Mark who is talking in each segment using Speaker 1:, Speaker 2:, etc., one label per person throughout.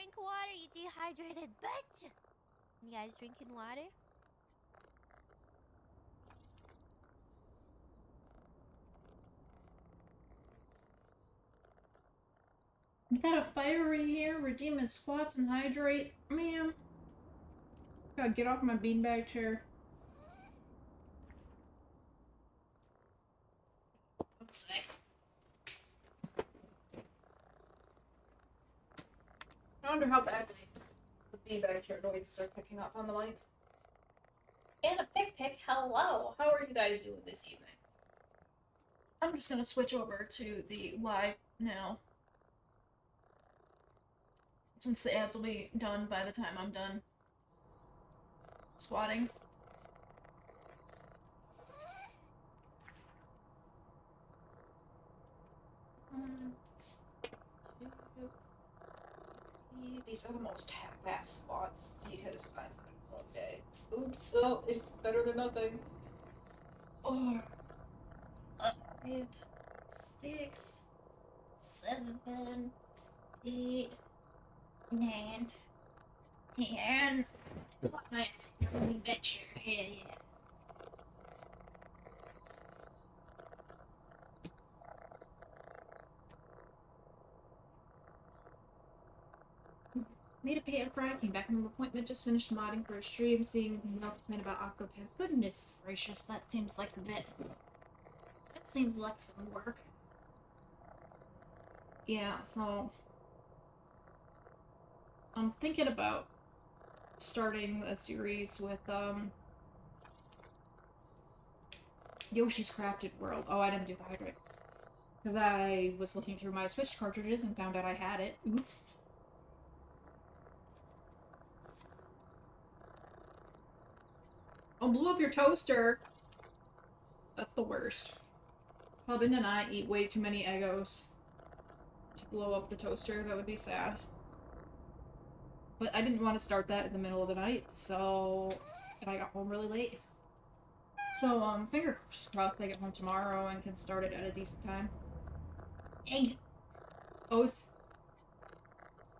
Speaker 1: drink water, you dehydrated bitch! You guys drinking water?
Speaker 2: You got a fiery here, redeem and squats and hydrate. Ma'am. Gotta get off my beanbag chair. Let's see. I wonder how badly the beanbag chair noises are picking up on the mic. And a pick, hello! How are you guys doing this evening? I'm just gonna switch over to the live now. Since the ads will be done by the time I'm done squatting. These are the most half-ass squats because I've had a long day. Oops, oh, it's better than nothing. Or 5, 6, 7, 8, 9, 10. Nice. Let me bet your head. Made a pay Fry, came back from an appointment, just finished modding for a stream, seeing announcement about Octopath. Goodness gracious, that seems like a bit. That seems like some work. Yeah, so I'm thinking about starting a series with Yoshi's Crafted World. Oh, I didn't do the hydrate. Because I was looking through my Switch cartridges and found out I had it. Oops. Oh, blew up your toaster! That's the worst. Hubin and I eat way too many Eggos to blow up the toaster. That would be sad. But I didn't want to start that in the middle of the night, so... And I got home really late. So, fingers crossed I get home tomorrow and can start it at a decent time. Egg! Oh,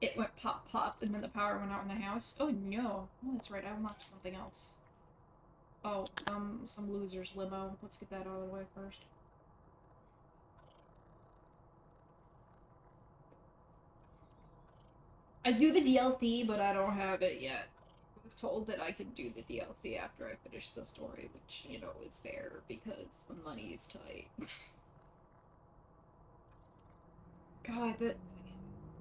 Speaker 2: it went pop pop and then the power went out in the house. Oh no. Oh, that's right, I unlocked something else. Oh, some loser's limo. Let's get that out of the way first. I do the DLC, but I don't have it yet. I was told that I could do the DLC after I finish the story, which, you know, is fair because the money is tight. God, that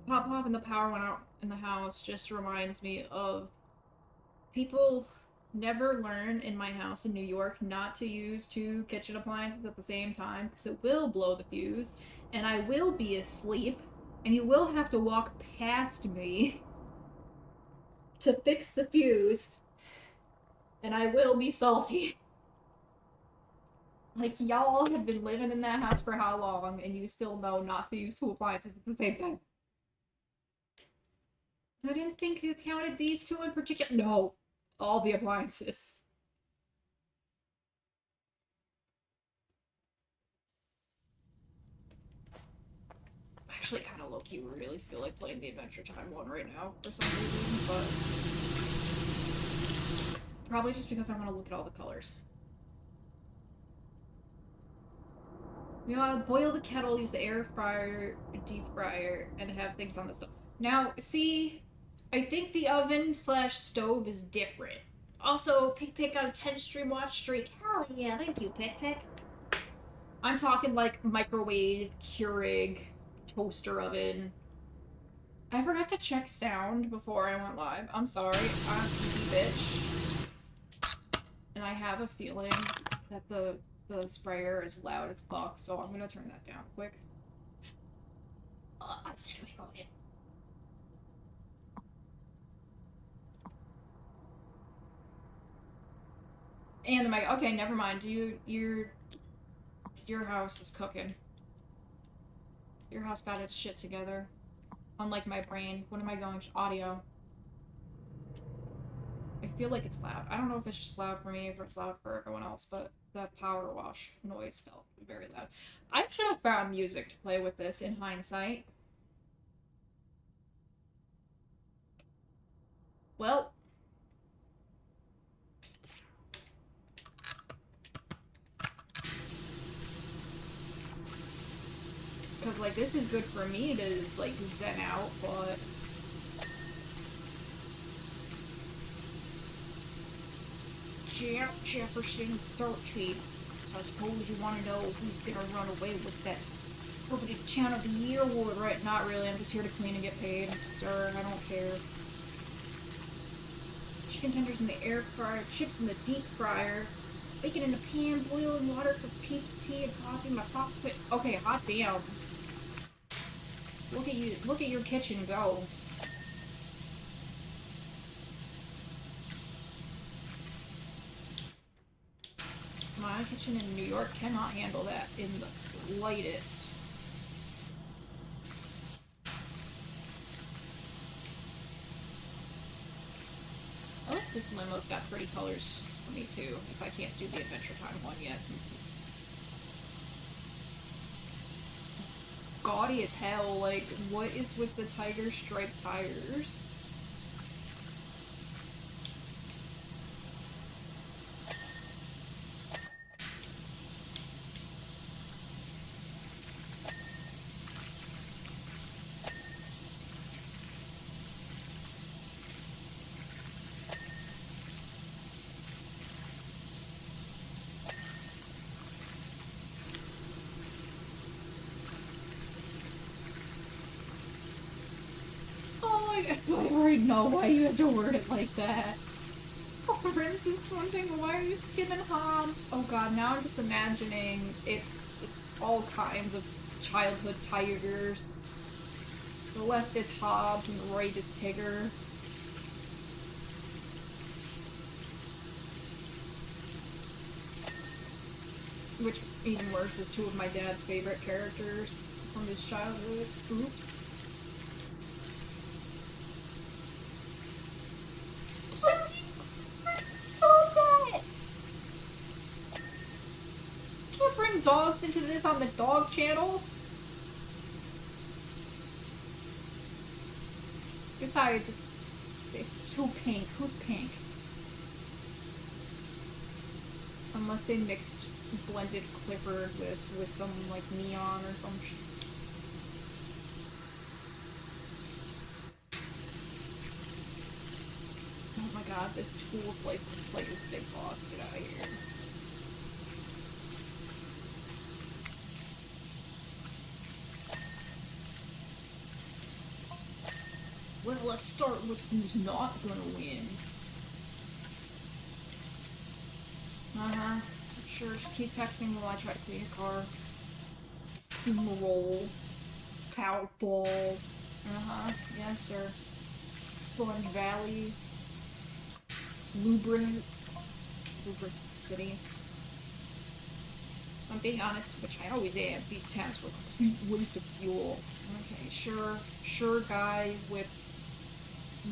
Speaker 2: pop pop and the power went out in the house just reminds me of people never learn in my house in New York not to use two kitchen appliances at the same time because it will blow the fuse and I will be asleep and you will have to walk past me to fix the fuse and I will be salty. Like, y'all have been living in that house for how long and you still know not to use two appliances at the same time? I didn't think it counted these two in particular. No, all the appliances. Actually, kind of low-key really feel like playing the Adventure Time one right now for some reason, but probably just because I want to look at all the colors. You know, I'll boil the kettle, use the air fryer, deep fryer, and have things on the stove. Now, see, I think the oven slash stove is different. Also, Pick Pick got a 10 stream watch streak. Hell yeah, thank you, Pick Pick. I'm talking like microwave, Keurig, toaster oven. I forgot to check sound before I went live. I'm sorry. I'm a bitch. And I have a feeling that the sprayer is loud as fuck, so I'm gonna turn that down quick. I said we go in. And the mic. Okay, never mind. Your house is cooking. Your house got its shit together. Unlike my brain. What am I going to? Audio. I feel like it's loud. I don't know if it's just loud for me or if it's loud for everyone else, but that power wash noise felt very loud. I should have found music to play with this in hindsight. Well. Because, like, this is good for me to, like, zen out, but... Jefferson 13. So I suppose you want to know who's gonna run away with that coveted Town of the Year award, right? Not really, I'm just here to clean and get paid. Sir, I don't care. Chicken tenders in the air fryer, chips in the deep fryer, bacon in the pan, boiling water for Peeps tea and coffee, my pocket. Okay, hot damn. Look at you, look at your kitchen go. My kitchen in New York cannot handle that in the slightest. At least this limo's got pretty colors for me too, if I can't do the Adventure Time one yet. Gaudy as hell, like, what is with the tiger striped tires? I already know why you have to word it like that. Rims is wanting, why are you skimming Hobbs? Oh god, now I'm just imagining it's all kinds of childhood tigers. The left is Hobbs and the right is Tigger. Which, even worse, is two of my dad's favorite characters from his childhood. Oops. Stop that! Can't bring dogs into this on the dog channel. Besides, it's too pink. Who's pink? Unless they mixed blended Clifford with some like neon or some shit. Oh my god, this Tools license plate is Big Boss. Get out of here. Well, let's start with who's not gonna win. Sure, just keep texting while I try to clean your car. Fumarole. Cow Falls. Yes, sir. Sponge Valley. Lubricity. I'm being honest, which I always am, these towns were a complete waste of fuel. Okay, sure guy with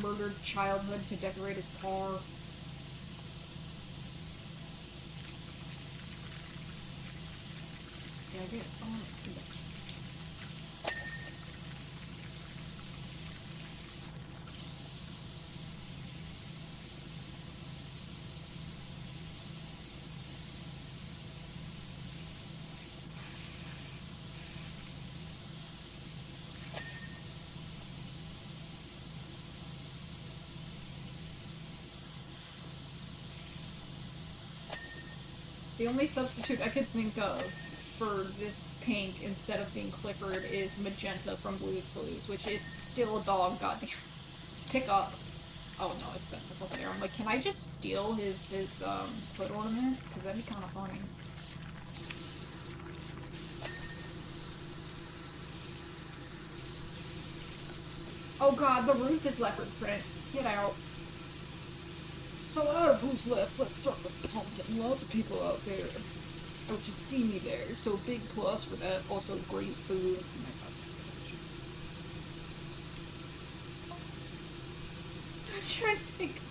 Speaker 2: murdered childhood to decorate his car. Did I get it? Oh, the only substitute I could think of for this pink instead of being Clifford is Magenta from Blue's Clues, which is still a dog goddamn. Pick up. Oh no, it's that stuff over there. I'm like, can I just steal his foot ornament? Because that'd be kind of funny. Oh god, the roof is leopard print. Get out. So out of who's left, let's start with Pumpkin. Lots of people out there. Oh, just see me there. So big plus for that. Also great food. Oh my god, this position. I was trying to think.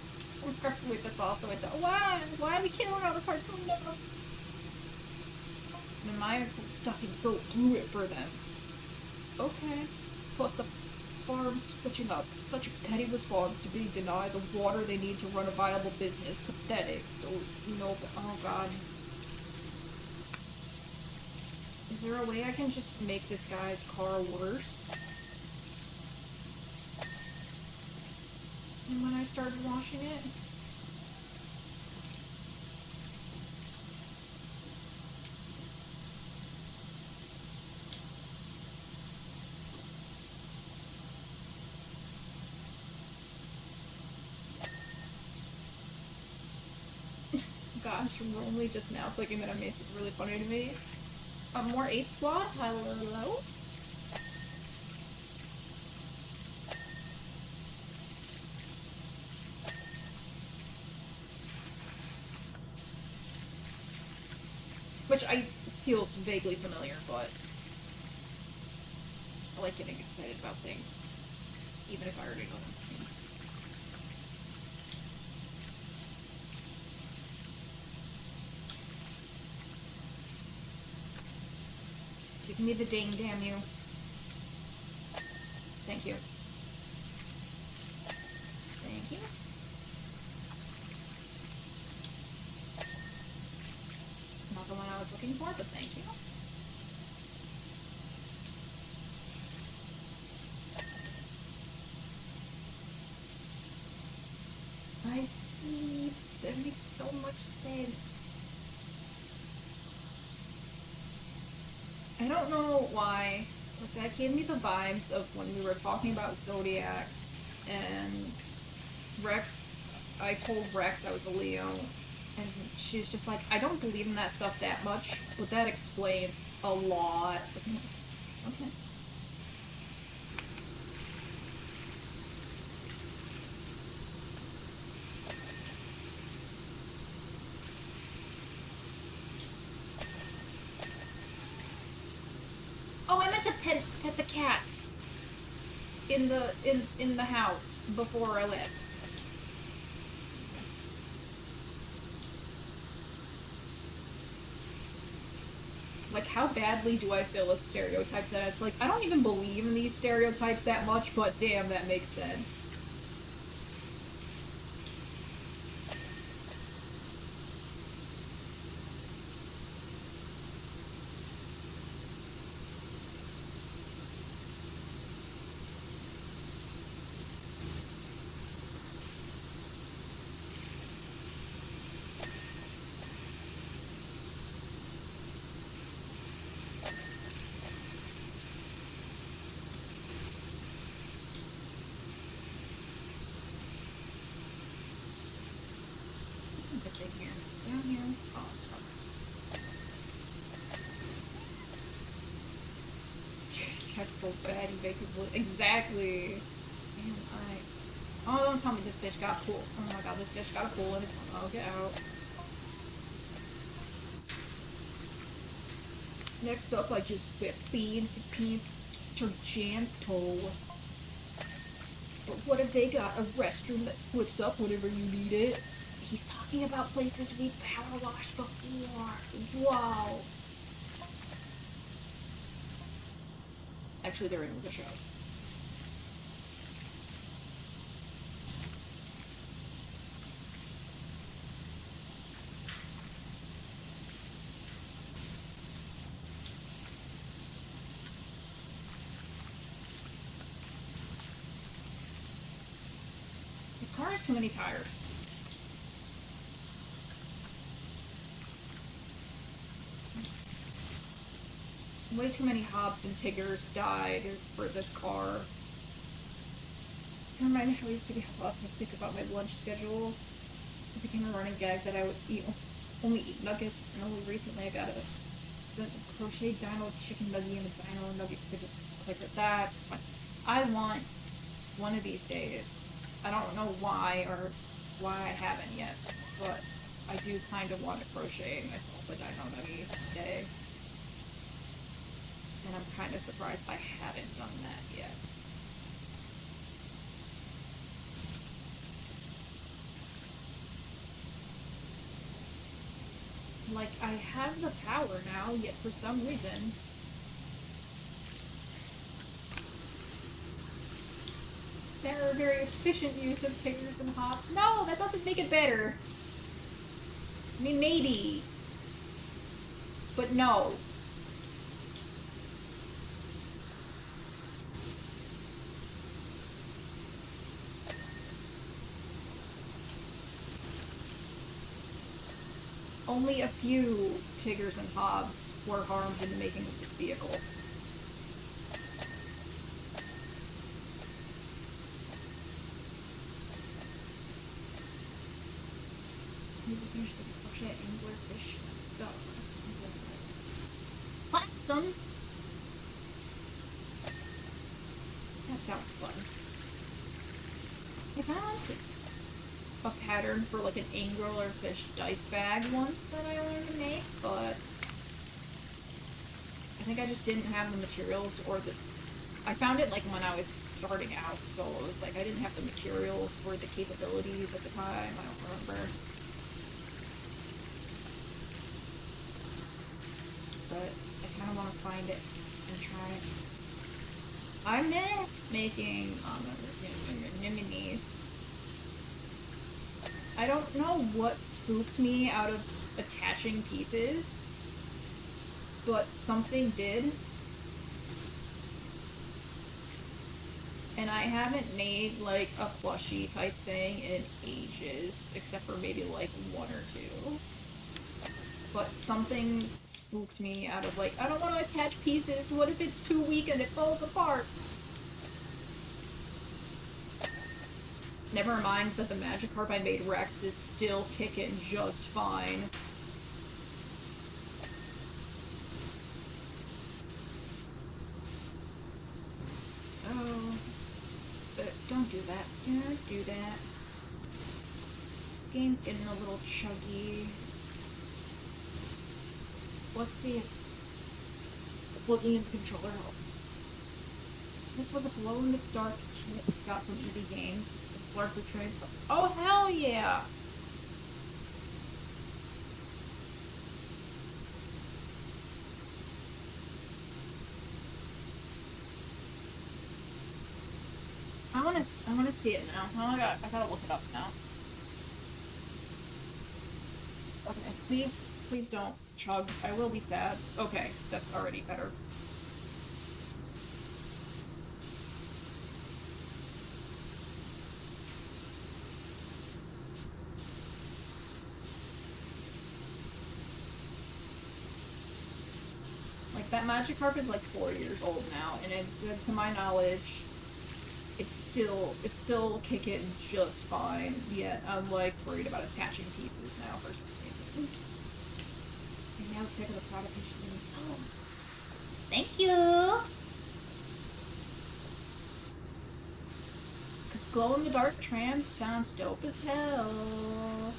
Speaker 2: Wait, that's also a dog. Why? Why are we killing all the cartoon dogs? The Maya fucking go through it for them. Okay. Plus the farms switching up. Such a petty response to being denied the water they need to run a viable business. Pathetic. So, oh god. Is there a way I can just make this guy's car worse? And when I started washing it? Gosh, we're only just now clicking that on Mace is really funny to me. More Ace Squad? Hello? Which feels vaguely familiar, but I like getting excited about things, even if I already know them. Give me the ding, damn you. Thank you. Thank you. Not the one I was looking for, but thank you. I see. That makes so much sense. I don't know why, but that gave me the vibes of when we were talking about Zodiacs, and Rex, I told Rex I was a Leo, and she's just like, I don't believe in that stuff that much, but that explains a lot. Okay. Oh, I meant to pet the cats in the house before I left. Like, how badly do I feel a stereotype that it's like, I don't even believe in these stereotypes that much, but damn, that makes sense. This in here. Down here. Oh, stereotypes so bad and make it look exactly. Man, oh, don't tell me this bitch got a pool. Oh my god, this bitch got a pool and it's like, oh, get out. Next up, I just fit beans, Giganto. But what if they got a restroom that flips up whenever you need it? He's talking about places we power washed before. Wow. Actually, they're in the show. This car has too many tires. Way too many Hobbs and Tiggers died for this car. It reminded me how I used to be optimistic about my lunch schedule. It became a running gag that I would only eat nuggets, and only recently I got a crochet dino chicken nugget and a dino nugget to just click it. That's fun. I want one of these days. I don't know why or why I haven't yet, but I do kind of want to crochet myself a dino nugget today. And I'm kind of surprised I haven't done that yet. Like, I have the power now, yet for some reason... They're a very efficient use of tigers and hops. No, that doesn't make it better. I mean, maybe. But no. Only a few tigers and hobs were harmed in the making of this vehicle. Here's the crochet anglerfish Platsums. That sounds fun. I found a pattern for like an anglerfish dice bag once that I learned to make, but I think I just didn't have the materials or the... I found it like when I was starting out, so it was like I didn't have the materials or the capabilities at the time. I don't remember. But I kind of want to find it and try it. I miss making anemones. I don't know what spooked me out of attaching pieces, but something did. And I haven't made like a plushie type thing in ages, except for maybe like one or two. But something spooked me out of like, I don't want to attach pieces, what if it's too weak and it falls apart? Never mind that the Magikarp I made Rex is still kicking just fine. Oh, but don't do that. Don't do that. Game's getting a little chuggy. Let's see if plugging in the controller helps. This was a glow-in-the-dark kit we got from EB Games. Largely trained. Oh, hell yeah! I wanna see it now. Oh my god, I gotta look it up now. Okay, please don't chug. I will be sad. Okay, that's already better. Like, that Magikarp is like 4 years old now, and it, to my knowledge, it's still kicking just fine, yet I'm like worried about attaching pieces now for some reason. And now pick the product issue. Oh. Thank you! Cause glow-in-the-dark trans sounds dope as hell.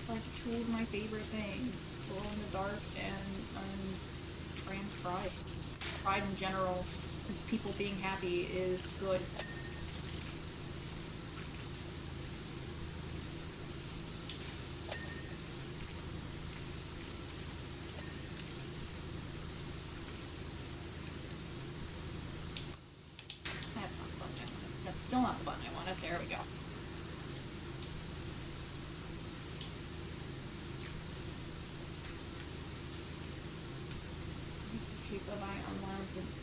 Speaker 2: Like two of my favorite things, glow in the dark and trans pride. Pride in general, because people being happy is good. That's not the button I wanted. That's still not the button I wanted. There we go.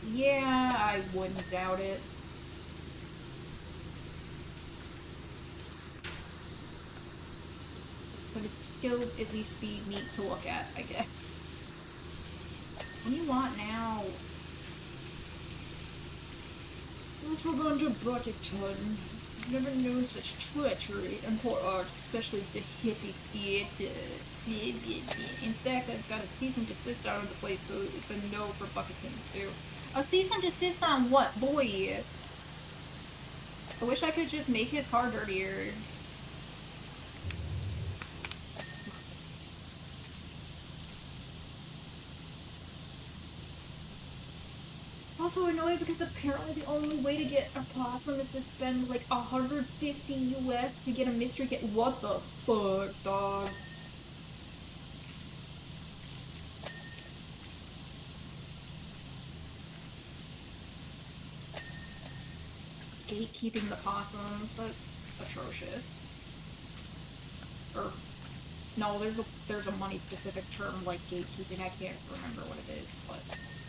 Speaker 2: Yeah, I wouldn't doubt it. But it'd still at least be neat to look at, I guess. What do you want now? Let's go on to Butterton. Never known such treachery and poor art, especially the hippie theater. In fact, I've got a cease and desist out of the place, so it's a no for Bucketon too. A cease and desist on what, boy? I wish I could just make his car dirtier. also annoying because apparently the only way to get a possum is to spend like 150 US to get a mystery kit. What the fuck, dog? Gatekeeping the possums, that's atrocious. Or no, there's a money specific term like gatekeeping. I can't remember what it is, but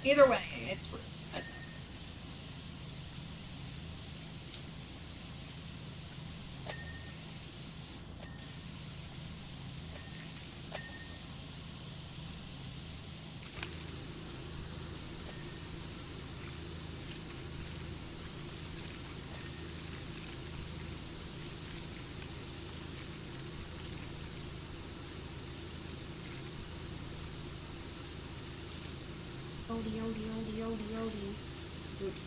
Speaker 2: either way, it's rude. That's it. Odie, odie, odie, odie, odie. Oops.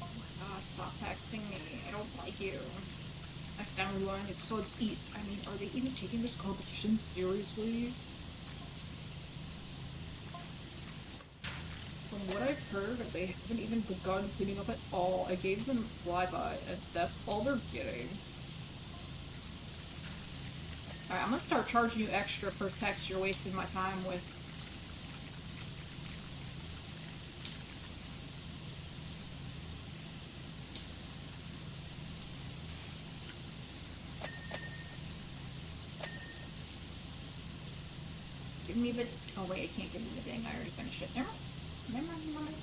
Speaker 2: Oh my god, stop texting me. I don't like you. Next time we're going is Swords East. I mean, are they even taking this competition seriously? From what I've heard, they haven't even begun cleaning up at all. I gave them flyby, and that's all they're getting. Alright, I'm gonna start charging you extra per text you're wasting my time with. Give me the... Oh wait, I can't give you the dang, I already finished it. Never mind. Never mind, never mind.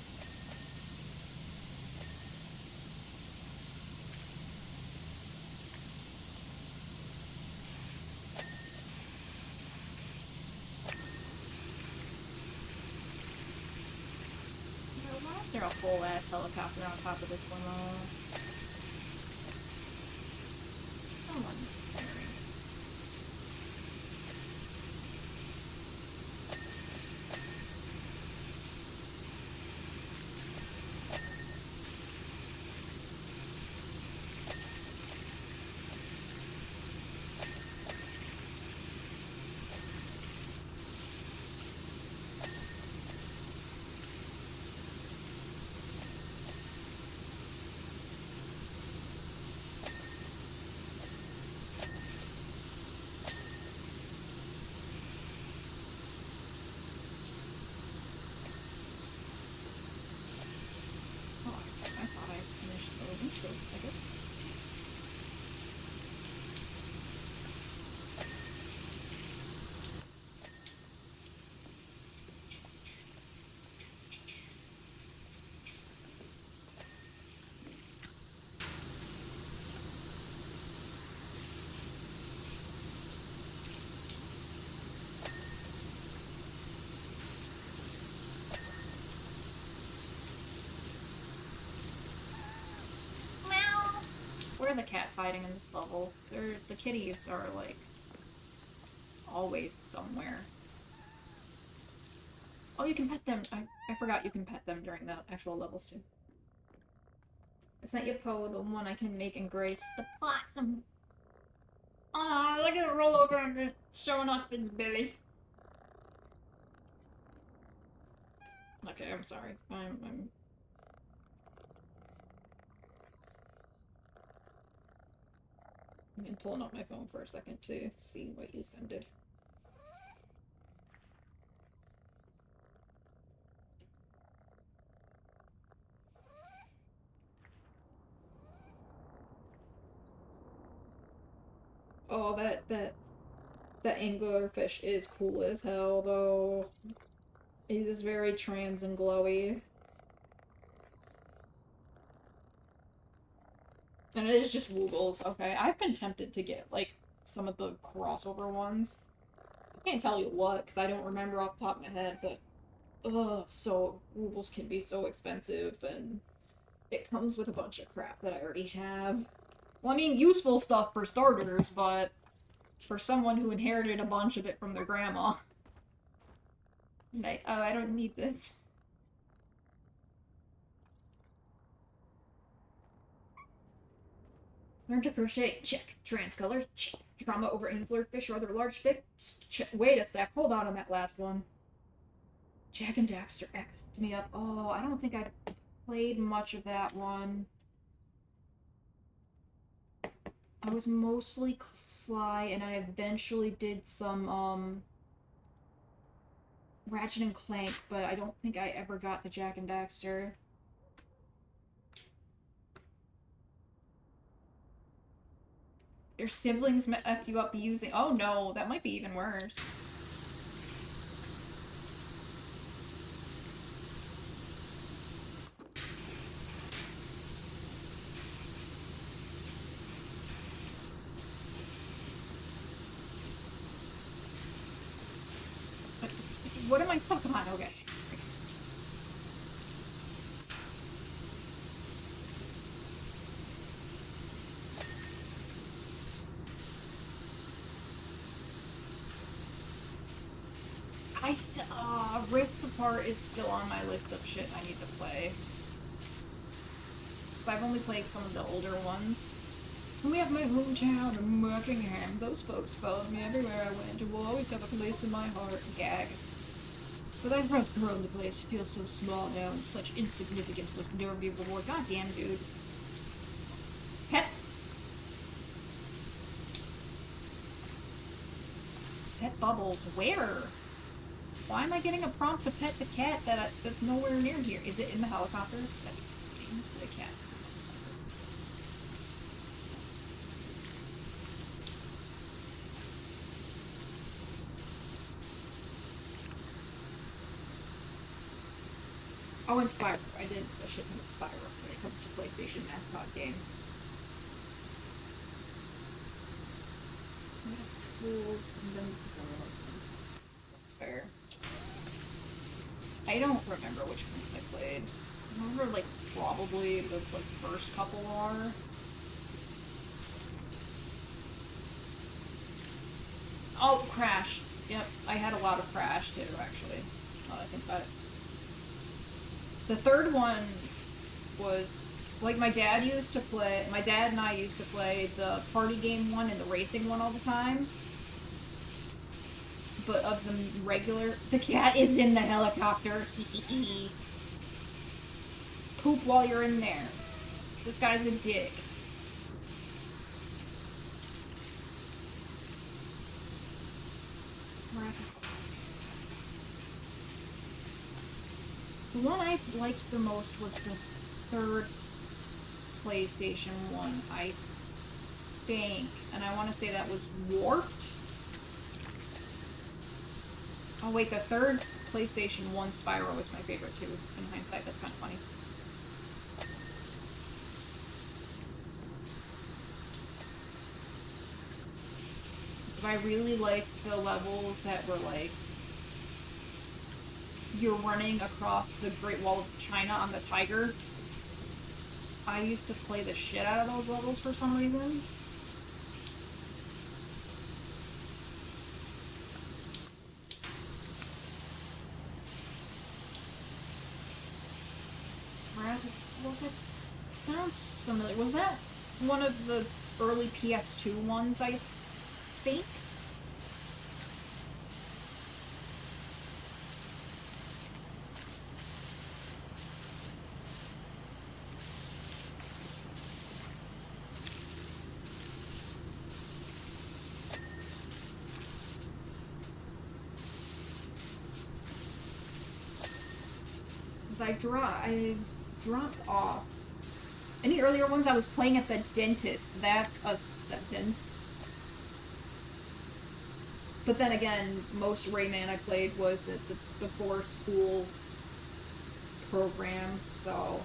Speaker 2: Why is there a full-ass helicopter on top of this limo? So unnecessary. Oh, I thought I finished the windshield, I guess. Where are the cats hiding in this bubble? The kitties are, like, always somewhere. Oh, you can pet them. I forgot you can pet them during the actual levels, too. It's not your Poe, the one I can make and grace. The possum. Aw, look at it roll over and showing off its belly. Okay, I'm sorry. I'm pulling up my phone for a second to see what you sended. Oh, that anglerfish is cool as hell, though. He's just very trans and glowy. And it is just Woogles, okay? I've been tempted to get, like, some of the crossover ones. I can't tell you what, because I don't remember off the top of my head, but... Ugh, so... Woogles can be so expensive, and... It comes with a bunch of crap that I already have. Well, I mean, useful stuff for starters, but... For someone who inherited a bunch of it from their grandma... Oh, I don't need this. Learn to crochet. Check. Transcolor. Check. Trauma over anglerfish or other large fish. Check. Wait a sec. Hold on that last one. Jak and Daxter X me up. Oh, I don't think I played much of that one. I was mostly Sly, and I eventually did some, Ratchet and Clank, but I don't think I ever got to Jak and Daxter. Your siblings effed you up using- oh no, that might be even worse. What am I stuck on? Okay. Rift Apart is still on my list of shit I need to play. So I've only played some of the older ones. We have my hometown of Muckingham. Those folks followed me everywhere I went and will always have a place in my heart. Gag. But I've grown the place to feel so small now, and such insignificance must never be rewarded. God damn, dude. Pet. Pet Bubbles. Where? Why am I getting a prompt to pet the cat that's nowhere near here? Is it in the helicopter? The cat. Oh, and Spyro. I did a shit ton of Spyro when it comes to PlayStation mascot games. Tools, and then this is one of those things. That's fair. I don't remember which ones I played. I remember, like, probably the first couple are. Oh, Crash. Yep, I had a lot of Crash, too, actually. Now that I think about it. The third one was, like, my dad and I used to play the party game one and the racing one all the time. But of the regular, the cat is in the helicopter. Poop while you're in there. This guy's a dick. The one I liked the most was the third PlayStation one, I think. And I want to say that was Warped? Oh wait, the third PlayStation 1 Spyro was my favorite too. In hindsight, that's kind of funny. But I really liked the levels that were like, you're running across the Great Wall of China on the Tiger. I used to play the shit out of those levels for some reason. Well, that sounds familiar. Was that one of the early PS2 ones, I think? I dropped off. Any earlier ones I was playing at the dentist, that's a sentence. But then again, most Rayman I played was at the before school program, so.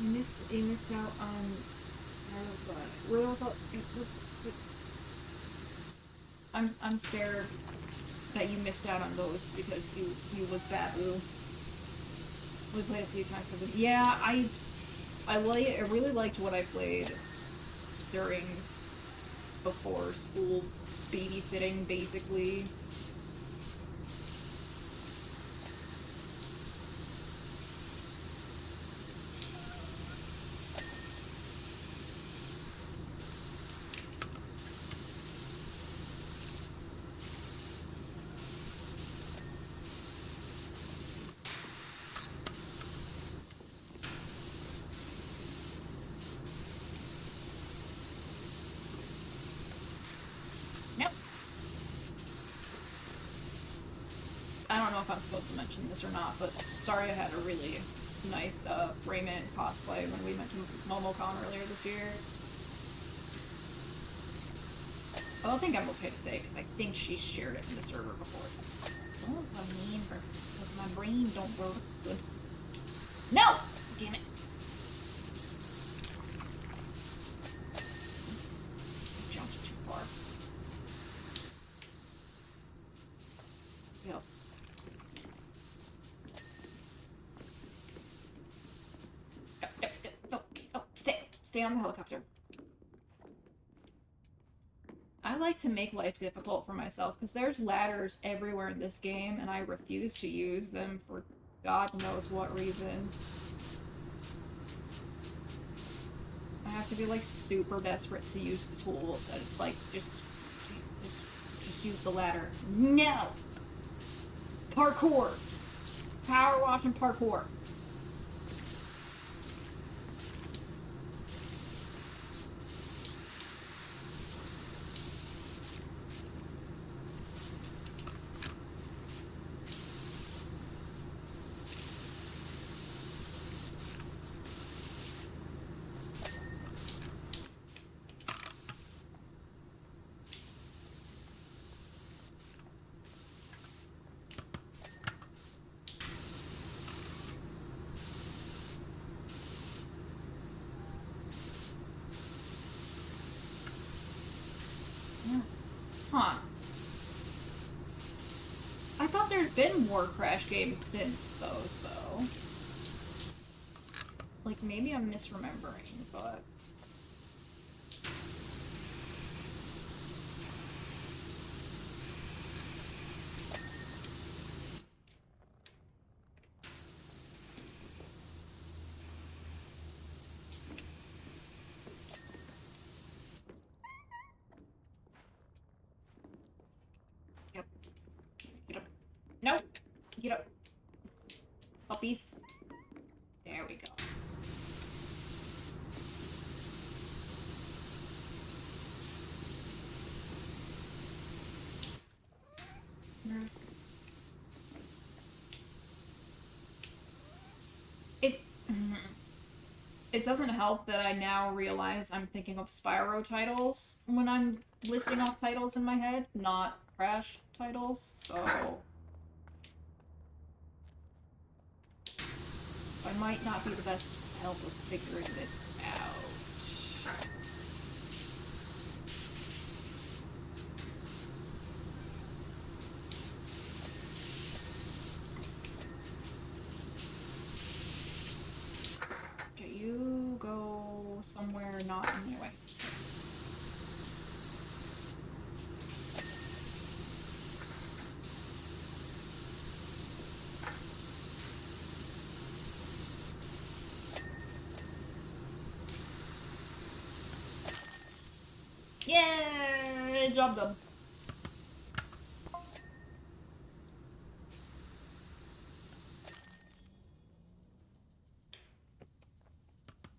Speaker 2: You missed out on where was I'm scared that you missed out on those because you was Babu. We played a few times with him. Yeah, I really liked what I played during before school babysitting, basically. I don't know if I'm supposed to mention this or not, but Saria had a really nice Raymond cosplay when we went to MomoCon earlier this year. I don't think I'm okay to say because I think she shared it in the server before. Oh, I mean, because my brain don't work good. No! Damn it. I jumped too far. Yep. Oh, stay on the helicopter. I like to make life difficult for myself because there's ladders everywhere in this game and I refuse to use them for God knows what reason. I have to be like super desperate to use the tools and it's like just use the ladder. No! Parkour! Power wash and parkour. Huh. I thought there's been more Crash games since those, though. Like, maybe I'm misremembering, but... Yep. Get up. No! Get up. Puppies. There we go. It doesn't help that I now realize I'm thinking of Spyro titles when I'm listing off titles in my head, not Crash titles, so... I might not be the best help with figuring this out. Okay, you go somewhere not in my way. Yay! Job done.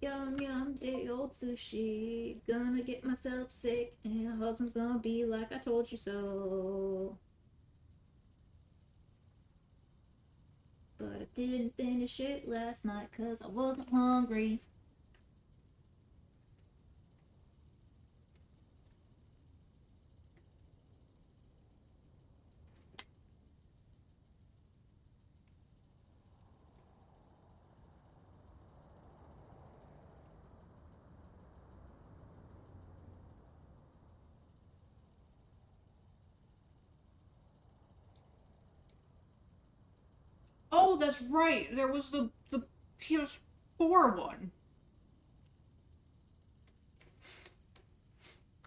Speaker 2: Yum yum, day old sushi. Gonna get myself sick, and husband's gonna be like, I told you so. But I didn't finish it last night because I wasn't hungry. Oh, that's right. There was the PS4 one.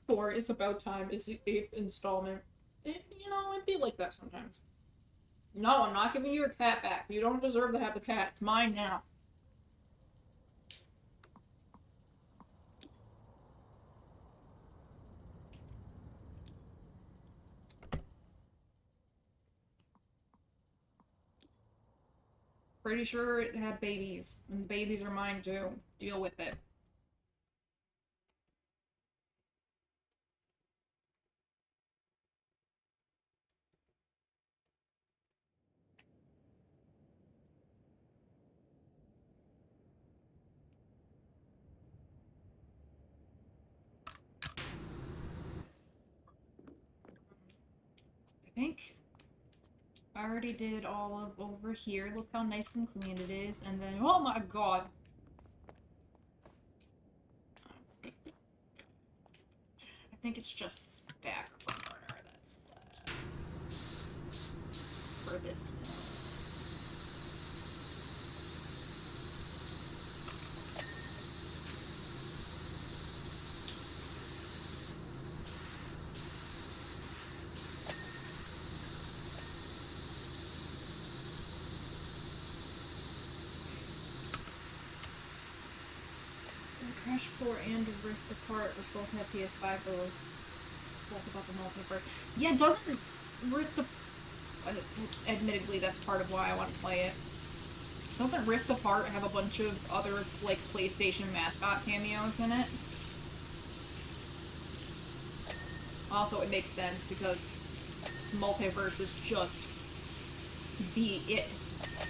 Speaker 2: 4 It's About Time is the 8th installment. It'd be like that sometimes. No, I'm not giving you your cat back. You don't deserve to have the cat. It's mine now. Pretty sure it had babies, and babies are mine too. Deal with it. I think I already did all of over here. Look how nice and clean it is. And then, oh my god! I think it's just this back corner that's for this one. Crash 4 and Rift Apart both have PS5 goals. Both about the multiplayer. Yeah, doesn't Rift admittedly, that's part of why I want to play it. Doesn't Rift Apart have a bunch of other, like, PlayStation mascot cameos in it? Also, it makes sense because Multiverse is just the it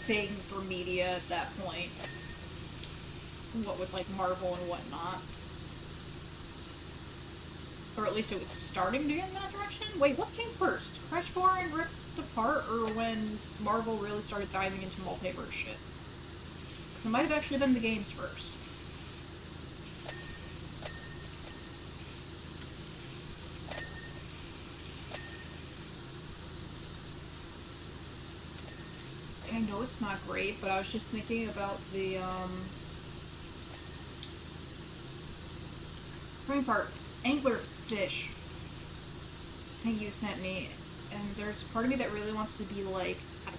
Speaker 2: thing for media at that point. What with, like, Marvel and whatnot. Or at least it was starting to get in that direction? Wait, what came first? Crash 4 and Rift Apart, or when Marvel really started diving into multiverse shit? Because it might have actually been the games first. I know it's not great, but I was just thinking about the, Spring Park Anglerfish thing you sent me, and there's part of me that really wants to be like,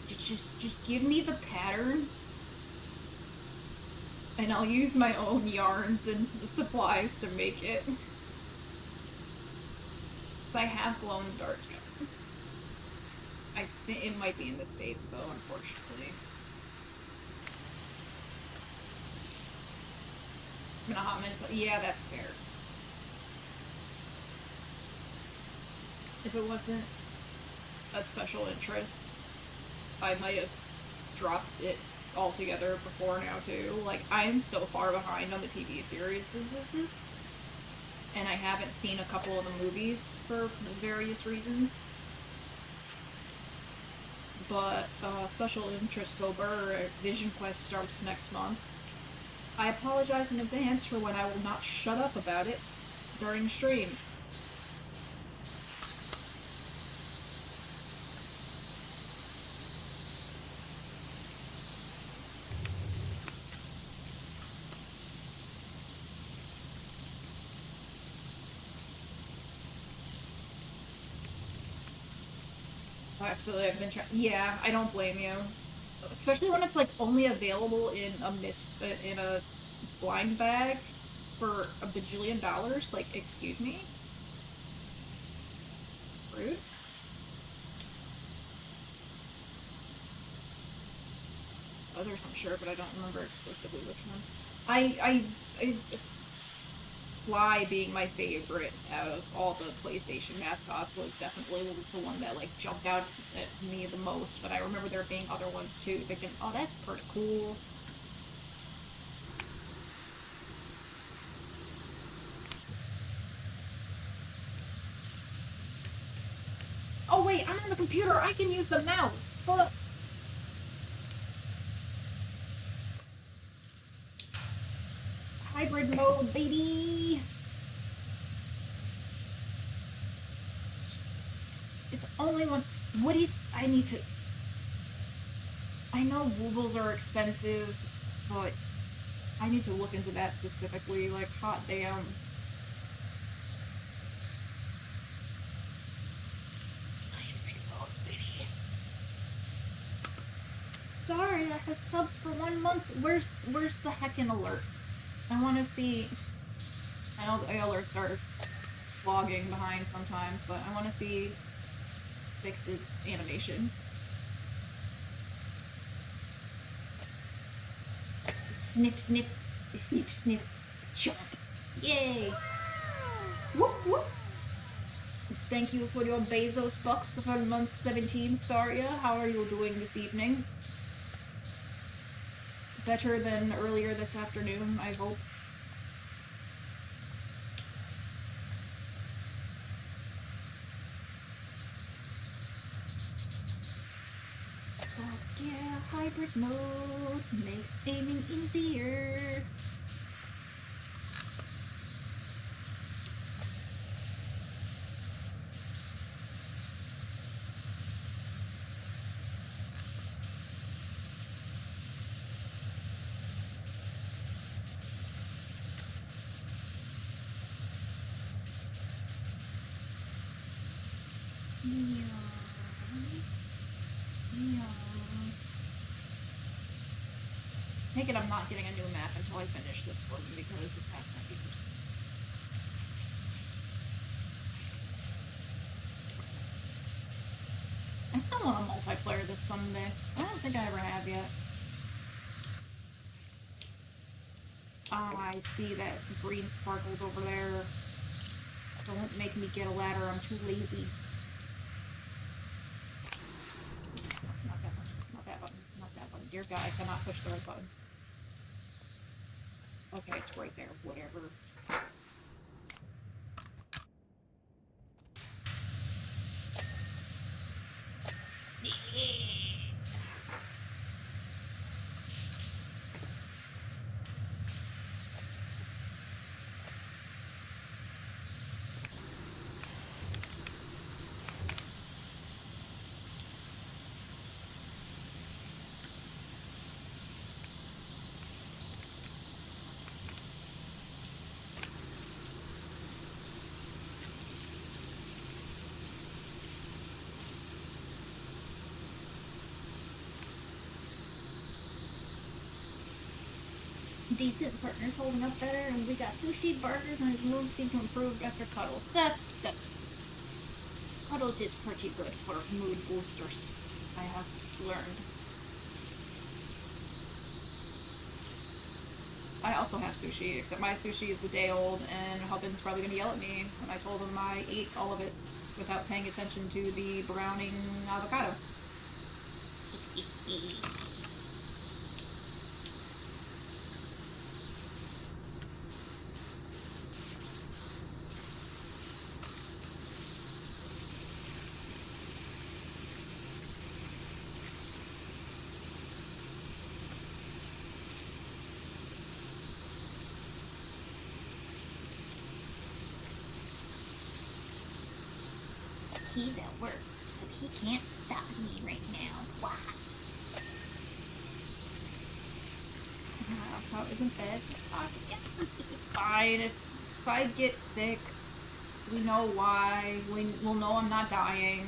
Speaker 2: just give me the pattern, and I'll use my own yarns and supplies to make it. Because I have glow-in-the-dark yarn. I think it might be in the States, though, unfortunately. It's been a hot minute, but yeah, that's fair. If it wasn't a special interest, I might have dropped it altogether before now, too. Like, I am so far behind on the TV series, and I haven't seen a couple of the movies for various reasons. But, special interest Go Burr, Vision Quest starts next month. I apologize in advance for when I will not shut up about it during streams. Absolutely, I've been trying. Yeah, I don't blame you. Especially when it's like only available in a blind bag for a bajillion dollars. Like, excuse me? Rude. Others, I'm sure, but I don't remember explicitly which ones. Sly being my favorite out of all the PlayStation mascots was definitely the one that, like, jumped out at me the most, but I remember there being other ones too, thinking, oh, that's pretty cool. Oh wait, I'm on the computer, I can use the mouse! Fuck! Hybrid mode, baby! It's only one. Woody's. I need to. I know Woobles are expensive, but I need to look into that specifically. Like, hot damn. sorry, I have sub for 1 month. Where's the heckin' alert? I want to see. I know the alerts are slogging behind sometimes, but I want to see Fix's animation. Snip, snip, snip, snip, chomp. Yay! Whoop, whoop. Thank you for your Bezos bucks for month 17, Staria. How are you doing this evening? Better than earlier this afternoon, I hope. Fuck yeah, hybrid mode makes aiming easier. Take it I'm not getting a new map until I finish this one because it's half 90%. I still want to multiplayer this someday. I don't think I ever have yet. I see that green sparkles over there. Don't make me get a ladder, I'm too lazy. Not that button, not that button, not that button. Dear God, I cannot push the right button. Okay, it's right there, whatever. Decent partners holding up better, and we got sushi, burgers, and his moves seem to improve after cuddles. That's cuddles is pretty good for mood boosters, I have learned. I also have sushi, except my sushi is a day old, and Hubbin's probably gonna yell at me when I told him I ate all of it without paying attention to the browning avocado. He's at work, so he can't stop me right now. Why? How isn't that? It's just awesome. Yeah, it's fine. If I get sick, we know why. We'll know I'm not dying.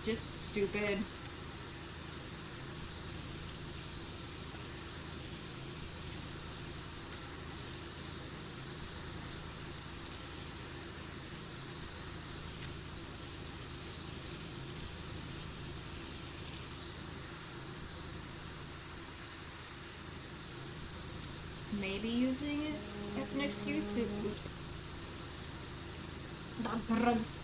Speaker 2: Just stupid. Maybe using it as an excuse to oops. Drugs.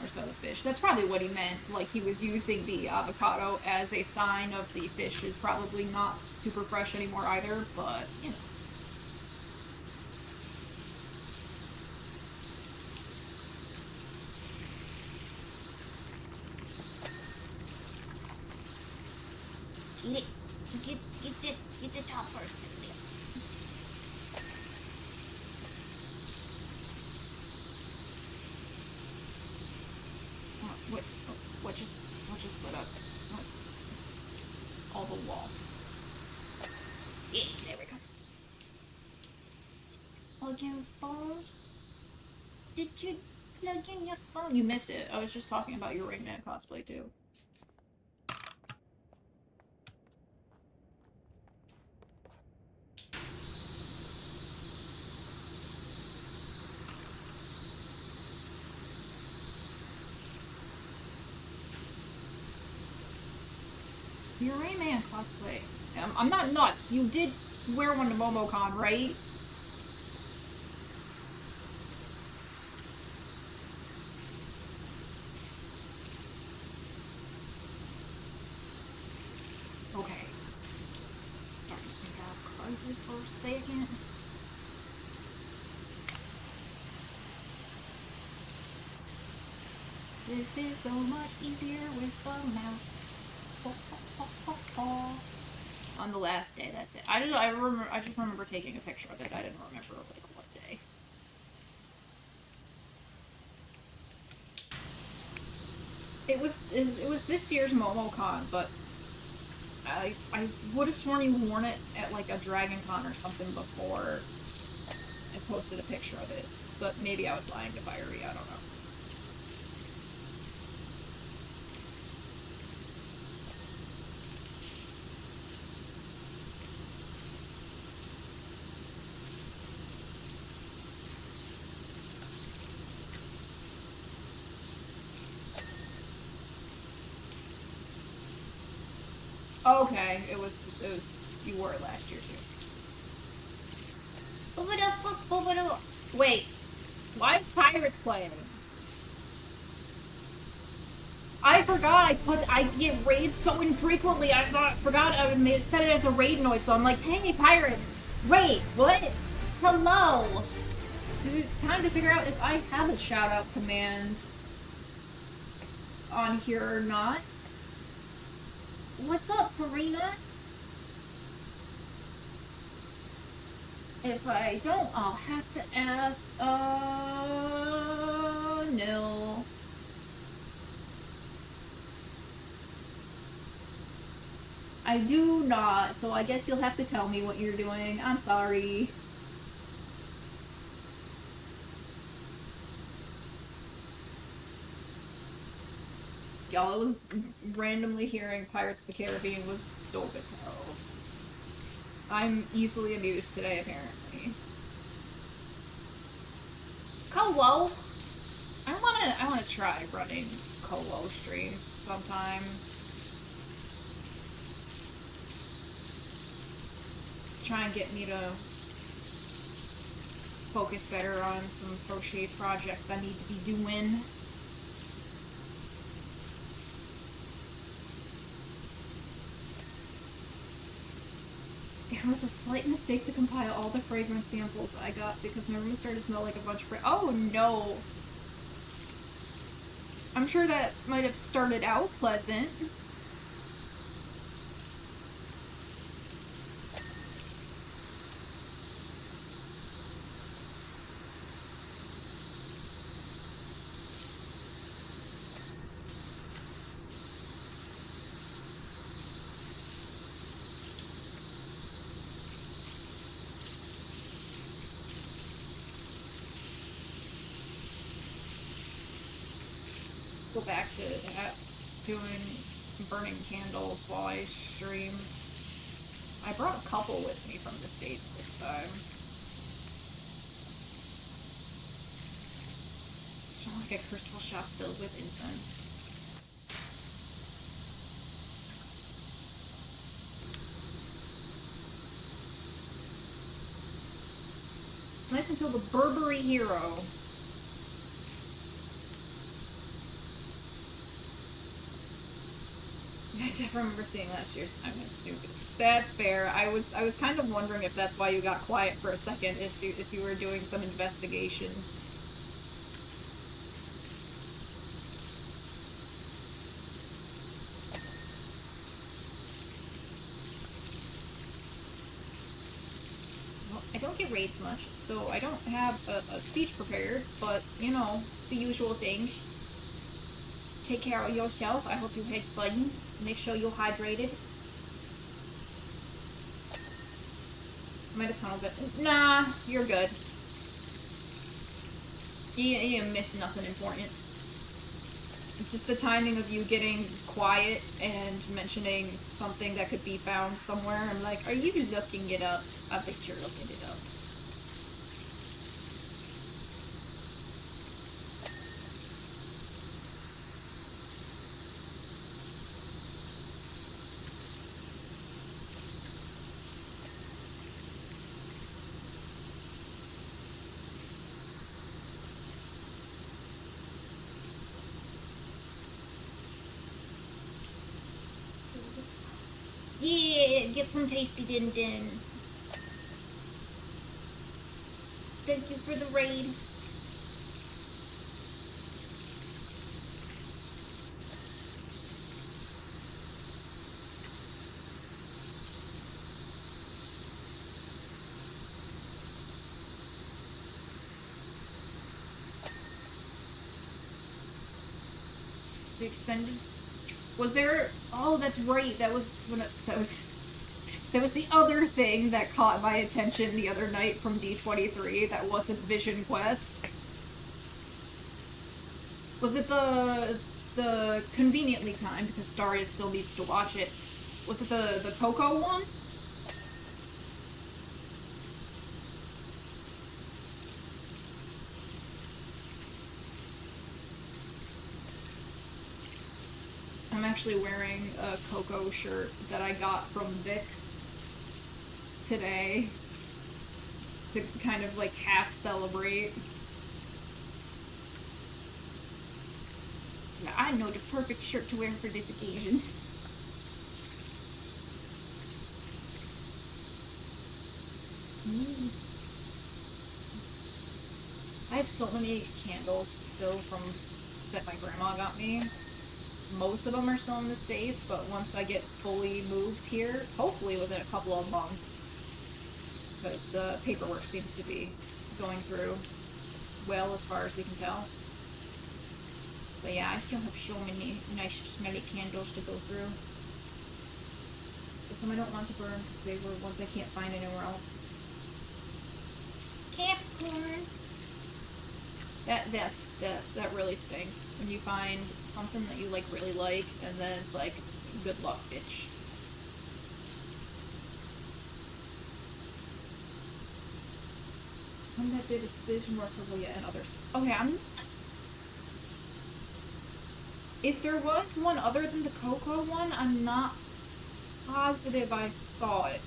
Speaker 2: Or so the fish. That's probably what he meant. Like he was using the avocado as a sign of the fish is probably not super fresh anymore either, but you know. Get it. Get the top first. What just lit up? All the wall. Yeah, there we go. Again, phone. Did you Plug in your phone. You missed it. I was just talking about your Rayman cosplay too. Your Rayman cosplay. I'm not nuts. You did wear one to MomoCon, right? Okay. Starting to think I was crazy for a second. This is so much easier with a mouse. On the last day, that's it. I just remember taking a picture of it. I didn't remember like what day. It was this year's MomoCon, but I would have sworn you worn it at like a Dragon Con or something before I posted a picture of it. But maybe I was lying to Fiery, I don't know. Okay, it was you wore it last year too. Wait, why is Pirates playing? I forgot I get raids so infrequently. I forgot I would set it as a raid noise. So I'm like, hey Pirates, wait, what? Hello. It's time to figure out if I have a shout out command on here or not. What's up, Farina? If I don't, I'll have to ask, no. I do not, so I guess you'll have to tell me what you're doing. I'm sorry. Y'all, it was randomly hearing Pirates of the Caribbean was dope as hell. I'm easily amused today, apparently. Colo? I wanna try running Colo streams sometime. Try and get me to focus better on some crochet projects I need to be doing. It was a slight mistake to compile all the fragrance samples I got because my room started to smell like a bunch of oh no! I'm sure that might have started out pleasant. Go back to doing burning candles while I stream. I brought a couple with me from the States this time. Smell like a crystal shop filled with incense. It's nice until the Burberry Hero. I definitely remember seeing last year's time. That's stupid. That's fair. I was kind of wondering if that's why you got quiet for a second, if you were doing some investigation. Well, I don't get raids much, so I don't have a speech prepared, but, you know, the usual things. Take care of yourself. I hope you had fun. Make sure you're hydrated. Might have tunneled it. Nah, you're good. You miss nothing important. It's just the timing of you getting quiet and mentioning something that could be found somewhere. I'm like, are you looking it up? I bet you're looking it up. Yeah, get some tasty din din. Thank you for the raid. The extended. Was there? Oh, that's right. That was that was the other thing that caught my attention the other night from D23 that wasn't Vision Quest. Was it the conveniently timed, because Staria still needs to watch it. Was it the Coco one? I'm actually wearing a Coco shirt that I got from Vix today to kind of like half celebrate. I know the perfect shirt to wear for this occasion. I have so many candles still from that my grandma got me. Most of them are still in the States, but once I get fully moved here, hopefully within a couple of months, because the paperwork seems to be going through well as far as we can tell. But yeah, I still have so many nice smelly candles to go through. But some I don't want to burn because they were ones I can't find anywhere else. Capricorn! That really stinks when you find something that you like really like and then it's like, good luck, bitch. One that did a smidge more for Leah and others. Okay, if there was one other than the Coco one, I'm not positive I saw it.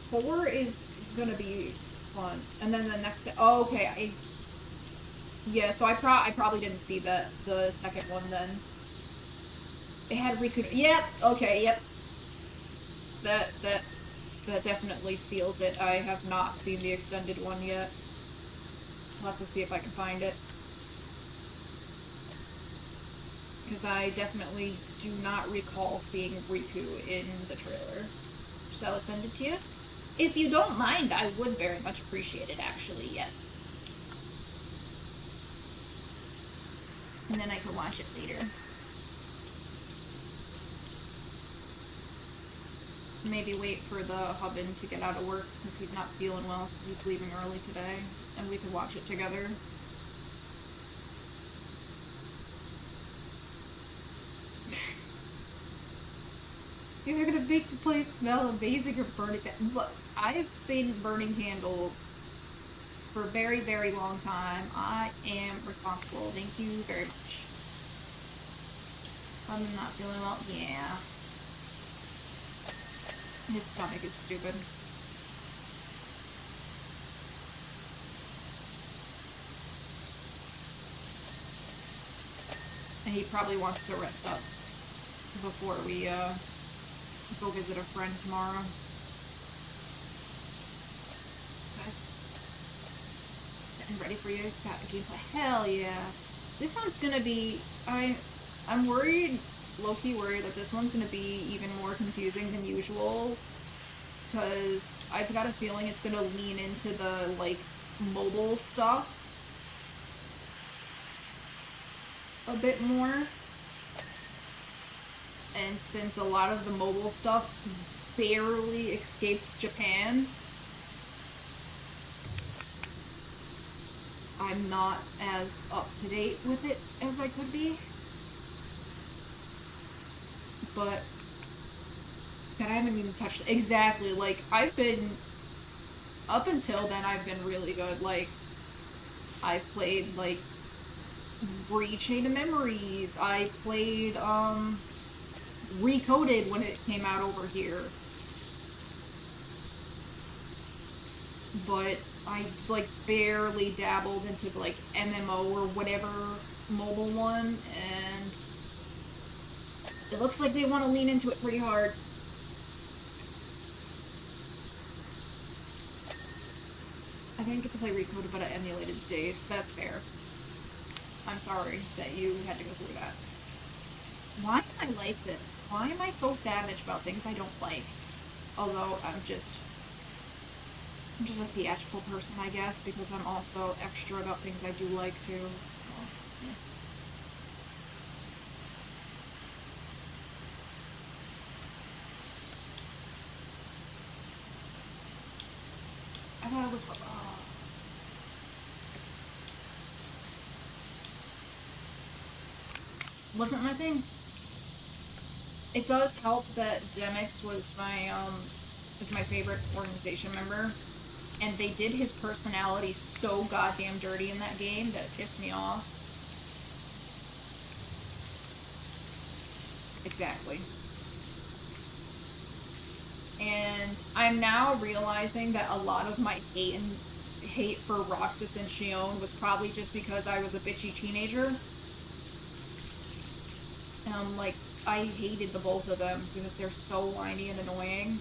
Speaker 2: Four is gonna be fun, and then the next day. Oh, okay. Yeah, so I probably didn't see the second one then. It had Riku. Yep. Okay. Yep. That definitely seals it. I have not seen the extended one yet. I'll have to see if I can find it. Because I definitely do not recall seeing Riku in the trailer. Shall I send it to you? If you don't mind, I would very much appreciate it, actually, yes. And then I can watch it later. Maybe wait for the husband to get out of work, because he's not feeling well, so he's leaving early today, and we can watch it together. You're gonna make the place smell amazing or burning it. Look, I've been burning candles for a very, very long time. I am responsible. Thank you very much. I'm not feeling well. Yeah. His stomach is stupid. And he probably wants to rest up before we, go visit a friend tomorrow. Guys, getting ready for you. It's got a gameplay. Hell yeah. This one's gonna be... I'm worried, low-key worried, that this one's gonna be even more confusing than usual. Because I've got a feeling it's gonna lean into the, like, mobile stuff a bit more. and since a lot of the mobile stuff barely escaped Japan, I'm not as up to date with it as I could be. But God, I haven't even touched exactly. Like, I've been up until then. I've been really good. Like, I played like Chain of Memories. I played Recoded when it came out over here. But I like barely dabbled into like MMO or whatever mobile one, and it looks like they want to lean into it pretty hard. I didn't get to play Recoded, but I emulated Days. That's fair. I'm sorry that you had to go through that. Why am I like this? Why am I so savage about things I don't like? Although I'm just a theatrical person, I guess, because I'm also extra about things I do like too. So, yeah. I thought it was. Wasn't my thing. It does help that Demix was my favorite organization member, and they did his personality so goddamn dirty in that game that it pissed me off. Exactly. And I'm now realizing that a lot of my hate for Roxas and Xion was probably just because I was a bitchy teenager. Like, I hated the both of them because they're so whiny and annoying.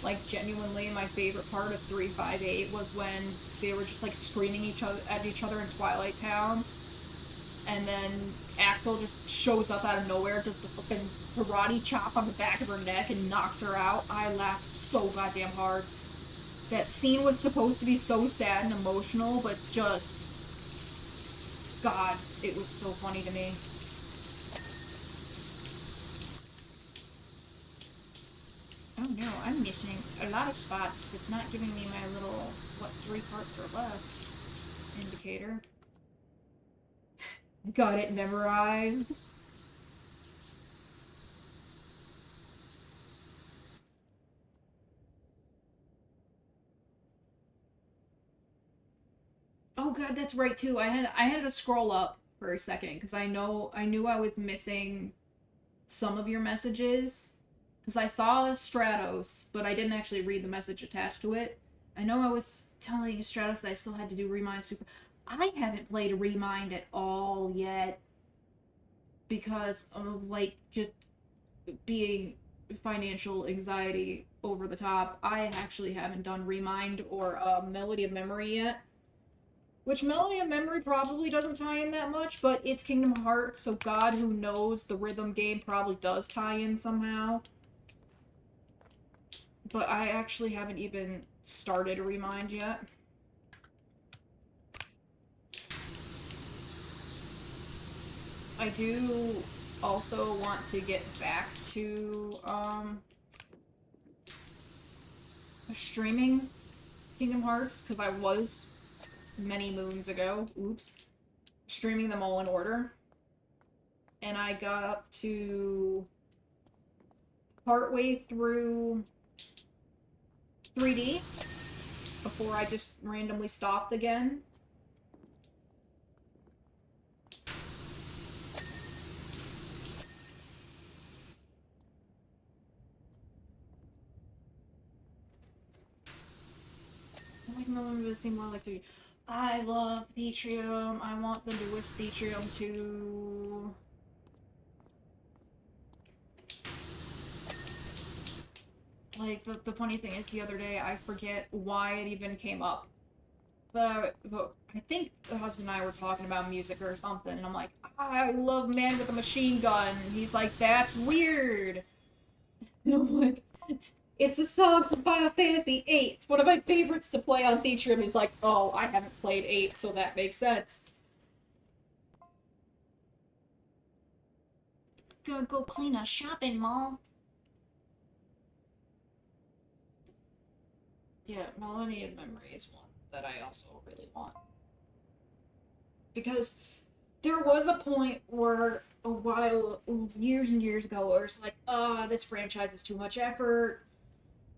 Speaker 2: Like, genuinely, my favorite part of 358 was when they were just, like, screaming at each other in Twilight Town. And then Axel just shows up out of nowhere, does the fucking karate chop on the back of her neck and knocks her out. I laughed so goddamn hard. That scene was supposed to be so sad and emotional, but just... God, it was so funny to me. Oh no, I'm missing a lot of spots. It's not giving me my little, what, 3 parts are left indicator. Got it memorized. Oh god, that's right too. I had to scroll up for a second because I knew I was missing some of your messages because I saw Stratos, but I didn't actually read the message attached to it. I know I was telling Stratos that I still had to do Remind Super. I haven't played Remind at all yet because of like just being financial anxiety over the top. I actually haven't done Remind or Melody of Memory yet. Which Melody of Memory probably doesn't tie in that much, but it's Kingdom Hearts, so God who knows, the rhythm game probably does tie in somehow. But I actually haven't even started Remind yet. I do also want to get back to streaming Kingdom Hearts, because I was many moons ago, streaming them all in order. And I got up to partway through 3D before I just randomly stopped again. I like Melon to seem more like 3D. I love Theatrium. I want the newest Theatrium too. Like, the funny thing is, the other day, I forget why it even came up. But I think the husband and I were talking about music or something, and I'm like, I love Man with a Machine Gun. And he's like, that's weird. And I'm like, it's a song from Final Fantasy VIII. It's one of my favorites to play on Theatrium. He's like, oh, I haven't played 8, so that makes sense. gonna go clean a shopping mall. Yeah, Millennium Memory is one that I also really want. Because there was a point where a while, years and years ago, where it's like, this franchise is too much effort.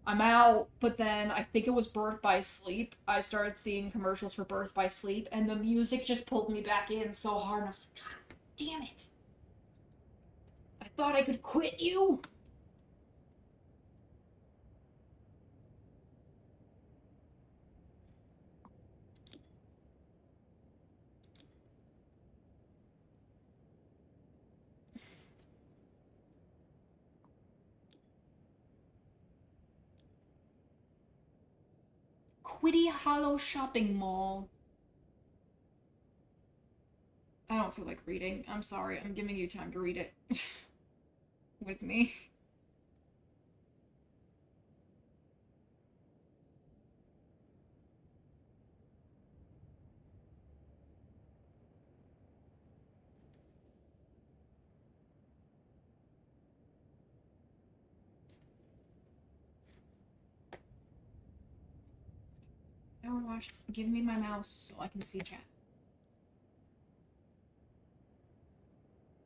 Speaker 2: I'm out. But then I think it was Birth by Sleep. I started seeing commercials for Birth by Sleep, and the music just pulled me back in so hard. And I was like, God damn it. I thought I could quit you. Quiddy Hollow Shopping Mall. I don't feel like reading. I'm sorry. I'm giving you time to read it with me. Now watch. Give me my mouse so I can see chat.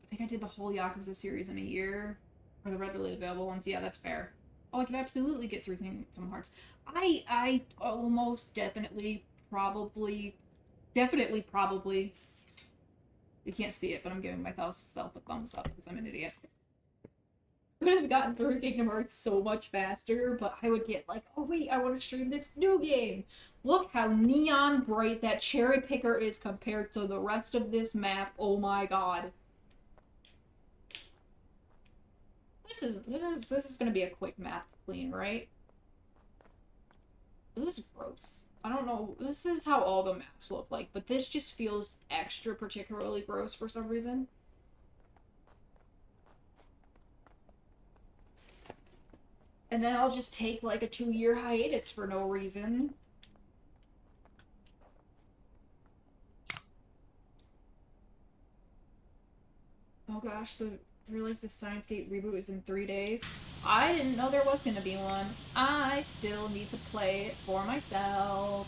Speaker 2: I think I did the whole Yakuza series in a year. Or the readily available ones. Yeah, that's fair. Oh, I could absolutely get through Kingdom Hearts. I almost definitely, probably, you can't see it, but I'm giving myself a thumbs up because I'm an idiot. I would have gotten through Kingdom Hearts so much faster, but I would get like, oh wait, I want to stream this new game. Look how neon bright that cherry picker is compared to the rest of this map. Oh my god. This is gonna be a quick map to clean, right? This is gross. I don't know. This is how all the maps look like, but this just feels extra particularly gross for some reason. And then I'll just take like a 2-year hiatus for no reason. Oh gosh, the release the Steins Gate reboot is in 3 days. I didn't know there was gonna be one. I still need to play it for myself.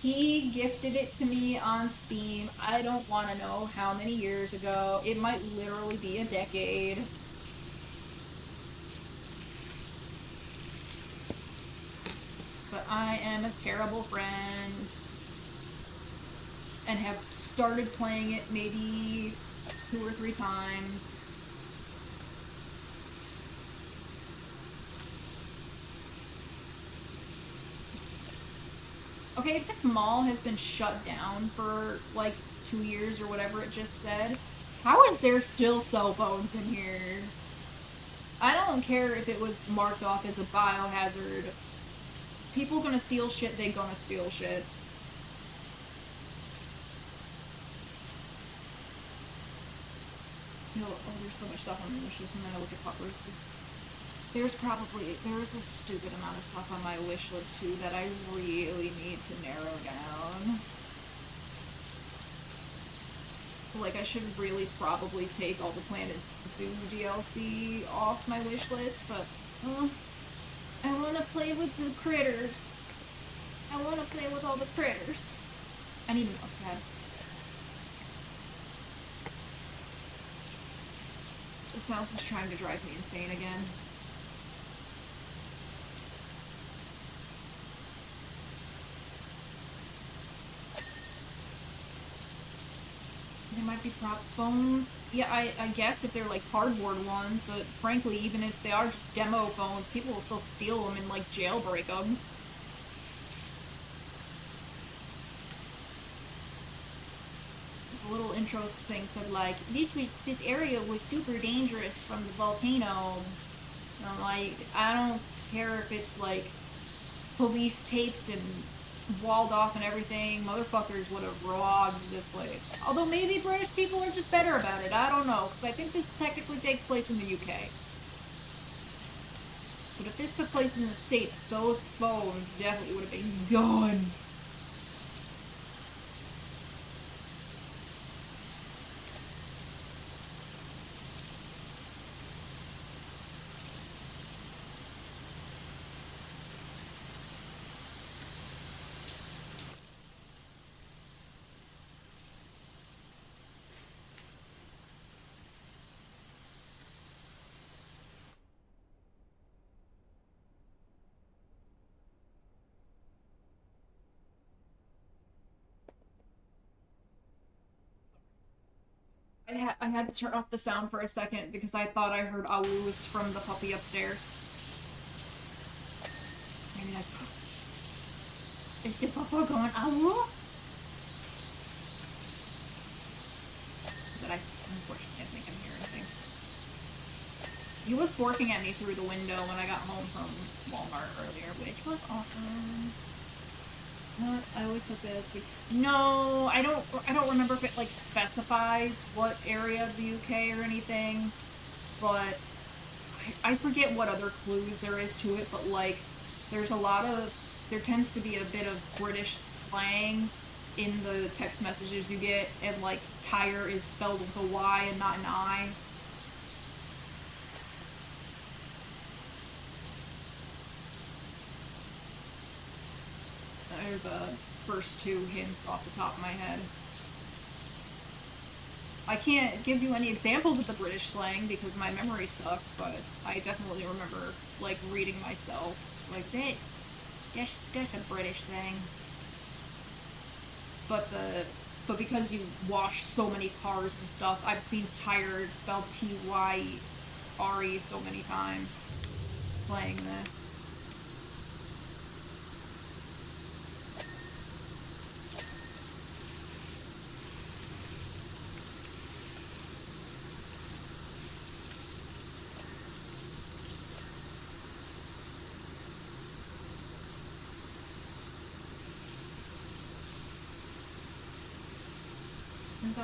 Speaker 2: He gifted it to me on Steam. I don't want to know how many years ago. It might literally be a decade. But I am a terrible friend. And have started playing it maybe 2 or 3 times. Okay, if this mall has been shut down for like 2 years or whatever it just said, how is there still cell phones in here? I don't care if it was marked off as a biohazard. People gonna steal shit, they gonna steal shit. Oh, there's so much stuff on the wish list, and then I look at puppers. There's a stupid amount of stuff on my wish list too that I really need to narrow down. Like, I should really probably take all the Planet Zoo DLC off my wish list, but I want to play with the critters. I want to play with all the critters. I need a mouse pad. This mouse is trying to drive me insane again. There might be prop phones. Yeah, I guess if they're like cardboard ones, but frankly, even if they are just demo phones, people will still steal them and like jailbreak them. This little intro thing said like, this area was super dangerous from the volcano. And I'm like, I don't care if it's like police taped and walled off and everything. Motherfuckers would have robbed this place. Although maybe British people are just better about it. I don't know, because I think this technically takes place in the UK. But if this took place in the States, those phones definitely would have been gone. I had to turn off the sound for a second because I thought I heard awwoos from the puppy upstairs. Maybe I... Is the pupper going awoo? But I unfortunately think I'm hearing things. He was barking at me through the window when I got home from Walmart earlier, which was awesome. I always took this. No, I don't remember if it like specifies what area of the UK or anything, but I forget what other clues there is to it. But like, there tends to be a bit of British slang in the text messages you get, and like tire is spelled with a Y and not an I. They're the first two hints off the top of my head. I can't give you any examples of the British slang because my memory sucks, but I definitely remember, like, reading myself, like, that's a British thing. But because you wash so many cars and stuff, I've seen tire spelled T-Y-R-E so many times playing this.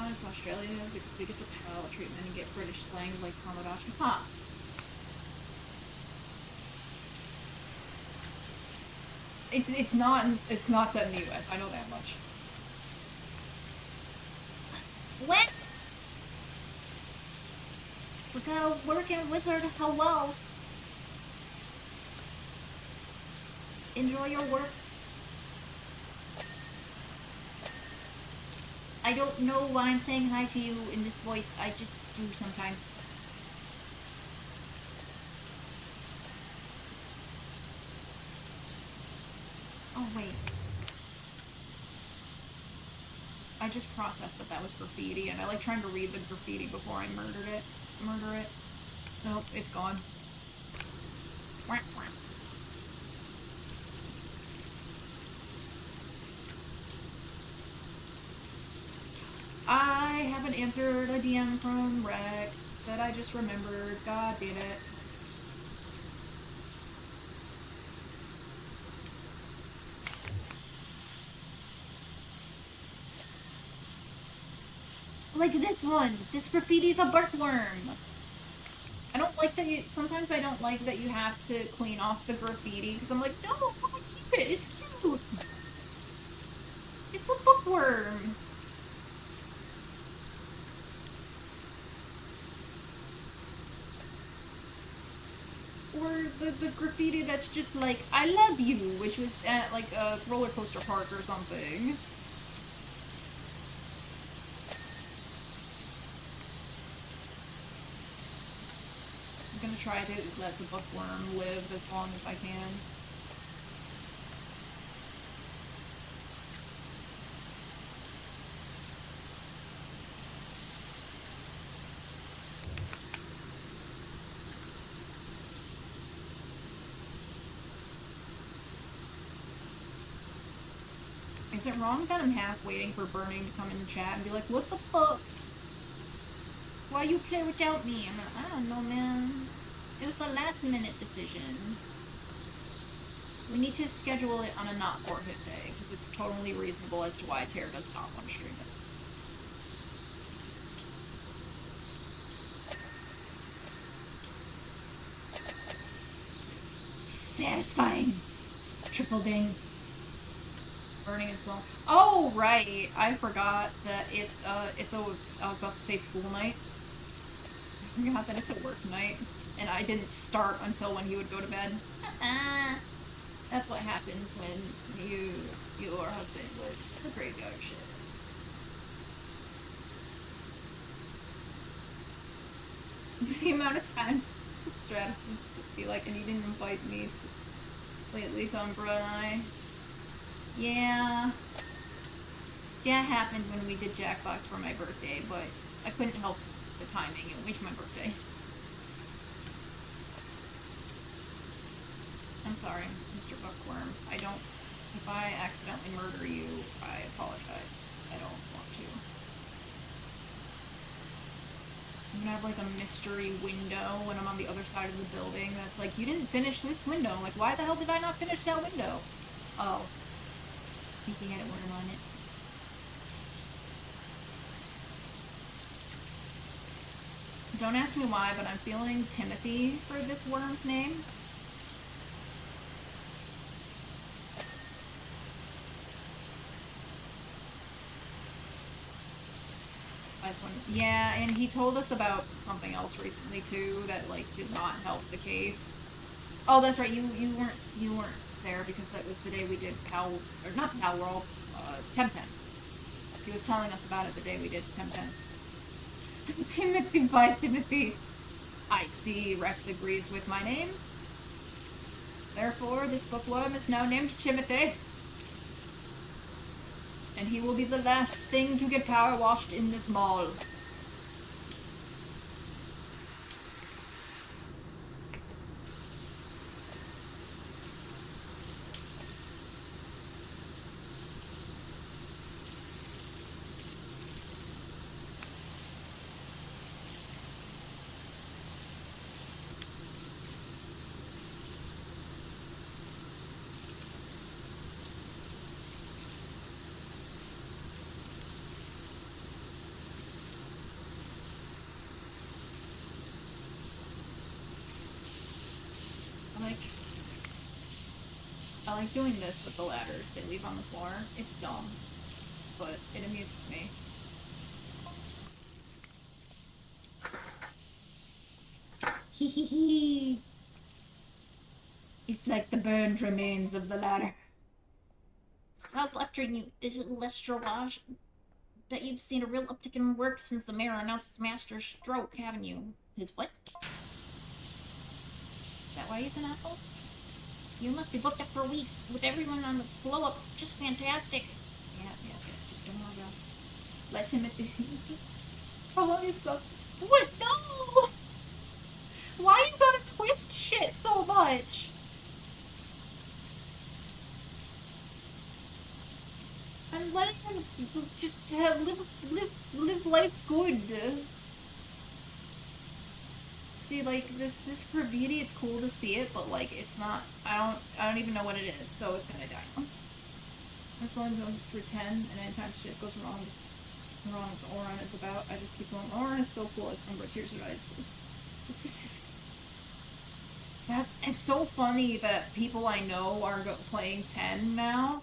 Speaker 2: It's Australia because we get the parallel treatment and get British slang like Kamadashi. Huh. It's not set in the US, I know that much.
Speaker 1: Lex! We got a working wizard, hello! Enjoy your work. I don't know why I'm saying hi to you in this voice, I just do sometimes. Oh wait. I just processed that was graffiti, and I like trying to read the graffiti before I murder it. Nope, it's gone. I haven't answered a DM from Rex that I just remembered. God damn it. Like this one. This graffiti's a barkworm. I don't like that sometimes I don't like that you have to clean off the graffiti, because I'm like, no, keep it, it's cute. It's a bookworm. Or the graffiti that's just like, I love you, which was at like a roller coaster park or something. I'm gonna try to let the bookworm live as long as I can. Is it wrong that I'm half waiting for Burning to come in the chat and be like, what the fuck? Why you play without me? I'm like, I don't know, man. It was a last minute decision. We need to schedule it on a not forfeit day, because it's totally reasonable as to why Tara does not want to stream it. Satisfying! Triple ding. Burning as well. Oh, right! I forgot that it's a, I was about to say school night. I forgot that it's a work night. And I didn't start until when he would go to bed. That's what happens when your husband works the graveyard shift. The amount of times Stratus would be like, and he didn't invite me lately to Umbra and I. Yeah. That happened when we did Jackbox for my birthday, but I couldn't help the timing. It was my birthday. I'm sorry, Mr. Bookworm. I don't... If I accidentally murder you, I apologize, because I don't want to. I'm gonna have, like, a mystery window when I'm on the other side of the building that's like, you didn't finish this window. I'm like, why the hell did I not finish that window? Oh. I think they had a worm on it. Don't ask me why, but I'm feeling Timothy for this worm's name. Yeah, and he told us about something else recently too that like did not help the case. Oh, that's right. You weren't there because that was the day we did Pal or not Pal World, Temtem. He was telling us about it the day we did Temtem. Timothy by Timothy. I see Rex agrees with my name. Therefore, this bookworm is now named Timothy. And he will be the last thing to get power washed in this mall. I like doing this with the ladders they leave on the floor. It's dumb, but it amuses me. Hee hee hee. It's like the burned remains of the ladder. So how's left treating you, Lestrade? Bet you've seen a real uptick in work since the mayor announced his master's stroke, haven't you? His what? Is that why he's an asshole? You must be booked up for weeks with everyone on the blow-up. Just fantastic. Yeah. Just don't worry about it. Let him at the... How long is up? What? No! Why you gotta twist shit so much? I'm letting him just live life good. See, like, this graffiti, it's cool to see it, but, like, it's not, I don't even know what it is, so it's gonna die. I'm slowly going through 10, and anytime shit goes wrong with Auron is about, I just keep going. Auron is so cool, as number of tears in eyes. It's so funny that people I know are playing 10 now,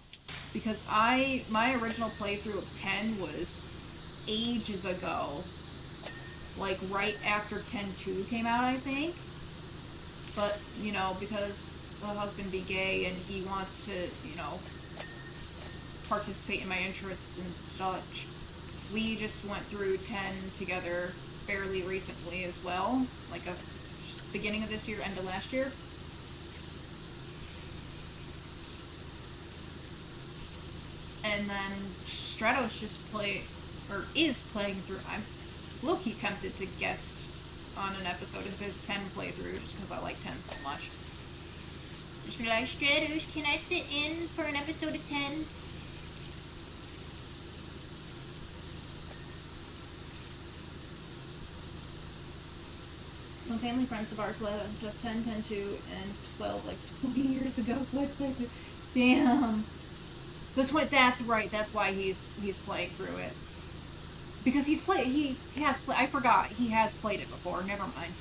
Speaker 1: because my original playthrough of 10 was ages ago. Like, right after 10.2 came out, I think. But, you know, because the husband be gay and he wants to, you know, participate in my interests and such, we just went through 10 together fairly recently as well. Like, a beginning of this year, end of last year. And then Stratos just is playing through. I'm low-key tempted to guest on an episode of his 10 playthrough just because I like 10 so much. Just be like, Stratos, can I sit in for an episode of 10? Some family friends of ours led just 10, 10, 2, and 12 like 20 years ago, so I played it. Damn. That's right, that's why he's playing through it. Because I forgot, he has played it before, never mind.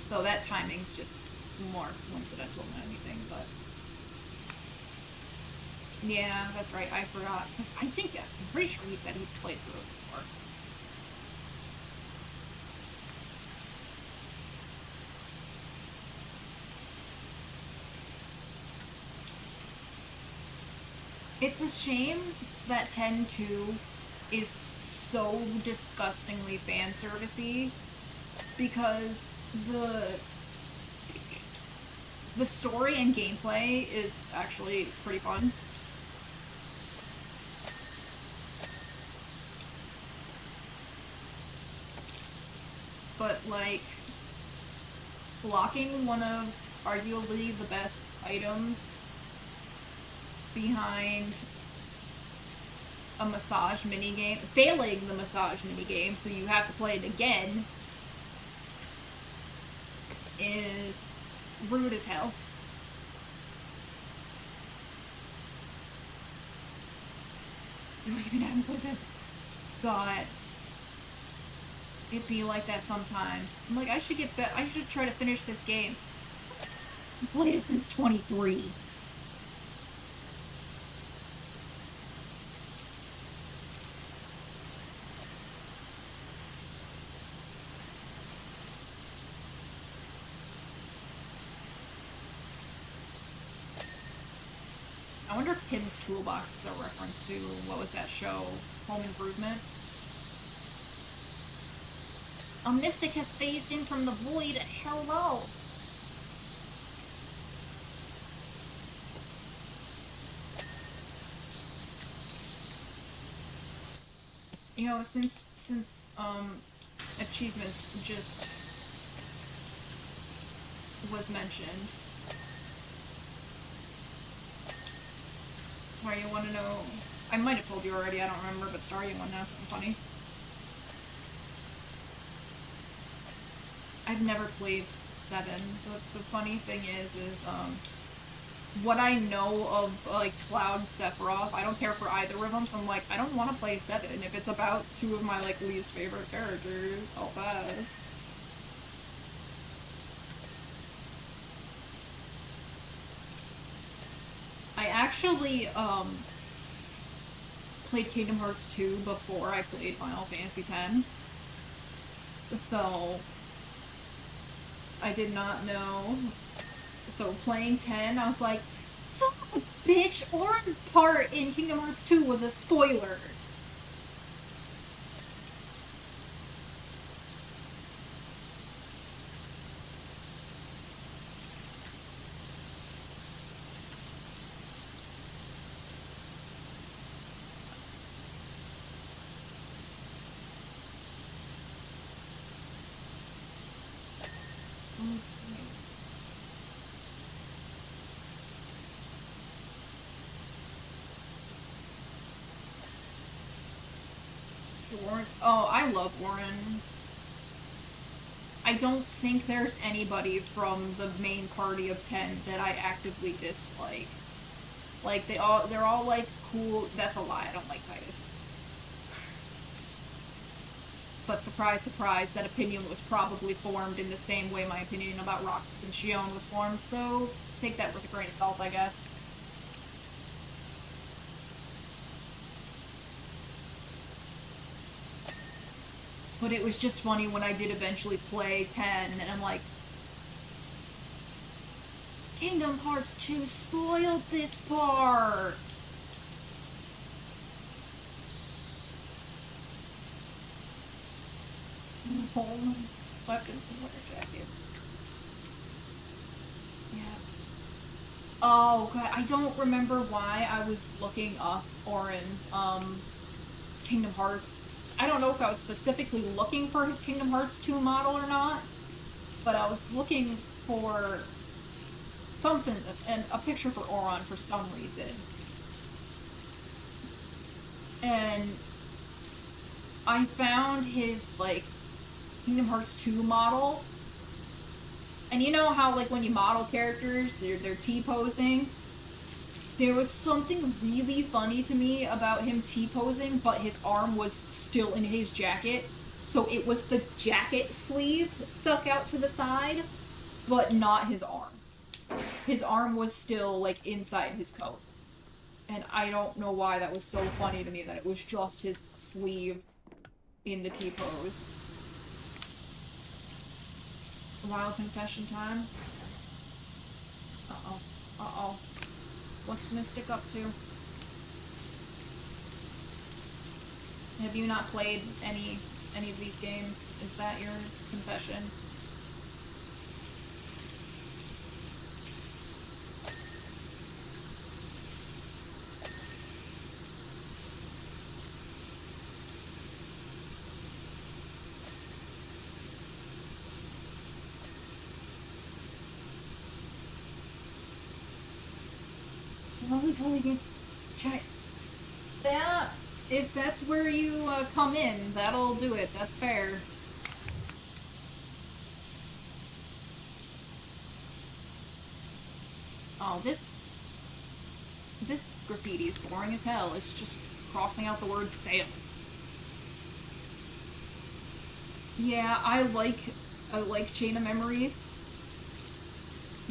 Speaker 1: So that timing's just more coincidental than anything, but... Yeah, that's right, I forgot. I'm pretty sure he said he's played through it before. It's a shame that 10.2 is so disgustingly fan servicey because the story and gameplay is actually pretty fun. like blocking one of arguably the best items behind a massage minigame, failing the massage minigame, so you have to play it again, is rude as hell. You don't even have to play that. God. It be like that sometimes. I'm like, I should try to finish this game. I've played it since 23. I wonder if Tim's Toolbox is a reference to, what was that show? Home Improvement? A mystic has phased in from the void. Hello! You know, since achievements just was mentioned. Sorry, you want to know? I might have told you already, I don't remember, but sorry, you want to know something funny? I've never played 7. The funny thing is what I know of, like, Cloud and Sephiroth, I don't care for either of them, so I'm like, I don't want to play 7. If it's about 2 of my, like, least favorite characters, I'll pass. I actually, played Kingdom Hearts 2 before I played Final Fantasy X. So, I did not know. So, playing 10, I was like, son of a bitch, Auron part in Kingdom Hearts 2 was a spoiler. Oh, I love Auron. I don't think there's anybody from the main party of 10 that I actively dislike. Like, they're all, like, cool. That's a lie, I don't like Tidus. But surprise, surprise, that opinion was probably formed in the same way my opinion about Roxas and Xion was formed, so take that with a grain of salt, I guess. But it was just funny when I did eventually play 10, and I'm like, Kingdom Hearts 2 spoiled this part! Home weapons and wear jackets. Yeah. Oh, God, I don't remember why I was looking up Auron's, Kingdom Hearts. I don't know if I was specifically looking for his Kingdom Hearts 2 model or not, but I was looking for something, and a picture for Auron for some reason. And I found his, like, Kingdom Hearts 2 model. And you know how, like, when you model characters, they're T-posing? There was something really funny to me about him T-posing, but his arm was still in his jacket. So it was the jacket sleeve stuck out to the side, but not his arm. His arm was still, like, inside his coat. And I don't know why that was so funny to me, that it was just his sleeve in the T-pose. Wild confession time. Uh-oh. Uh-oh. What's Mystic up to? Have you not played any of these games? Is that your confession? Lovely game. Check that. If that's where you come in, that'll do it. That's fair. Oh, this graffiti is boring as hell. It's just crossing out the word sale. Yeah, I like Chain of Memories.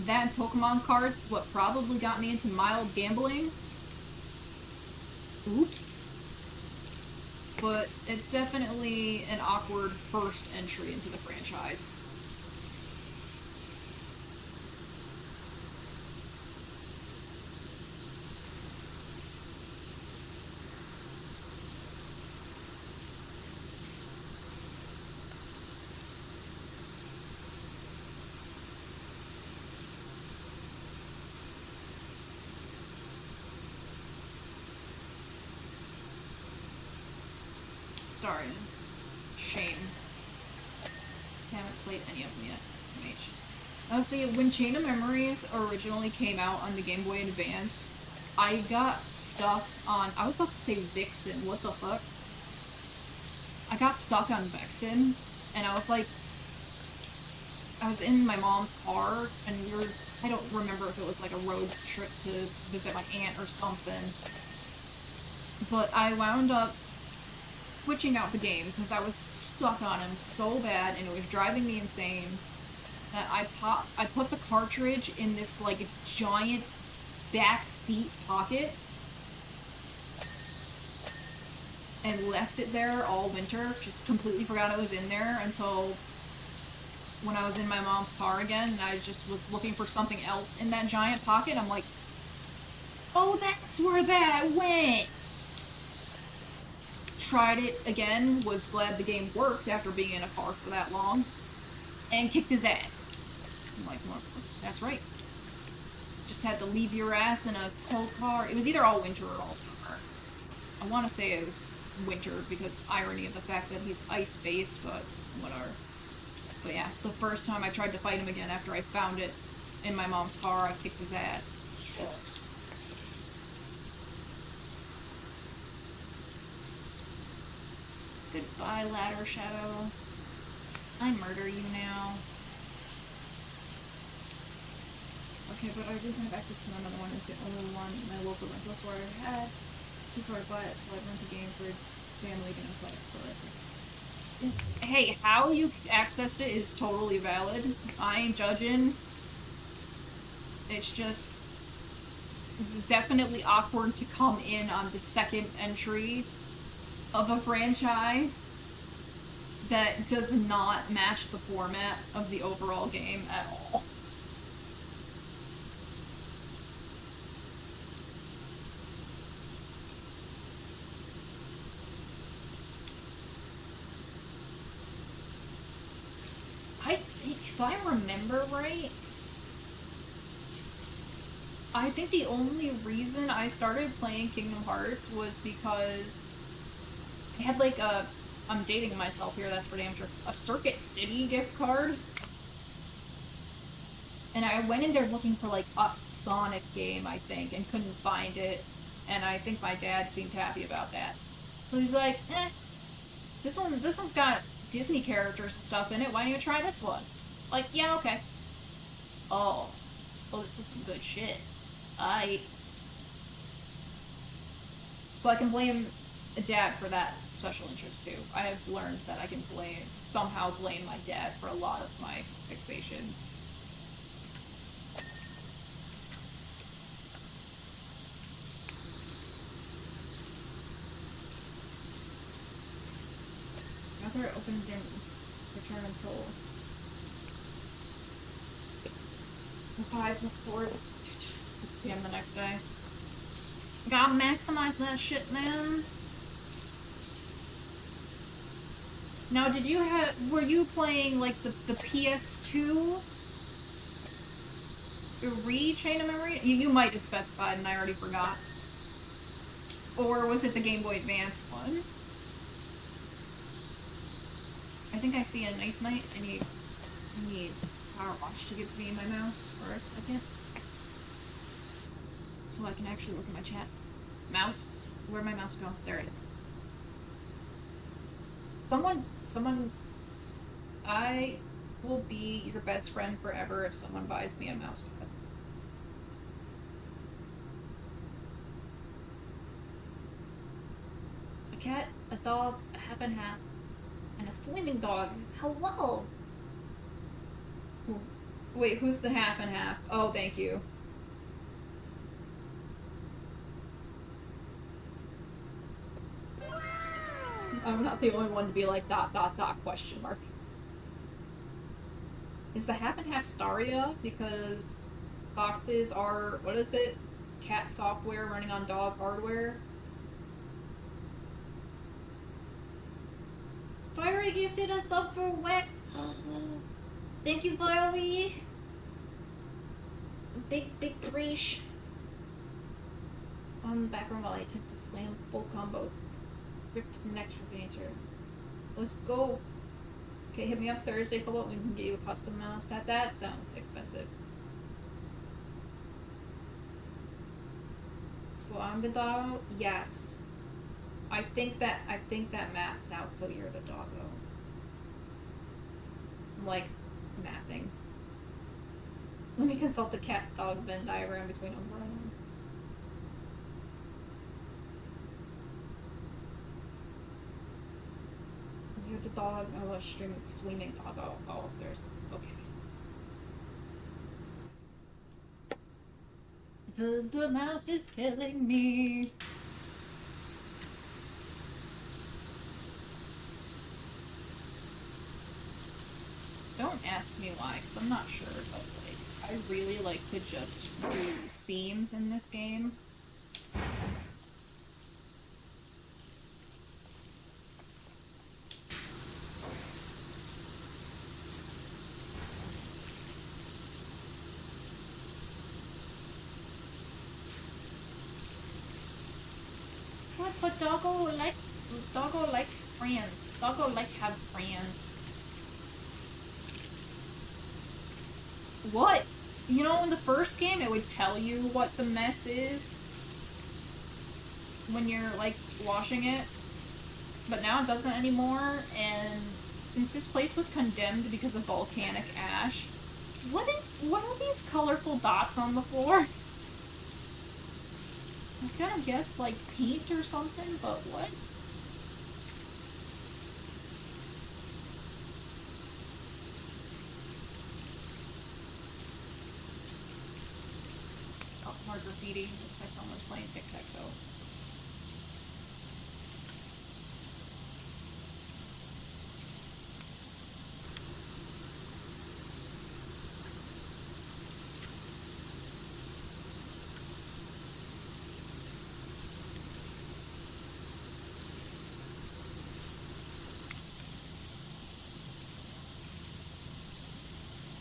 Speaker 1: That Pokemon cards is what probably got me into mild gambling. Oops. But it's definitely an awkward first entry into the franchise. Starring Shane. Haven't played any of them yet. SMH. I was thinking, when Chain of Memories originally came out on the Game Boy Advance, I got stuck on. I was about to say Vixen. What the fuck? I got stuck on Vexen, and I was like, I was in my mom's car, and we were. I don't remember if it was like a road trip to visit my aunt or something, but I wound up switching out the game because I was stuck on him so bad and it was driving me insane that I put the cartridge in this like giant back seat pocket and left it there all winter. Just completely forgot it was in there until when I was in my mom's car again and I just was looking for something else in that giant pocket. I'm like, oh, that's where that went. Tried it again, was glad the game worked after being in a car for that long, and kicked his ass. I'm like, well, that's right. Just had to leave your ass in a cold car. It was either all winter or all summer. I want to say it was winter because irony of the fact that he's ice-based, but whatever. But yeah, the first time I tried to fight him again after I found it in my mom's car, I kicked his ass. Yes. Goodbye, Ladder Shadow. I murder you now. Okay, but I didn't have access to another one. It's the only one in my local rental store I had. Super hard to buy it, so I rent the game for family and play it. Hey, how you accessed it is totally valid. I ain't judging. It's just definitely awkward to come in on the second entry of a franchise that does not match the format of the overall game at all. I think, if I remember right, I think the only reason I started playing Kingdom Hearts was because I had like a, I'm dating myself here, that's for damn sure, a Circuit City gift card. And I went in there looking for like a Sonic game, I think, and couldn't find it. And I think my dad seemed happy about that. So he's like, this one's got Disney characters and stuff in it, why don't you try this one? Like, yeah, okay. Oh, this is some good shit. So I can blame Dad for that special interest too. I have learned that I can somehow blame my dad for a lot of my fixations. After it opened, didn't return until 5 before 6 p.m. the next day. Gotta maximize that shit, man. Now, were you playing, like, the PS2 Chain of Memory? You might have specified and I already forgot. Or was it the Game Boy Advance one? I think I see a nice night. I need Power Watch to give me my mouse for a second. so I can actually look at my chat. Mouse? Where'd my mouse go? There it is. Someone, I will be your best friend forever if someone buys me a mouse pad. A cat, a dog, a half and half, and a swimming dog. Hello! Wait, who's the half and half? Oh, thank you. I'm not the only one to be like ... question mark. Is the half and half Staria? Because boxes are, what is it? Cat software running on dog hardware? Fiery gifted a sub for Wex. Thank you, Fiery. Big preach. On the background while I attempt to slam full combos. Ripped next adventure. Let's go. Okay, hit me up Thursday, Philip. We can get you a custom mouse pad. That sounds expensive. So I'm the doggo? Yes. I think that maths out, so you're the doggo. Like mapping. Let me consult the cat dog Venn diagram between Umbra and you're the dog. I was streaming doggo. Oh, there's okay. Because the mouse is killing me. Don't ask me why, because I'm not sure, but like, I really like to just do seams in this game. What? But doggo like friends. Doggo like have friends. What? You know, in the first game, it would tell you what the mess is when you're, like, washing it. But now it doesn't anymore, and since this place was condemned because of volcanic ash, what are these colorful dots on the floor? I kind of guessed, like, paint or something, but what? More graffiti. Looks like someone's playing tic-tac-toe.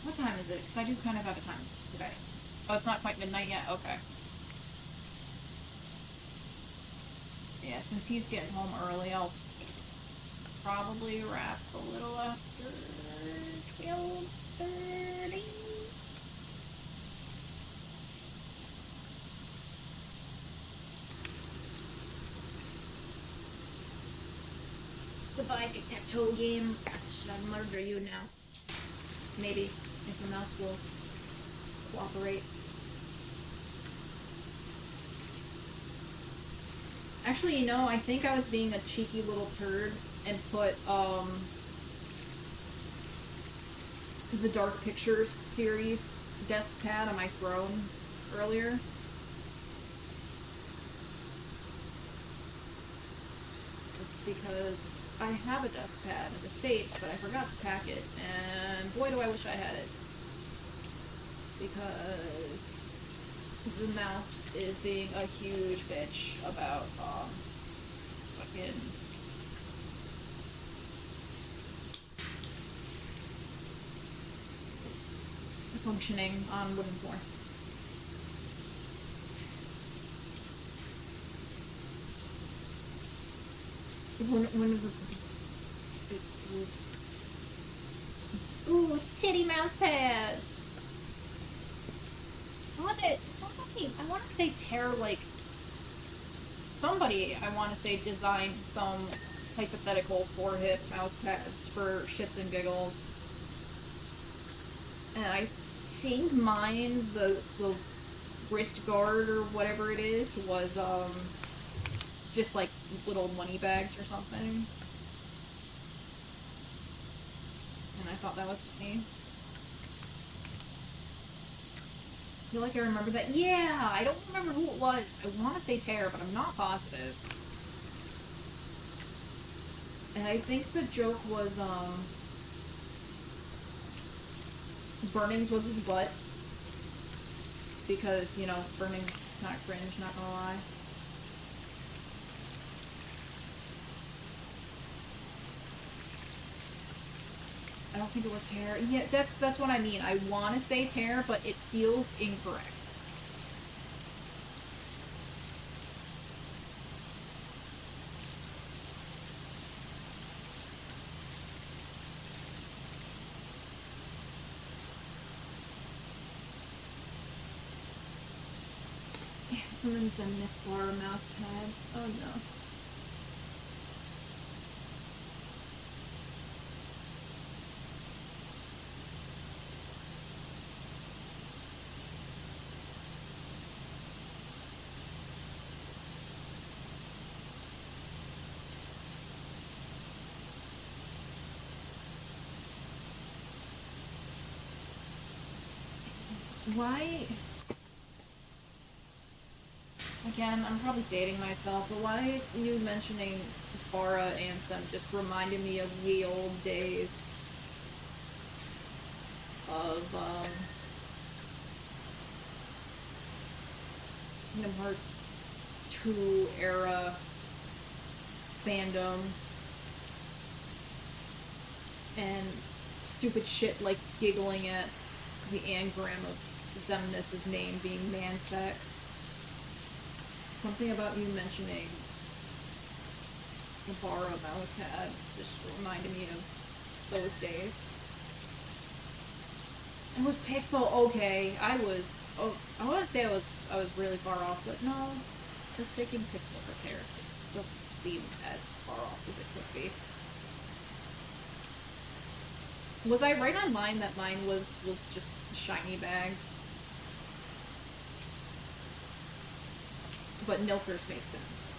Speaker 1: What time is it? Because I do kind of have a time today. Oh, it's not quite midnight yet? Okay. Yeah, since he's getting home early, I'll probably wrap a little after 12:30. Goodbye, tic-tac-toe game. Should I murder you now? Maybe, if the mouse will cooperate. Actually, you know, I think I was being a cheeky little turd and put, the Dark Pictures series desk pad on my throne earlier. Because I have a desk pad in the States, but I forgot to pack it, and boy do I wish I had it. Because the mouse is being a huge bitch about, fucking... functioning on wooden floor. One of the big groups. Ooh, titty mouse pad! What was it? somebody, I want to say Tear, like, somebody, I want to say, designed some hypothetical 4-hit mouse pads for shits and giggles. And I think mine, the wrist guard or whatever it is, was, just like little money bags or something. And I thought that was funny. I feel like I remember that. Yeah, I don't remember who it was. I want to say Tara, but I'm not positive. And I think the joke was, Burnings was his butt. Because, you know, Burnings kind of cringe, not gonna lie. I don't think it was Tear. Yeah, that's what I mean. I want to say Tear, but it feels incorrect. Yeah, someone said Miss Bar mouse pads. Oh no. Why? Again, I'm probably dating myself, but why you mentioning Bara Ansem just reminded me of ye old days of, Kingdom Hearts 2 era fandom and stupid shit like giggling at the anagram of Xemnas' name being Mansex. Something about you mentioning the Bara mouse pad just reminded me of those days. It was Pixel, okay. I want to say I was really far off, but no, mistaking Pixel for character doesn't seem as far off as it could be. Was I right on mine that mine was just shiny bags? But Nilkers makes sense.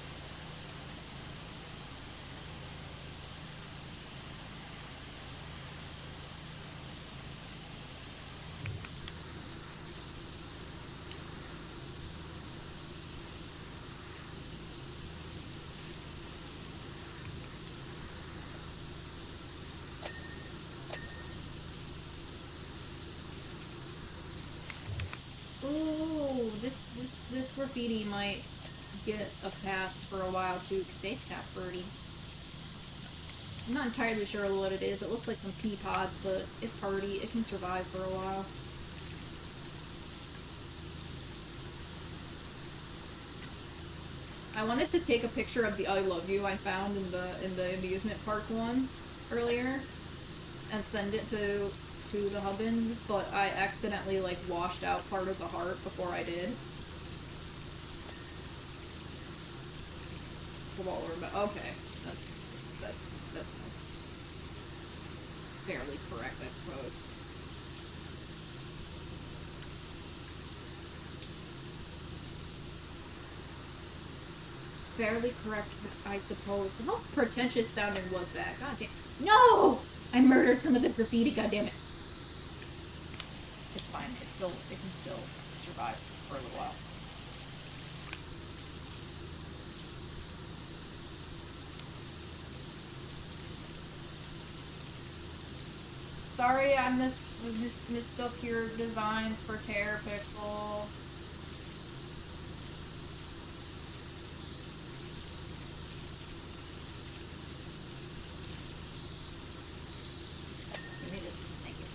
Speaker 1: Ooh, this graffiti might get a pass for a while too, because they got pretty. I'm not entirely sure what it is. It looks like some pea pods, but it's hardy. It can survive for a while. I wanted to take a picture of the I love you I found in the amusement park one earlier and send it to the hubbin, but I accidentally like washed out part of the heart before I did. Okay, that's nice. Fairly correct, I suppose. Fairly correct, I suppose. How pretentious sounding was that? God damn. No! I murdered some of the graffiti, god damn it. It's fine. It can still survive for a little while. Sorry, I mistook your designs for Terrapixel. Thank you.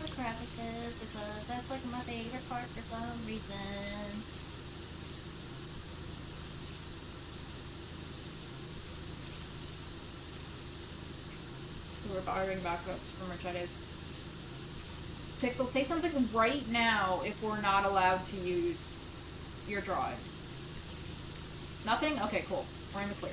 Speaker 1: the crevices because that's like my favorite part for some reason. So we're borrowing backups from Mercedes. Pixel, say something right now if we're not allowed to use your drives. Nothing? Okay, cool. We're in the clear.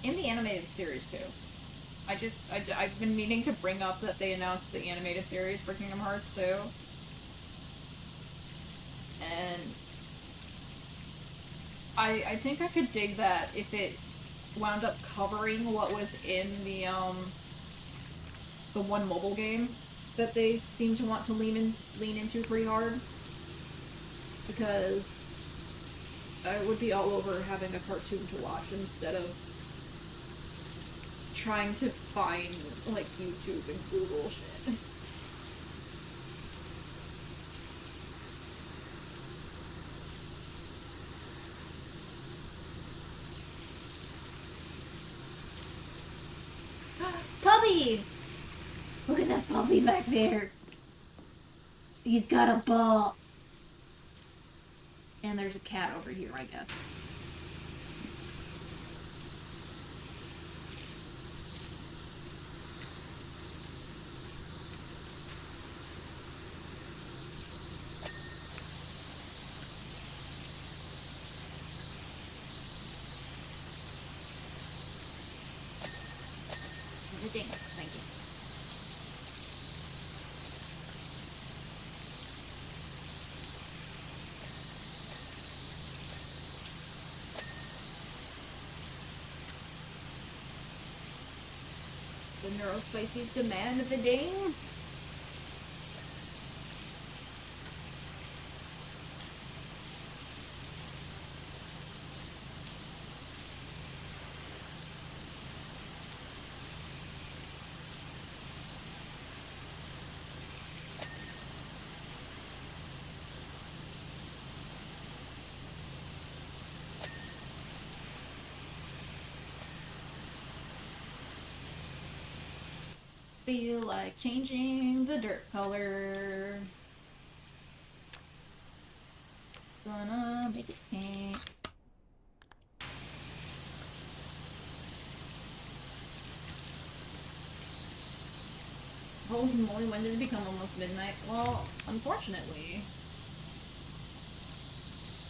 Speaker 1: In the animated series, too. I've been meaning to bring up that they announced the animated series for Kingdom Hearts 2. And I think I could dig that if it wound up covering what was in the one mobile game that they seem to want to lean into pretty hard. Because I would be all over having a cartoon to watch instead of trying to find, like, YouTube and Google shit. Puppy! Look at that puppy back there! He's got a ball! And there's a cat over here, I guess. Thanks, thank you. The Neurospices demand the dings. Feel like changing the dirt color. Gonna make it pink. Holy moly, when did it become almost midnight? Well, unfortunately,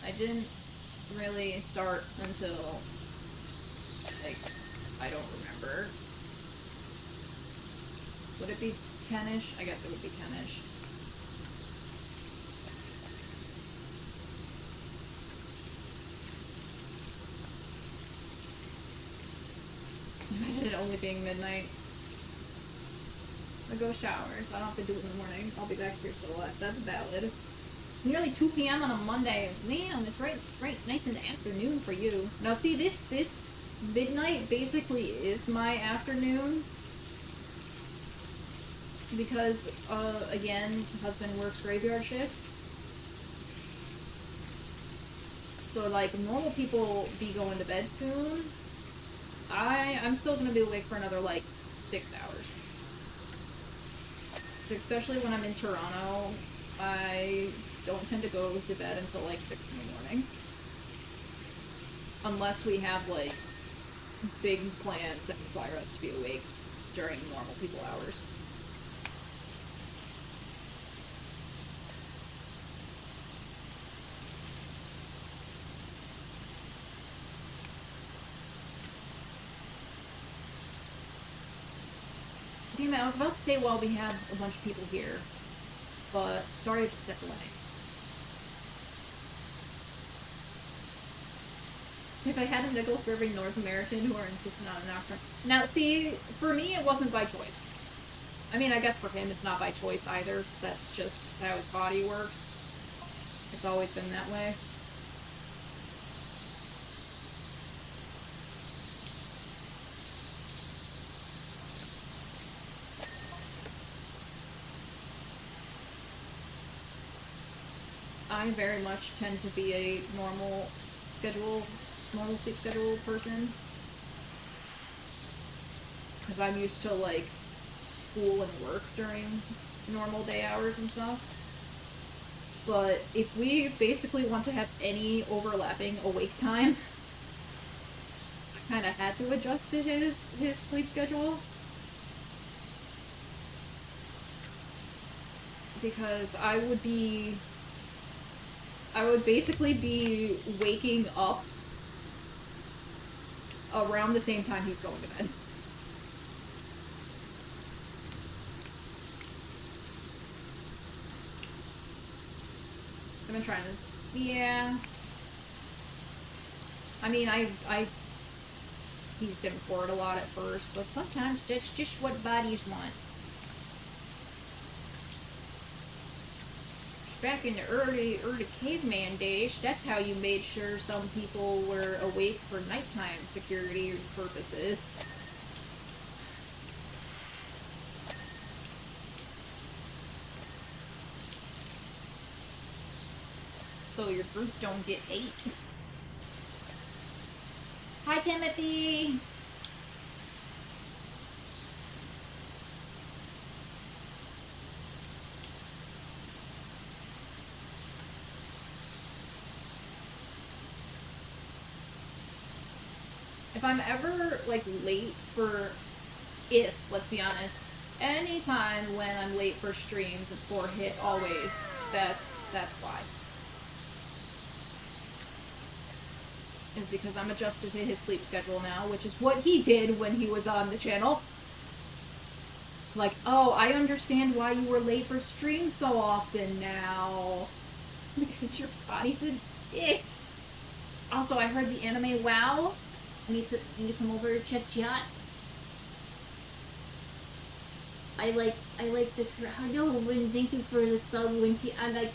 Speaker 1: I didn't really start until, like, I don't remember. Would it be 10-ish? I guess it would be 10-ish. Imagine it only being midnight. I go shower, so I don't have to do it in the morning. I'll be back here so what? That's valid. It's nearly 2 p.m. on a Monday. Man, it's right nice in the afternoon for you. Now see, this midnight basically is my afternoon. Because, again, husband works graveyard shift. So, like, normal people be going to bed soon. I'm still gonna be awake for another, like, 6 hours. Especially when I'm in Toronto, I don't tend to go to bed until, like, 6 in the morning. Unless we have, like, big plans that require us to be awake during normal people hours. Damn it, I was about to say while we have a bunch of people here, but sorry I just stepped away.
Speaker 2: If I had a nickel for every North American who are insistent on an African. Now, see, for me, it wasn't by choice. I mean, I guess for him, it's not by choice either, because that's just how his body works. It's always been that way. I very much tend to be a normal sleep schedule person. Because I'm used to, like, school and work during normal day hours and stuff. But if we basically want to have any overlapping awake time, I kind of had to adjust to his sleep schedule. Because I would basically be waking up around the same time he's going to bed. I've been trying to... Yeah. I mean, I teased him for it a lot at first, but sometimes that's just what bodies want. Back in the early caveman days, that's how you made sure some people were awake for nighttime security purposes. So your group don't get ate. Hi, Timothy! If I'm ever, like, late for... let's be honest, anytime when I'm late for streams, it's for hit always. That's why. Is because I'm adjusted to his sleep schedule now, which is what he did when he was on the channel. Like, oh, I understand why you were late for stream so often now. Because your body's a dick. Also, I heard the anime WoW. I need to come over to check chat. I like the hello and thank you for the sub Winty. I like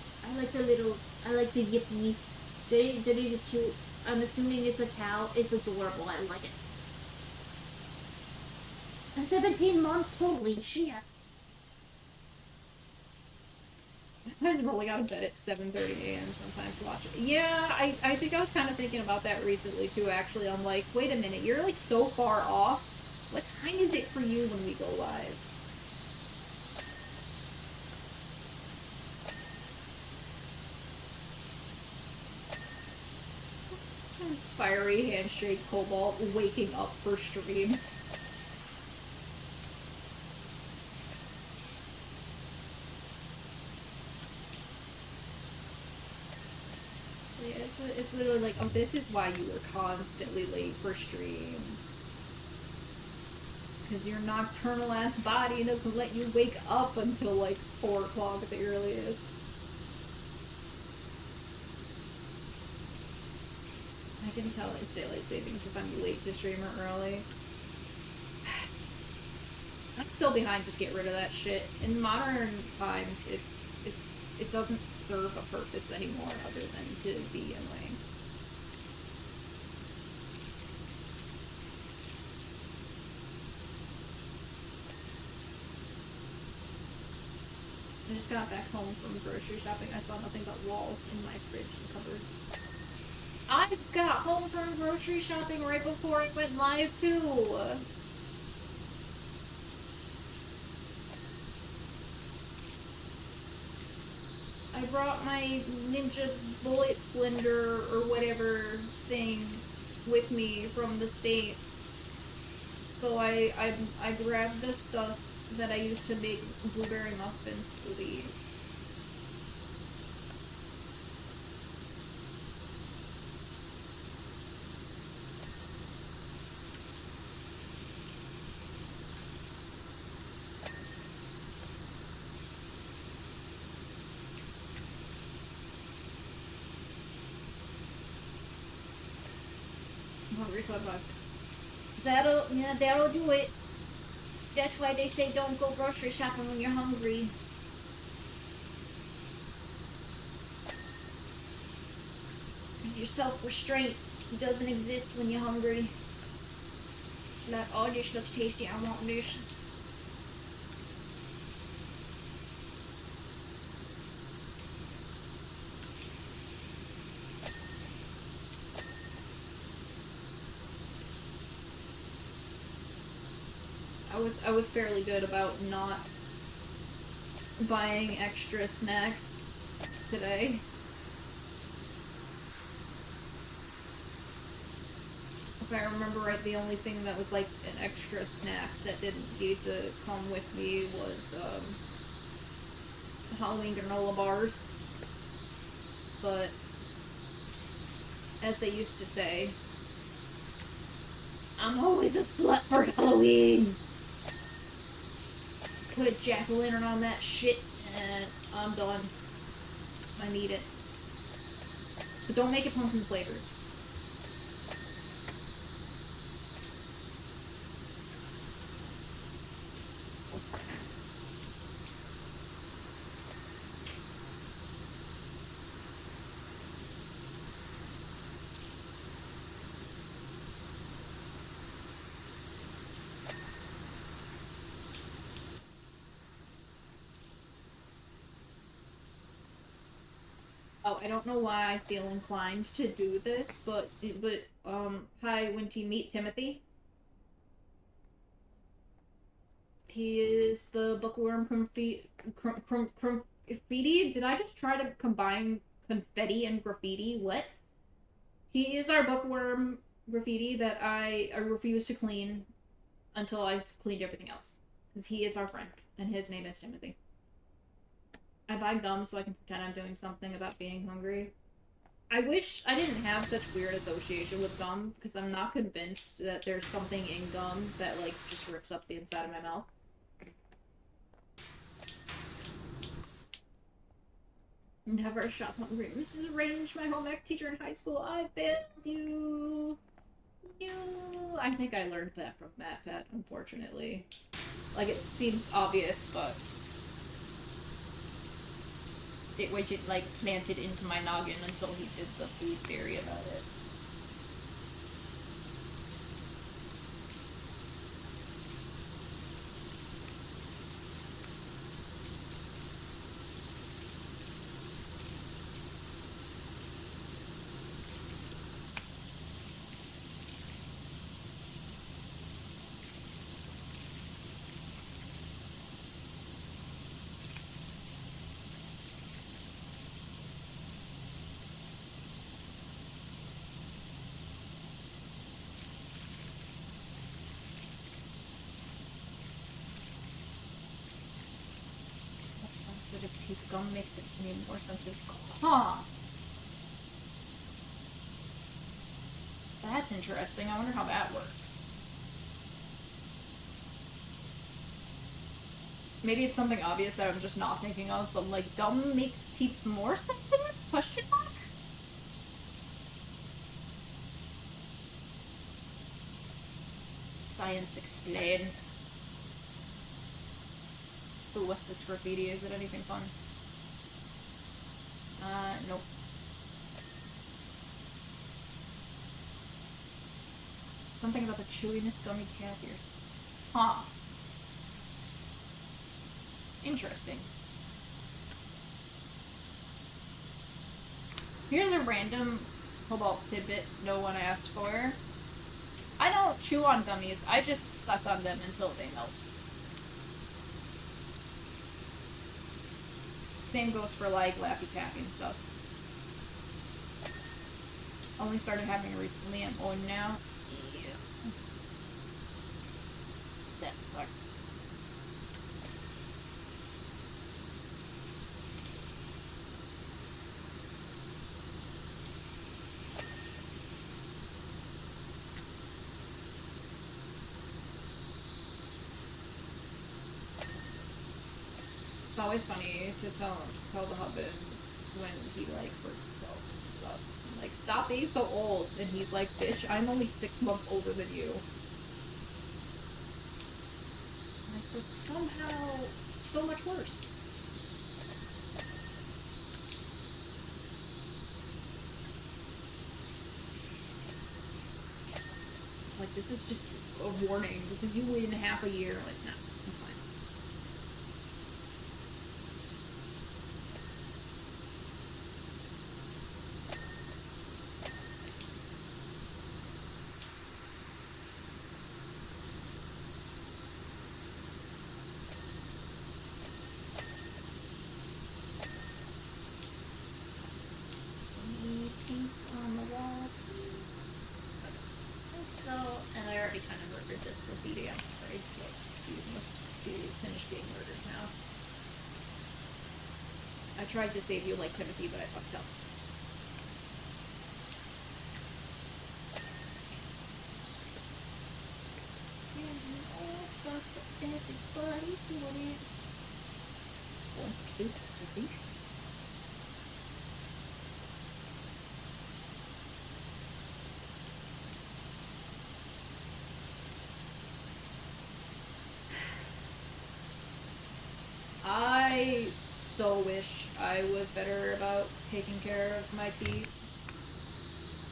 Speaker 2: the yippee. That is cute. I'm assuming it's a cow. It's adorable. I like it. 17 months. Holy shit. I was rolling out of bed at 7:30 a.m. sometimes to watch it. Yeah, I think I was kind of thinking about that recently too, actually. I'm like, wait a minute, you're like so far off. What time is it for you when we go live? Fiery handshake Cobalt waking up for stream. Yeah, it's literally like, oh, this is why you were constantly late for streams. Because your nocturnal ass body doesn't let you wake up until like 4 o'clock at the earliest. I can tell it's daylight savings if I'm late to stream or early. I'm still behind, just get rid of that shit. In modern times, it doesn't serve a purpose anymore other than to be annoying. I just got back home from grocery shopping. I saw nothing but walls in my fridge and cupboards. I got home from grocery shopping right before it went live too. I brought my Ninja Bullet Blender or whatever thing with me from the States. So I grabbed the stuff that I used to make blueberry muffins for these. hungry, so I'm like,
Speaker 3: That'll do it. That's why they say don't go grocery shopping when you're hungry. Your self-restraint doesn't exist when you're hungry. Like, oh, this looks tasty, I want this.
Speaker 2: I was fairly good about not buying extra snacks today. If I remember right, the only thing that was like an extra snack that didn't need to come with me was Halloween granola bars. But as they used to say,
Speaker 3: I'm always a slut for Halloween. Put a jack-o'-lantern on that shit
Speaker 2: and I'm done. I need it. But don't make it pumpkin flavored. Oh, I don't know why I feel inclined to do this, but hi, Winty, meet Timothy. He is the bookworm graffiti. Did I just try to combine confetti and graffiti? What? He is our bookworm graffiti that I refuse to clean until I've cleaned everything else. Because he is our friend, and his name is Timothy. I buy gum so I can pretend I'm doing something about being hungry. I wish I didn't have such weird association with gum, because I'm not convinced that there's something in gum that, like, just rips up the inside of my mouth. Never shop hungry. Mrs. Range, my home ec teacher in high school, I failed you. I think I learned that from MatPat, unfortunately. Like, it seems obvious, but it wasn't, like, planted into my noggin until he did the food theory about it. Teeth gum makes it me more sensitive. Huh. That's interesting. I wonder how that works. Maybe it's something obvious that I'm just not thinking of, but like gum make teeth more sensitive? Question mark? Science explain. Ooh, what's this graffiti? Is it anything fun? Nope. Something about the chewiness gummy cat here. Huh. Interesting. Here's a random cobalt tidbit no one asked for. I don't chew on gummies, I just suck on them until they melt. Same goes for like Laffy Taffy and stuff. Only started having it recently, I'm old now. Yeah. That sucks. It's always funny to tell the husband when he like hurts himself and stuff. Like, stop being so old. And he's like, bitch, I'm only 6 months older than you. Like, but somehow, so much worse. Like, this is just a warning. This is you in half a year. Like, no, that's fine.
Speaker 3: Pink on the walls. So, and I already kind of murdered this graffiti, I'm afraid, but you must be finished being murdered now.
Speaker 2: I tried to save you like Timothy, but I fucked up.
Speaker 3: Oh, it sucks, but everybody's doing it.
Speaker 2: One pursuit, I think. I so wish I was better about taking care of my teeth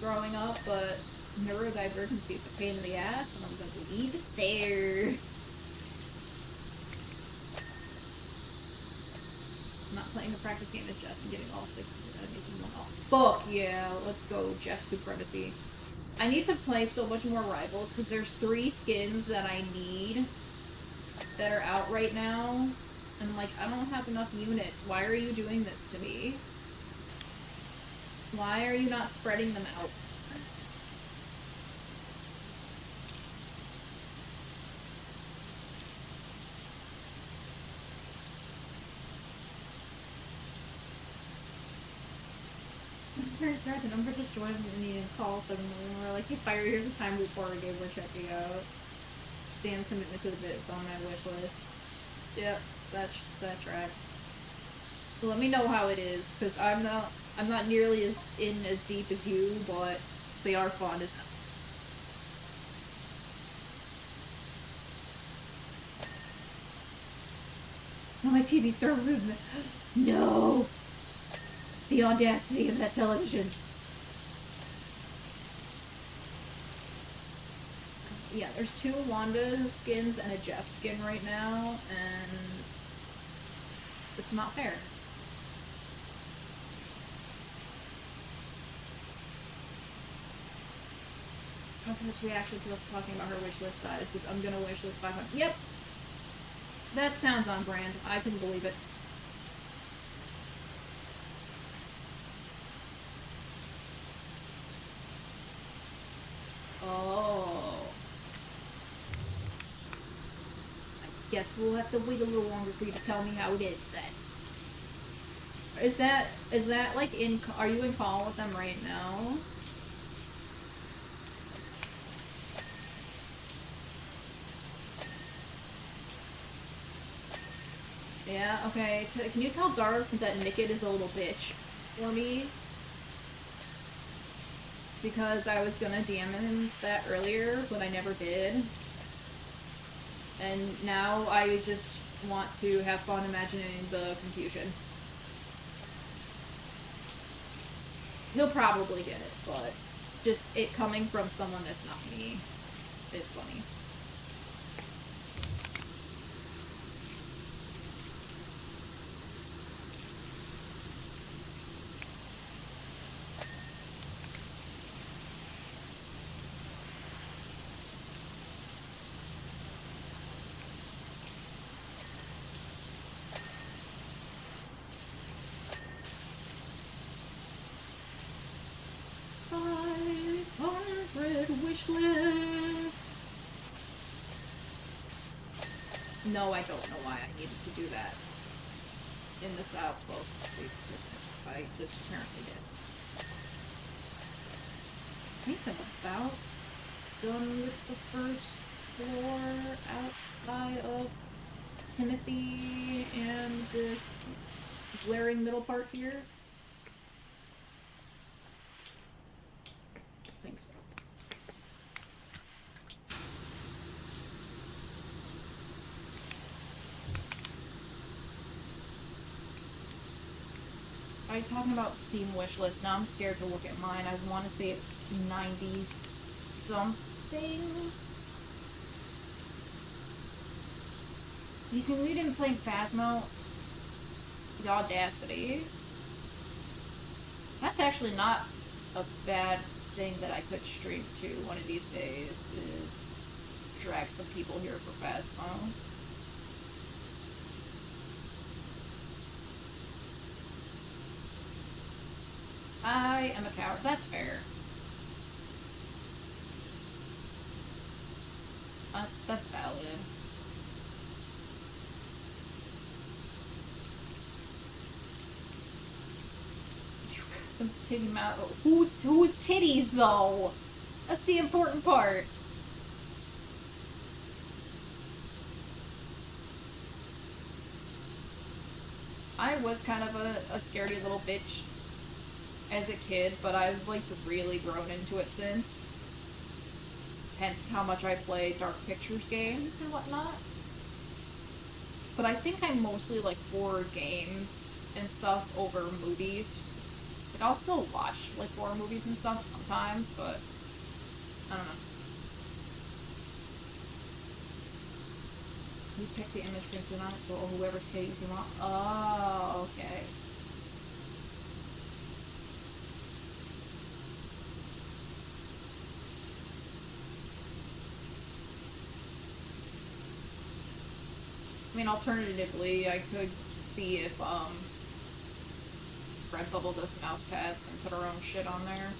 Speaker 2: growing up, but neurodivergency is a pain in the ass, and I'm gonna leave it there. I'm not playing a practice game as Jeff and getting all 6 and making 1 off. Fuck yeah, let's go, Jeff Supremacy. I need to play so much more Rivals, because there's 3 skins that I need that are out right now. And, like, I don't have enough units. Why are you doing this to me? Why are you not spreading them out? The number just joined and needed to call suddenly, and we're like, hey, Fire, here's the time before our game we're checking out. Damn commitment to the bit on my wish list. Yep, that tracks. So let me know how it is, because I'm not nearly as deep as you, but they are fun as hell. Oh, my TV started moving. No! The audacity of that television. Yeah, there's 2 Wanda skins and a Jeff skin right now, and it's not fair. Unfortunate reaction to us talking about her wish list size is I'm gonna wish list 500. Yep! That sounds on brand. I can believe it. Oh. I guess we'll have to wait a little longer for you to tell me how it is then. Is that like are you in call with them right now? Yeah, okay. Can you tell Dark that Nickit is a little bitch for me? Because I was gonna DM him that earlier, but I never did. And now I just want to have fun imagining the confusion. He'll probably get it, but just it coming from someone that's not me is funny. Wish lists. No, I don't know why I needed to do that in this outpost this Christmas. I just apparently did. I think I'm about done with the first floor outside of Timothy and this glaring middle part here.
Speaker 1: things. Are you talking about Steam wishlist? Now I'm scared to look at mine. I want to say it's 90 something. You see, we didn't play Phasmo. The audacity. That's actually not a bad thing that I could stream to one of these days, is drag some people here for Phasmo. I am a coward. That's fair. That's valid. Custom titty mouth. Whose titties though? That's the important part. I was kind of a scaredy little bitch as a kid, but I've like really grown into it since. Hence how much I play Dark Pictures games and whatnot. But I think I mostly like horror games and stuff over movies. Like I'll still watch like horror movies and stuff sometimes, but I don't know. You pick the image from tonight, so whoever's titties you want. Oh, okay. I mean, alternatively, I could see if, Redbubble does mouse pads and put our own shit on there.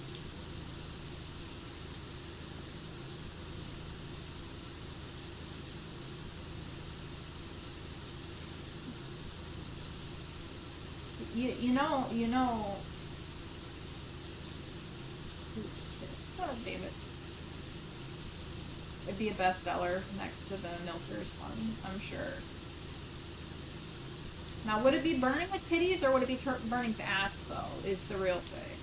Speaker 1: You know... God damn it. It'd be a bestseller next to the Milkers one, I'm sure. Now, would it be burning with titties, or would it be burning's ass, though, is the real thing.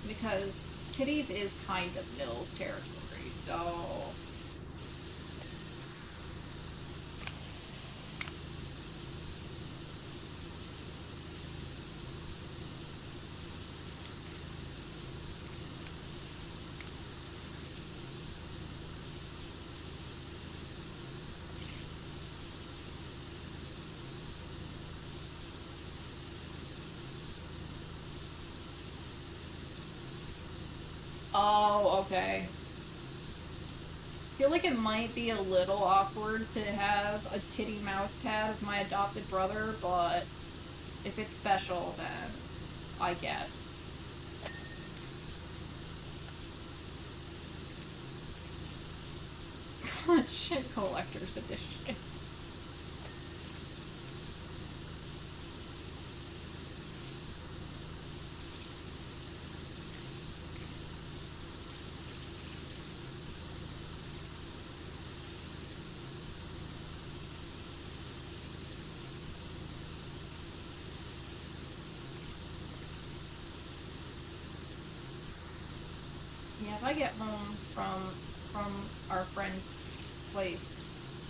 Speaker 1: Because titties is kind of Nils territory, so... Oh, okay. I feel like it might be a little awkward to have a titty mouse pad of my adopted brother, but if it's special, then I guess. Shit collector's edition. Yeah, if I get home from our friend's place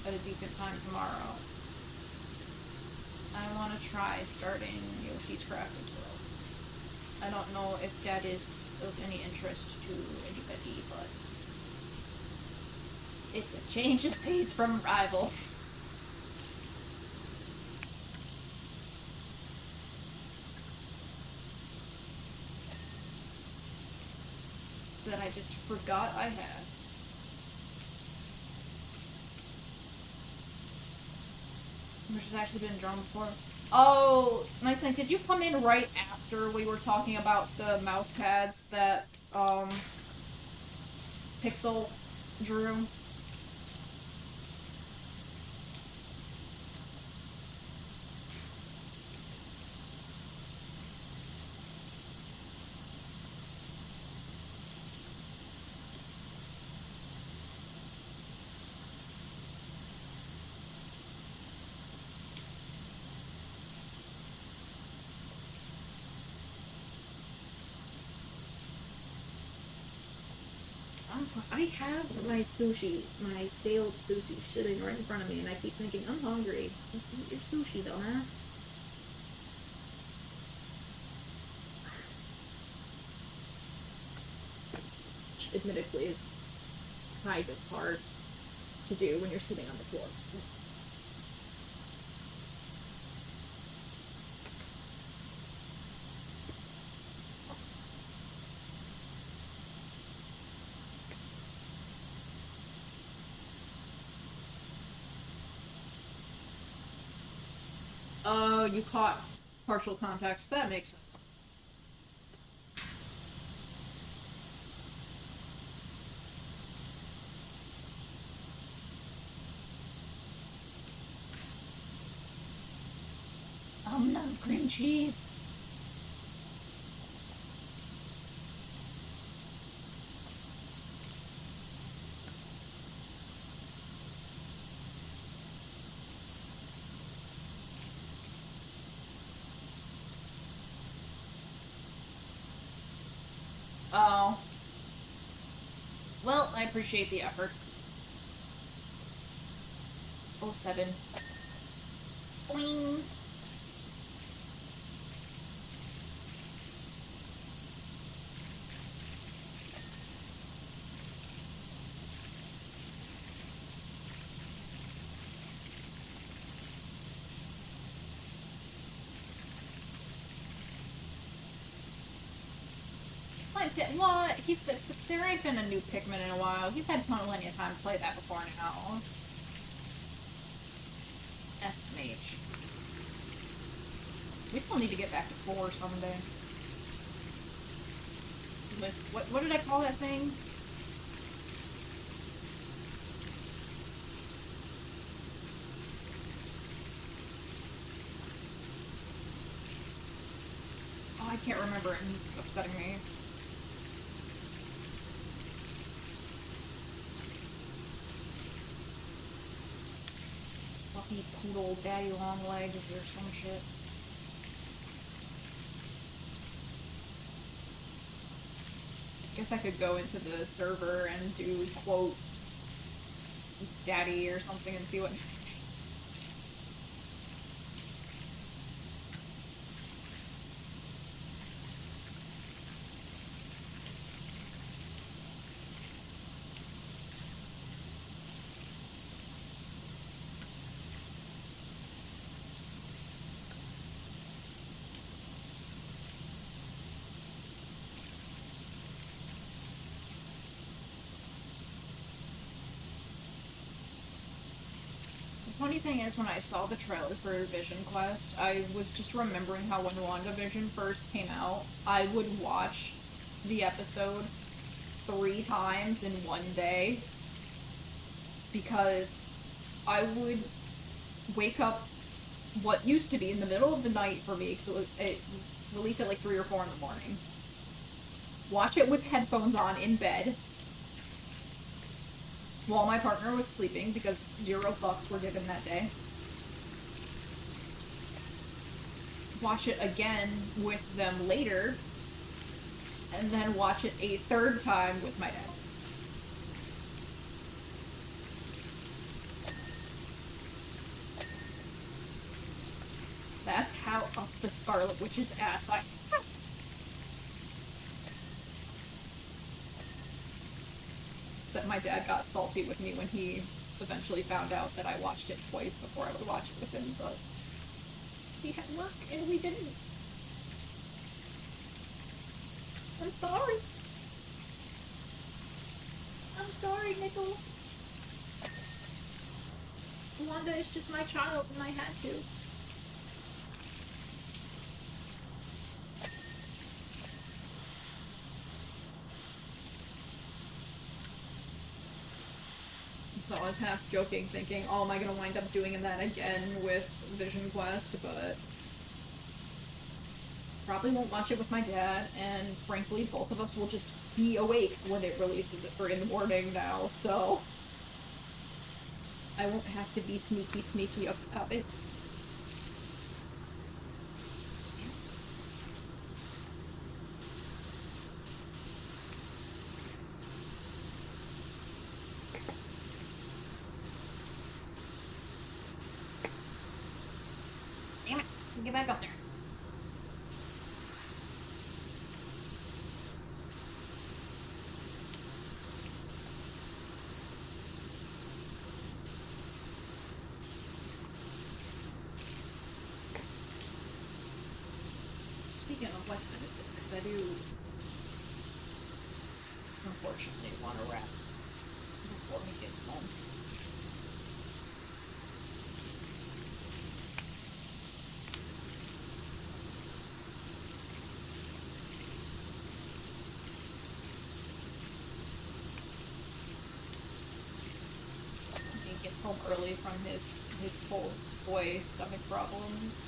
Speaker 1: at a decent time tomorrow, I want to try starting Yoshi's Crafted World. I don't know if that is of any interest to anybody, but it's a change of pace from Rivals. That I just forgot I had. Which has actually been drawn before. Oh, nice thing. Did you come in right after we were talking about the mouse pads that, Pixel drew?
Speaker 2: I have my sushi, my stale sushi sitting right in front of me, and I keep thinking, I'm hungry. Just eat your sushi, dumbass. Which admittedly is kind of hard to do when you're sitting on the floor. Oh, you caught partial context. That makes sense.
Speaker 1: No cream cheese. Oh. Well, I appreciate the effort. 07. Boing. Well, there ain't been a new Pikmin in a while. He's had plenty of time to play that before now. SMH. We still need to get back to 4 someday. With, what did I call that thing? Oh, I can't remember it, and it's upsetting me. Fluffy poodle daddy long legs or some shit. Guess I could go into the server and do quote daddy or something and see what happens. The funny thing is, when I saw the trailer for Vision Quest, I was just remembering how when WandaVision first came out, I would watch the episode 3 times in one day because I would wake up what used to be in the middle of the night for me, because it released at like 3 or 4 in the morning. Watch it with headphones on in bed while my partner was sleeping because 0 fucks were given that day. Watch it again with them later, and then watch it a 3rd time with my dad. That's how up the Scarlet Witch's ass I... Except my dad got salty with me when he eventually found out that I watched it twice before I would watch it with him, but he had work and we didn't. I'm sorry. I'm sorry, Nickel. Wanda is just my child and I had to. So I was half joking, thinking, oh, am I gonna wind up doing that again with Vision Quest, but probably won't watch it with my dad, and frankly, both of us will just be awake when it releases at 3 in the morning now, so I won't have to be sneaky about it.
Speaker 3: Get back up there.
Speaker 2: Speaking of what time is it? Because I do unfortunately want to wrap before he gets home. He gets home early from his poor boy stomach problems.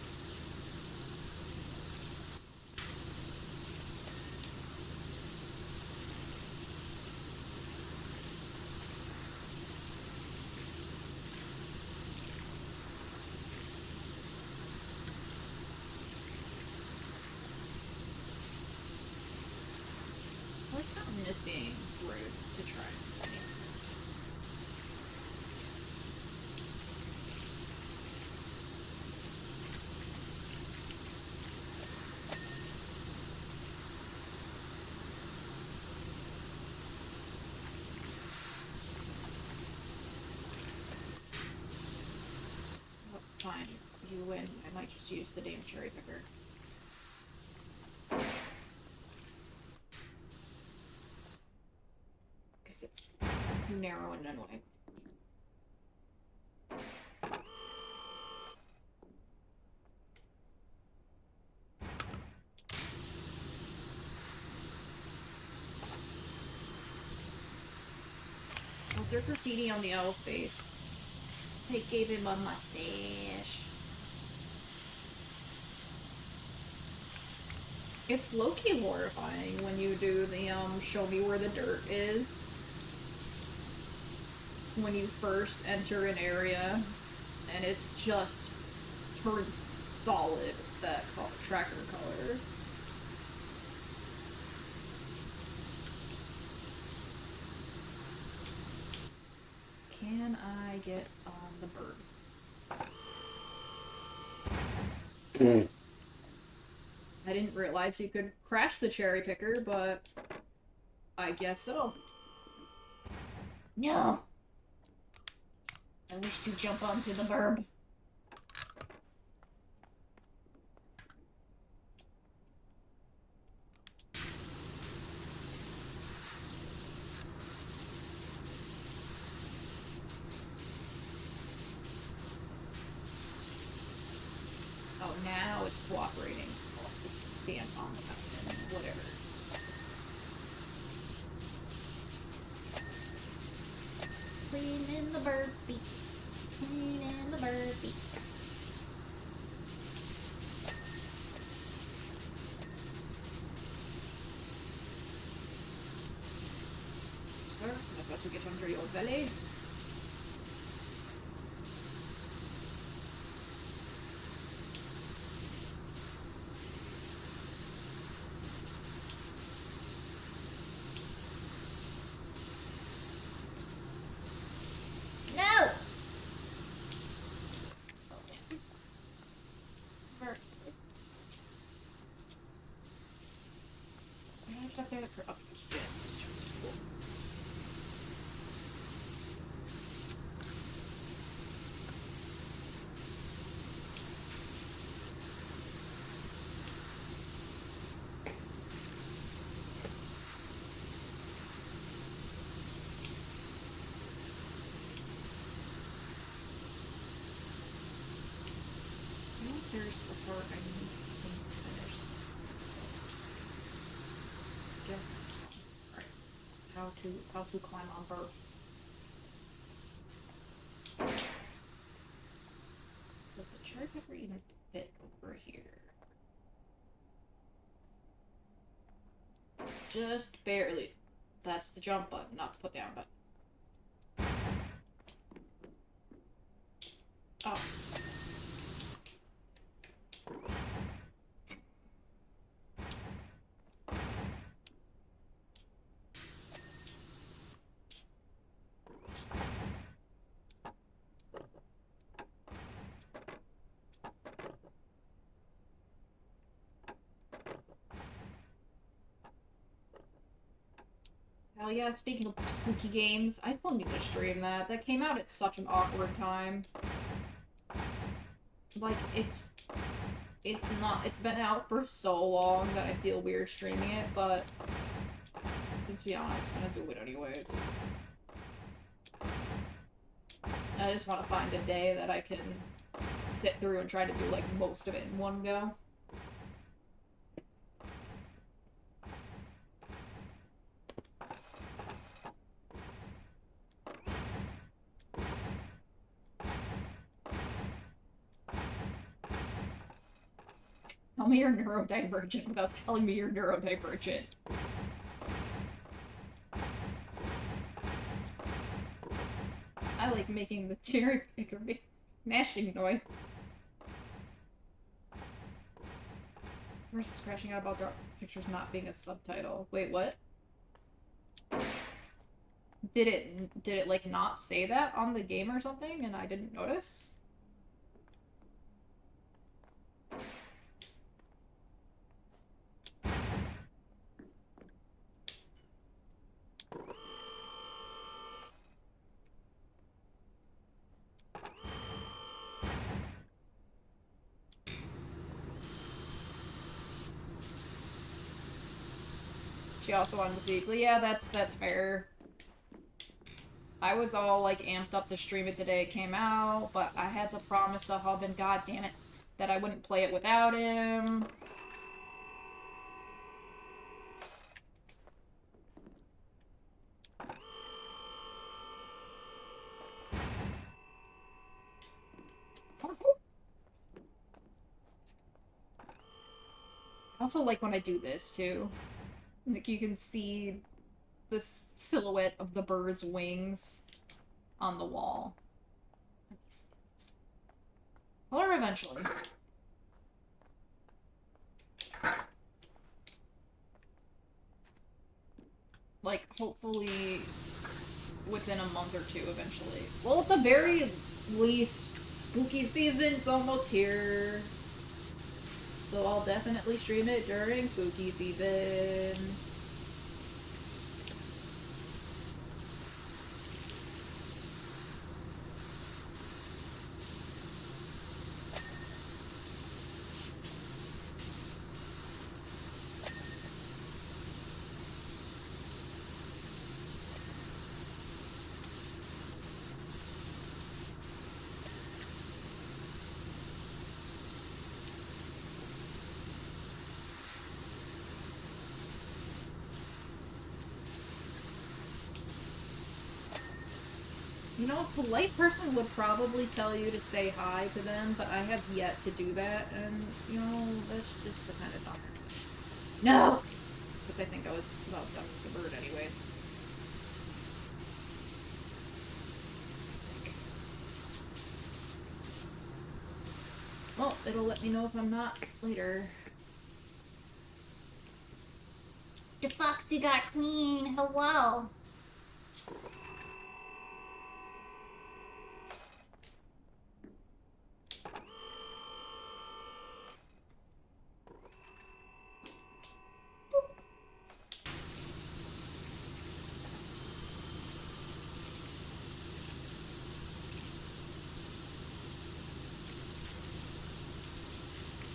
Speaker 2: This fountain is being rude to try and me. Fine, you win. I might just use the damn cherry picker. Because it's narrow and annoying. Was there graffiti on the owl's face? They gave him a mustache. It's low-key horrifying when you do the, show me where the dirt is. When you first enter an area, and it's just turns solid, that tracker color. Can I get on the bird? I didn't realize you could crash the cherry picker, but I guess so.
Speaker 3: No. I wish to jump onto the burb.
Speaker 2: Oh, now it's cooperating. I'll just stand on the mountain, whatever.
Speaker 3: Clean in the burpee. Clean in the burpee.
Speaker 2: Sir, I've got to get under your belly.
Speaker 3: No!
Speaker 2: I've got that for up to the gym. This jump is cool. I think there's the part I need to finish. Just right. How to climb on bird. Does the cherry pepper even fit over here? Just barely. That's the jump button, not the put down button. Oh. Oh yeah, speaking of spooky games, I still need to stream that. That came out at such an awkward time. Like, it's not, it's been out for so long that I feel weird streaming it, but let's be honest, I'm gonna do it anyways. I just want to find a day that I can get through and try to do, like, most of it in one go. Tell me you're neurodivergent without telling me you're neurodivergent. I like making the cherry picker make smashing noise. Versus scratching out about the pictures not being a subtitle. Wait, what? Did it like not say that on the game or something and I didn't notice? She also wanted to see, but yeah, that's fair. I was all like amped up to stream it the day it came out, but I had to promise the hub and god damn it that I wouldn't play it without him. I also like when I do this too. Like you can see the silhouette of the bird's wings on the wall. Or eventually. Like, hopefully within a month or two eventually. Well, at the very least, spooky season's almost here. So I'll definitely stream it during spooky season. You know, a polite person would probably tell you to say hi to them, but I have yet to do that, and, you know, that's just the kind of dumbness. No! Except I think I was about done with the bird anyways. Well, it'll let me know if I'm not later.
Speaker 3: The Foxy got clean. Hello.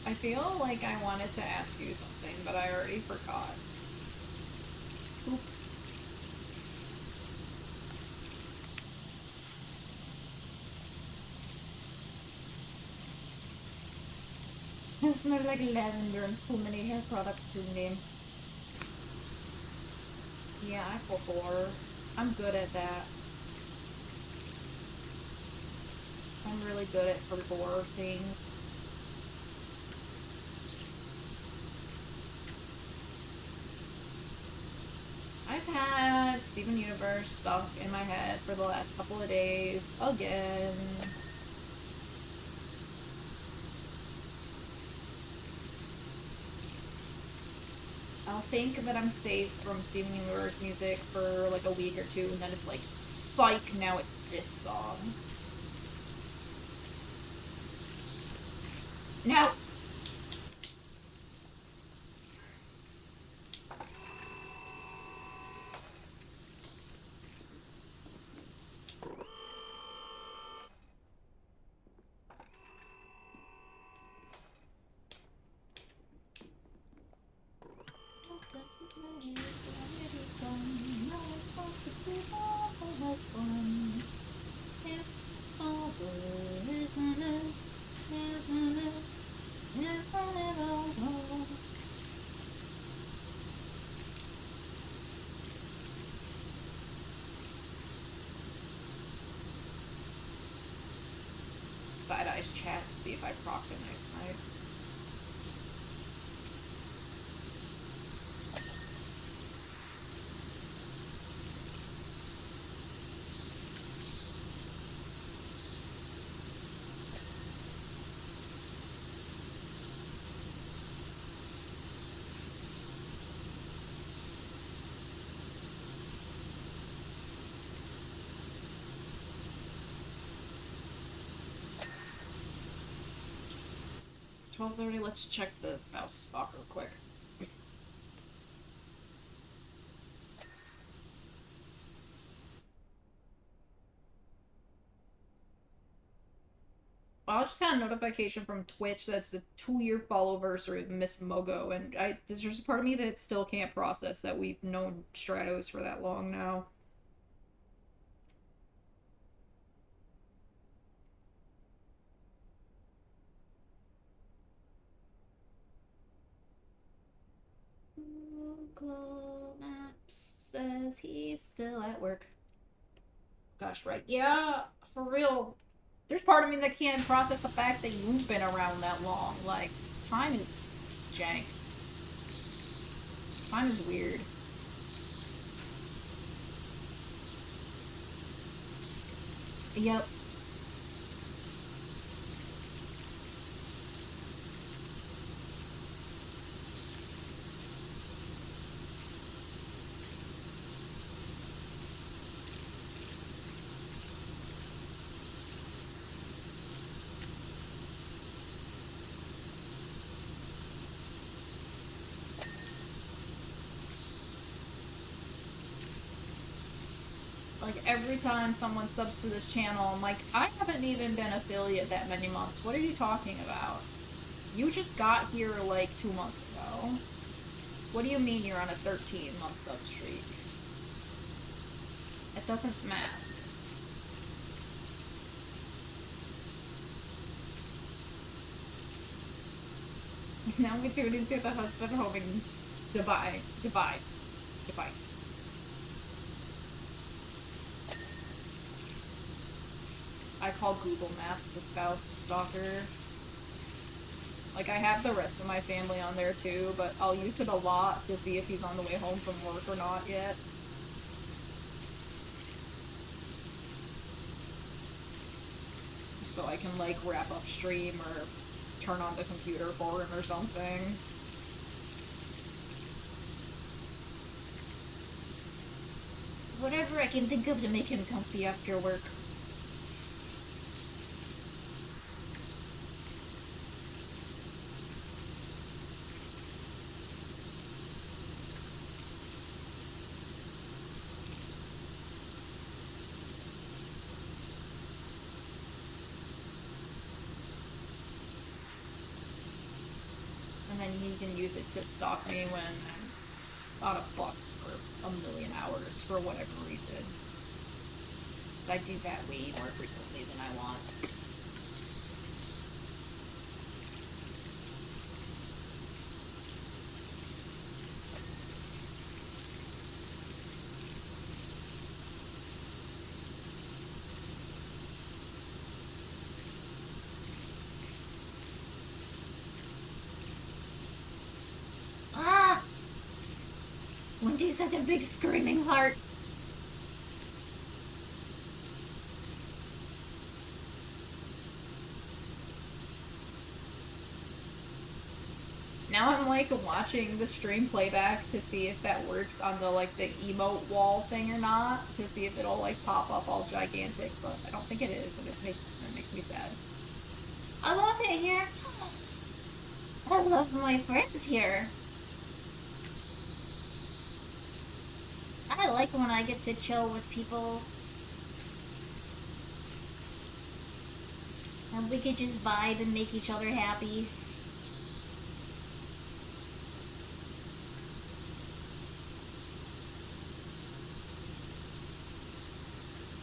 Speaker 2: I feel like I wanted to ask you something, but I already forgot.
Speaker 3: Oops.
Speaker 2: It smells like lavender and too many hair products to name. Yeah, I prefer. I'm good at that. I'm really good at gore things. I've had Steven Universe stuck in my head for the last couple of days. Again. I'll think that I'm safe from Steven Universe music for like a week or two, and then it's like, psych, now it's this song. No!
Speaker 1: It's all good, isn't it? Isn't it? Isn't it all? Side eyes chat to see if I procced a nice night. It's 12:30. Let's check the spouse stock real quick. I just got a notification from Twitch that's the 2-year follow-versary of Miss Mogo, and there's just a part of me that still can't process that we've known Stratos for that long now. Google Maps says he's still at work. Gosh, right. Yeah, for real. There's part of me that can't process the fact that you've been around that long. Like, time is jank. Time is weird. Yep. Like, every time someone subs to this channel, I'm like, I haven't even been affiliate that many months. What are you talking about? You just got here, like, 2 months ago. What do you mean you're on a 13-month sub streak? It doesn't matter. Now we tune into the husband homing device. I call Google Maps the spouse stalker. Like, I have the rest of my family on there too, but I'll use it a lot to see if he's on the way home from work or not yet. So I can, like, wrap up stream or turn on the computer for him or something. Whatever I can think of to make him comfy after work. And then he can use it to stalk me when I'm on a bus for a million hours for whatever reason. So I do that way more frequently than I want. Wendy's like a big screaming heart. Now I'm like watching the stream playback to see if that works on the like the emote wall thing or not, to see if it'll like pop up all gigantic, but I don't think it is, and it makes me sad. I love it here. I love my friends here. I like when I get to chill with people. And we could just vibe and make each other happy.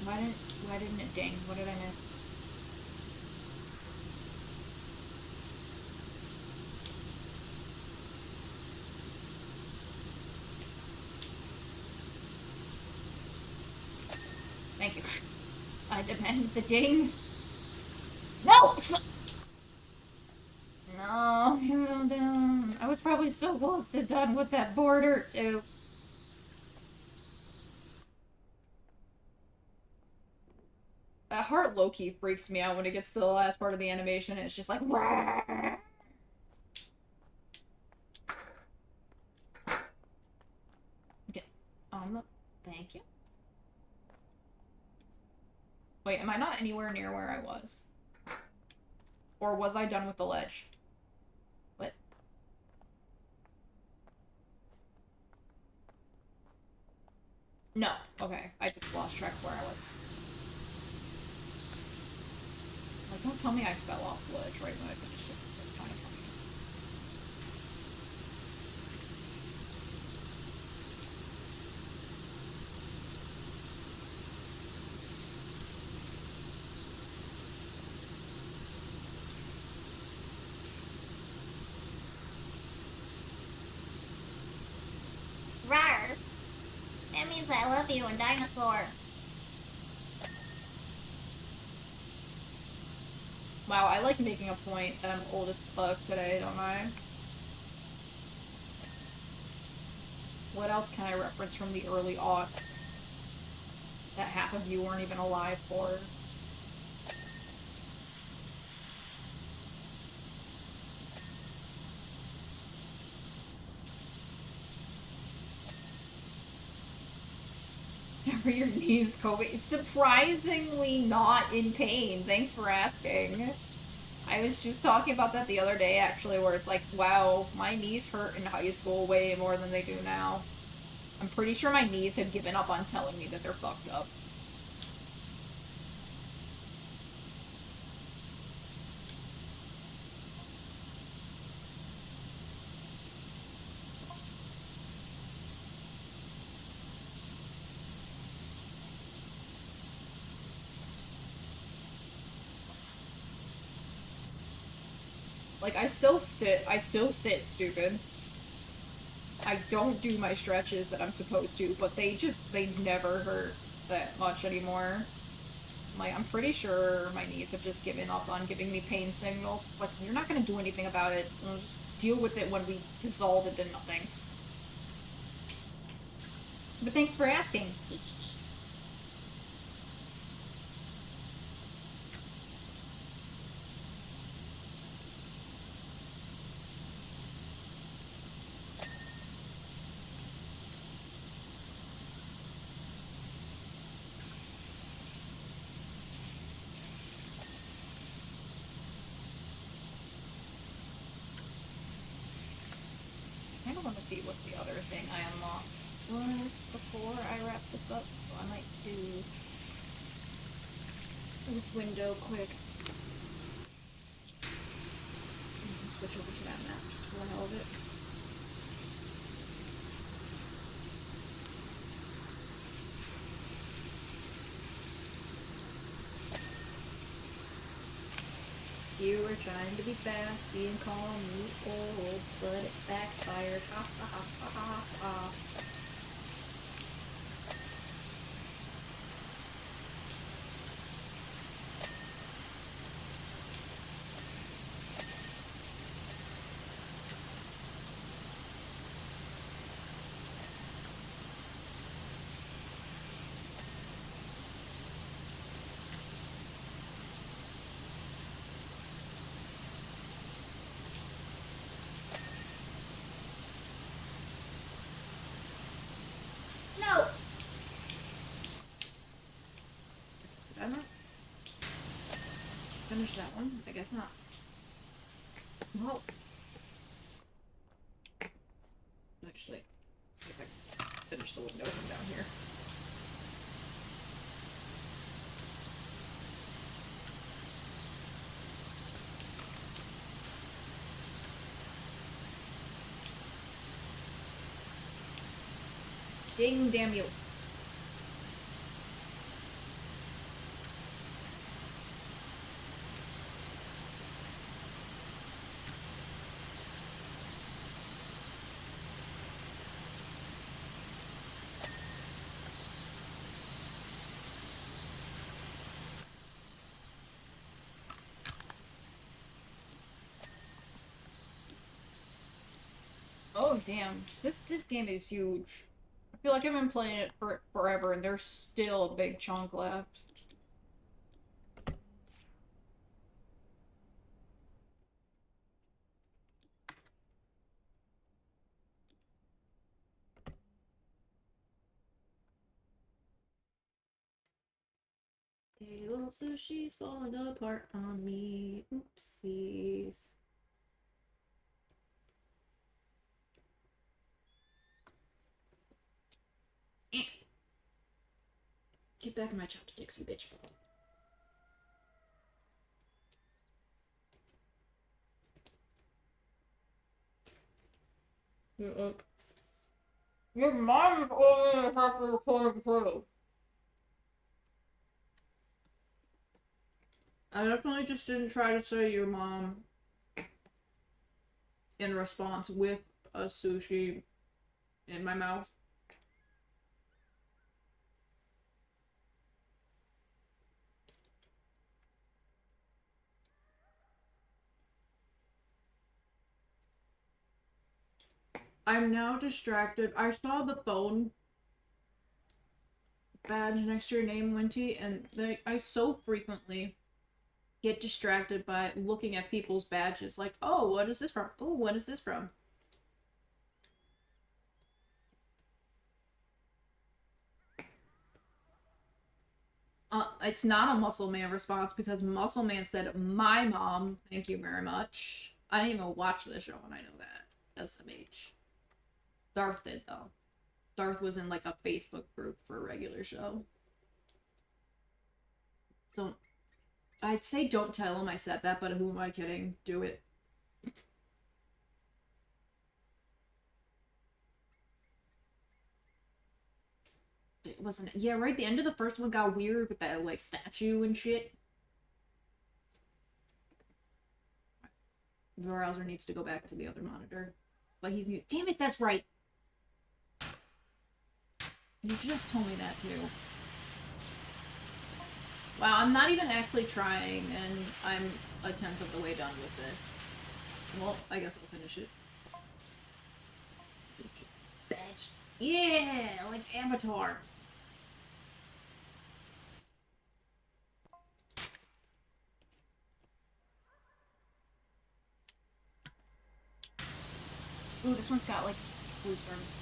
Speaker 1: Why didn't it ding? What did I miss? Thank you. I demand the ding. No! No, you go down. I was probably so close to done with that border, too. That heart low-key freaks me out when it gets to the last part of the animation and it's just like, Wah! Okay. Thank you. Wait, am I not anywhere near where I was? Or was I done with the ledge? What? No. Okay, I just lost track of where I was. Like, don't tell me I fell off the ledge right when I finished it. That's kind of funny.
Speaker 3: Rar. That means I love you in dinosaur.
Speaker 1: Wow, I like making a point that I'm old as fuck today, don't I? What else can I reference from the early aughts that half of you weren't even alive for? For your knees, Kobe. Surprisingly not in pain. Thanks for asking. I was just talking about that the other day, actually, where it's like, wow, my knees hurt in high school way more than they do now. I'm pretty sure my knees have given up on telling me that they're fucked up. Like, I still sit stupid. I don't do my stretches that I'm supposed to, but they never hurt that much anymore. Like, I'm pretty sure my knees have just given up on giving me pain signals. It's like, you're not gonna do anything about it. We'll just deal with it when we dissolve into nothing. But thanks for asking. I kind of want to see what the other thing I unlocked was before I wrap this up, so I might do this window quick. You can switch over to that map just for the hell of it. You were trying to be sassy and call me old, but it backfired. Ha ha ha ha ha ha.
Speaker 3: No.
Speaker 1: Did I not finish that one? I guess not. Well, actually, let's see if I can finish the window from down here. Ding, damn you. damn. This game is huge. I feel like I've been playing it for forever, and there's still a big chunk left.
Speaker 3: Table sushi's falling apart on me. Oopsies. Get back in my chopsticks, you bitch.
Speaker 1: Your mom's only half of the corn through.
Speaker 2: I definitely just didn't try to say your mom in response with a sushi in my mouth. I'm now distracted. I saw the phone badge next to your name, Winty, and I so frequently get distracted by looking at people's badges. Like, oh, what is this from? Oh, what is this from? It's not a Muscle Man response because Muscle Man said, my mom, thank you very much. I didn't even watch the show and I know that. SMH. Darth did, though. Darth was in, like, a Facebook group for a regular show. I'd say don't tell him I said that, but who am I kidding? Do it. It wasn't. Yeah, right. The end of the first one got weird with that like statue and shit. The browser needs to go back to the other monitor, but he's mute. Damn it! That's right. You just told me that too. Wow, I'm not even actually trying, and I'm a tenth of the way done with this. Well, I guess I'll finish it. Bitch. Yeah, like Avatar.
Speaker 1: Ooh, this one's got like blue storms.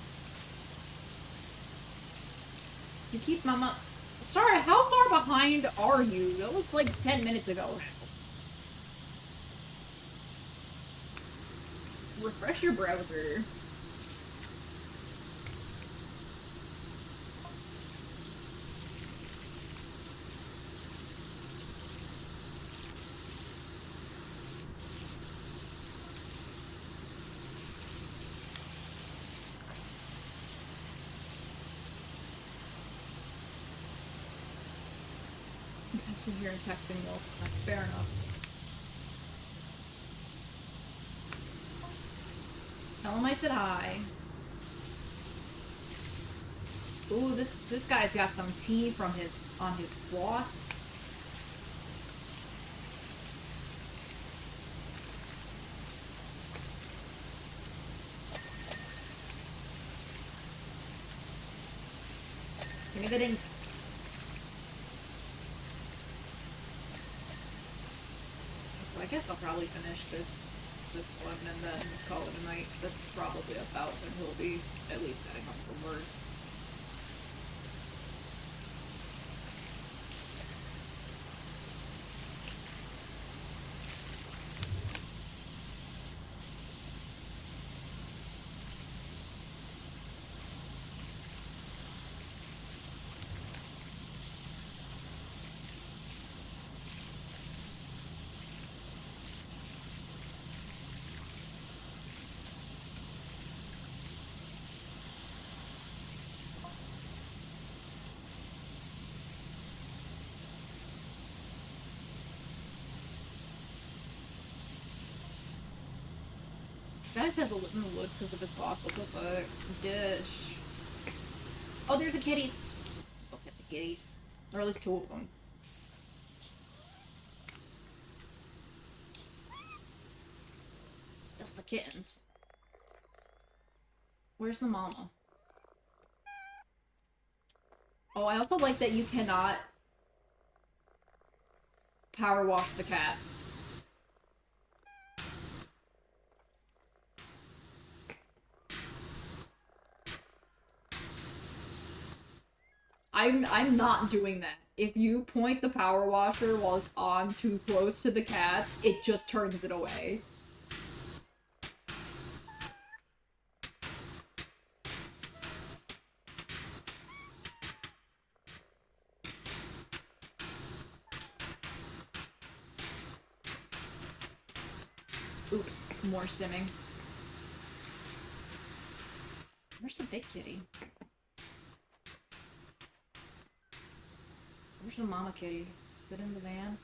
Speaker 2: You keep mama. Sorry, how far behind are you? That was like 10 minutes ago. Refresh your browser.
Speaker 1: I'm sitting here and texting Wolf. It's not fair enough.
Speaker 2: Tell him I said hi. Ooh, this guy's got some tea from on his floss. Give me the dings. So I guess I'll probably finish this one and then call it a night, because that's probably about when he'll be at least getting home from work. Guys have to live in the woods because of his boss. What the fuck? Dish. Oh, there's the kitties. Look at the kitties. Or at least two of them. That's the kittens. Where's the mama? Oh, I also like that you cannot power wash the cats. I'm not doing that. If you point the power washer while it's on too close to the cats, it just turns it away. Oops, more stimming. Where's the big kitty? Where's the mama kitty? Is it in the van?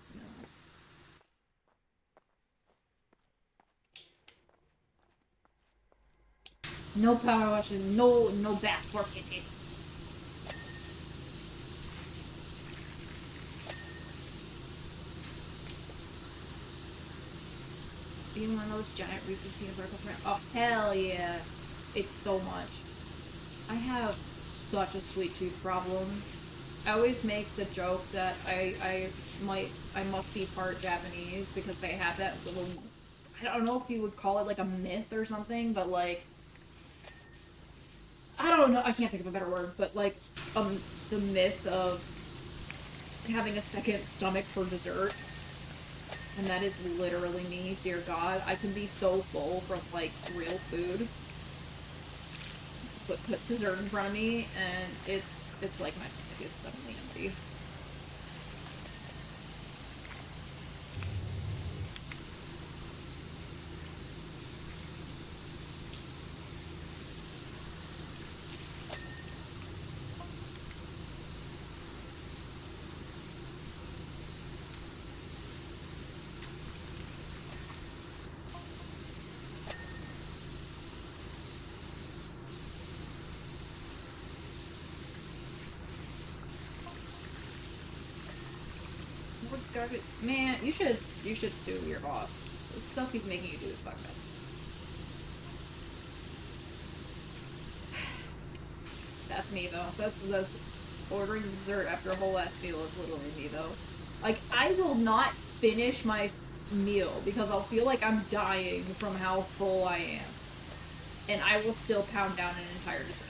Speaker 2: No. No power washing, no bath for kitties. Being one of those giant Reese's peanut butter cups around. Oh, hell yeah. It's so much. I have such a sweet tooth problem. I always make the joke that I must be part Japanese because they have that little, I don't know if you would call it like a myth or something, but like, I don't know, I can't think of a better word, but like, the myth of having a second stomach for desserts. And that is literally me, dear God. I can be so full from, like, real food. But put dessert in front of me, and it's like my stomach is suddenly empty. Garbage. Man, you should sue your boss. The stuff he's making you do is fucked up. That's me though. That's ordering dessert after a whole ass meal is literally me though. Like, I will not finish my meal because I'll feel like I'm dying from how full I am. And I will still pound down an entire dessert.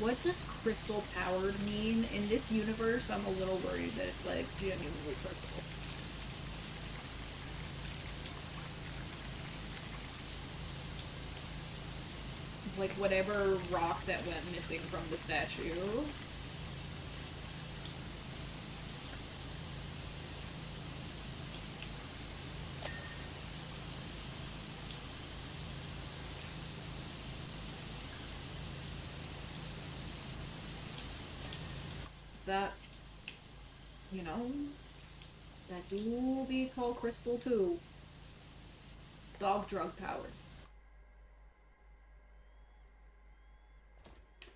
Speaker 2: What does crystal powered mean? In this universe, I'm a little worried that it's like genuinely crystals. Like whatever rock that went missing from the statue. That, you know, that do be called crystal too. Dog drug powered. I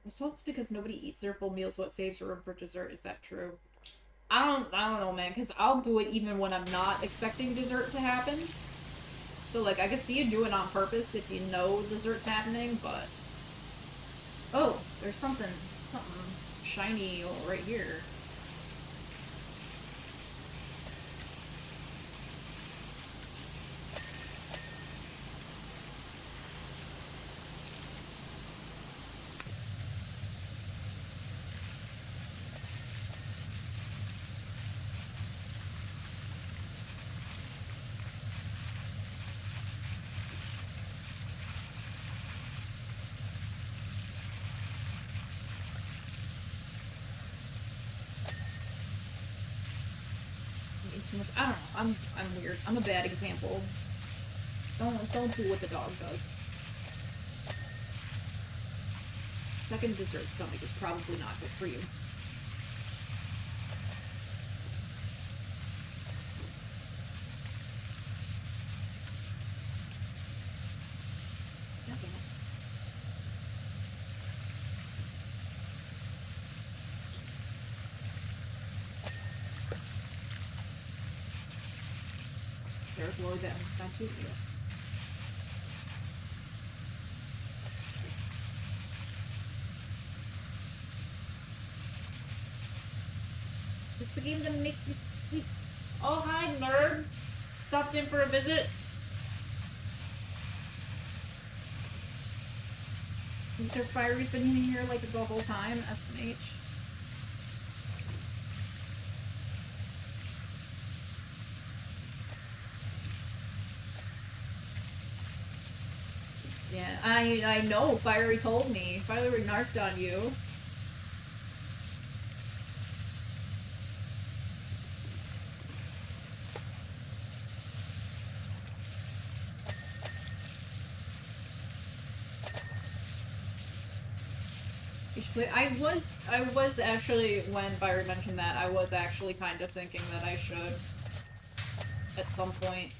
Speaker 2: was told it's because nobody eats their full meals, so it saves room for dessert. Is that true? I don't know, man, because I'll do it even when I'm not expecting dessert to happen. So, like, I can see you do it on purpose if you know dessert's happening, but... Oh, there's something shiny right here. I don't know. I'm weird. I'm a bad example. Don't do what the dog does. Second dessert stomach is probably not good for you. Dark Lord that understand too, yes.
Speaker 3: It's the game that makes me sleep.
Speaker 2: Oh, hi, nerd! Stopped in for a visit.
Speaker 3: Mr. Fiery's been in here like the whole time, SMH.
Speaker 2: Yeah, I know. Fiery told me. Fiery narked on you. I was actually, when Fiery mentioned that, I was actually kind of thinking that I should at some point.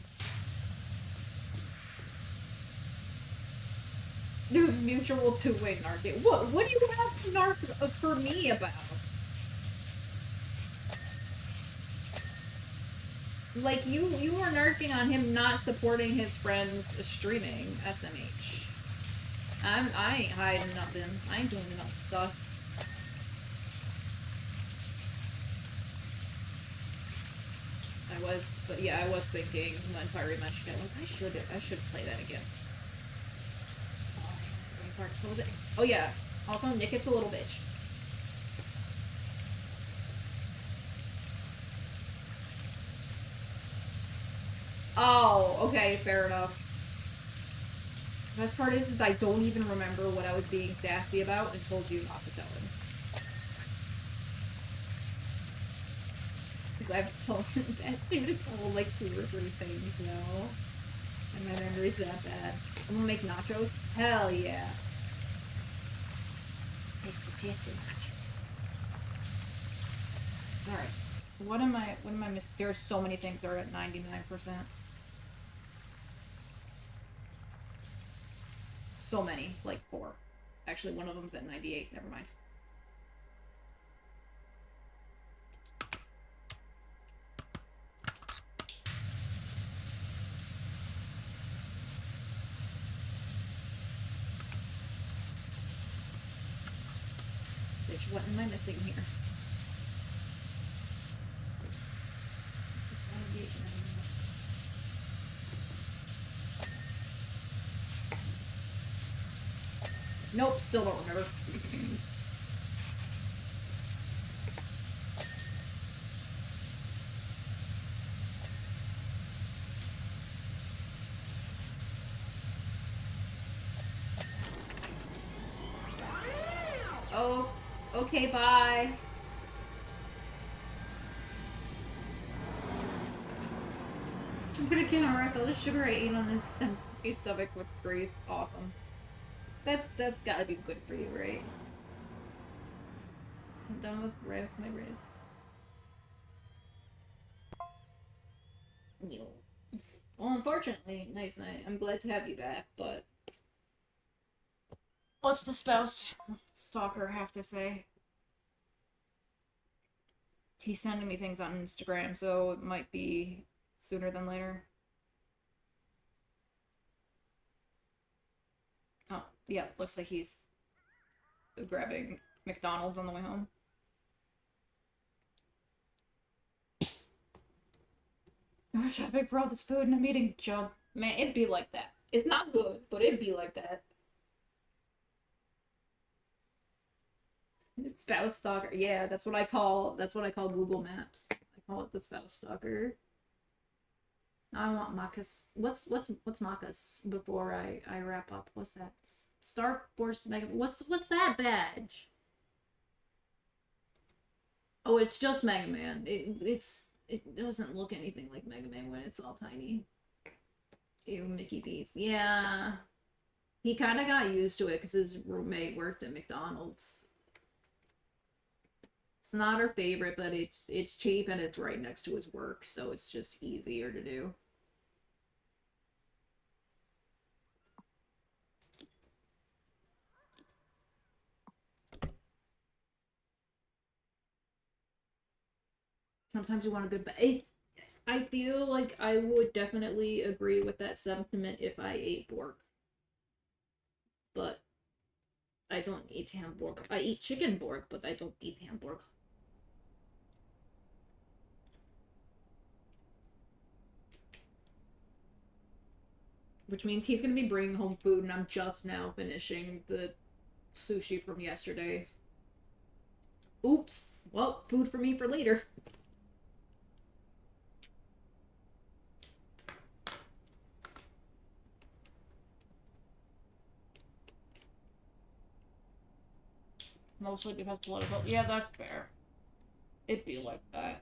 Speaker 2: There's mutual two-way narking. What do you have to narc for me about? Like, you were narking on him not supporting his friends streaming SMH. I ain't hiding nothing. I ain't doing no sus. But yeah, I was thinking when Fiery mentioned it, like, I should play that again. What was it? Oh yeah. Also, Nicket's a little bitch. Oh, okay, fair enough. The best part is I don't even remember what I was being sassy about and told you not to tell him. Because I've told him that stupid like 2 or 3 things now. And my memory's that bad. I'm gonna make nachos? Hell yeah.
Speaker 3: Taste the nachos.
Speaker 2: Alright. What am I missing? There's so many things that are at 99%. So many. Like 4. Actually, one of them's at 98. Never mind. Bitch, what am I missing here? Nope, still don't remember. Oh, okay, bye. I'm gonna counteract all the sugar I ate on this empty stomach with grace. Awesome. That's gotta be good for you, right? I'm done with my raise. No. Well, unfortunately, nice night. I'm glad to have you back, but
Speaker 1: What's the spouse stalker have to say? He's sending me things on Instagram, so it might be sooner than later. Oh, yeah, looks like he's grabbing McDonald's on the way home. I'm shopping for all this food and I'm eating junk.
Speaker 2: man, it'd be like that. It's not good, but it'd be like that. Spouse stalker. Yeah, that's what I call Google Maps. I call it the spouse stalker. I want Marcus. What's Marcus before I wrap up? What's that? Star Force Mega. What's that badge? Oh, it's just Mega Man. It doesn't look anything like Mega Man when it's all tiny. Ew, Mickey D's. Yeah. He kind of got used to it because his roommate worked at McDonald's. It's not her favorite, but it's cheap and it's right next to his work, so it's just easier to do. Sometimes you want a good I feel like I would definitely agree with that sentiment if I ate Borg. But I don't eat Hamburg. I eat chicken Borg, but I don't eat Hamburg. Which means he's gonna be bringing home food, and I'm just now finishing the sushi from yesterday. Oops. Well, food for me for later.
Speaker 1: Mostly because political. Yeah, that's fair. It'd be like that.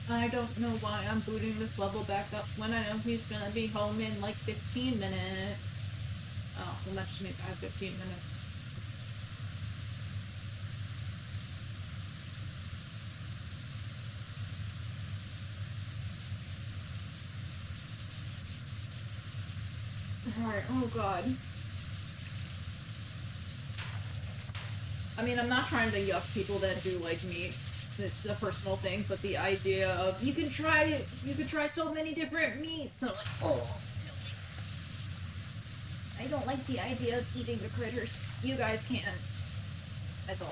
Speaker 2: I don't know why I'm booting this level back up when I know he's gonna be home in like 15 minutes. Oh, well that just means I have 15 minutes. Alright, oh god. I mean, I'm not trying to yuck people that do like meat. It's a personal thing, but the idea of you can try so many different meats. And I'm like, oh,
Speaker 3: I don't like the idea of eating the critters.
Speaker 2: you guys can't. I don't.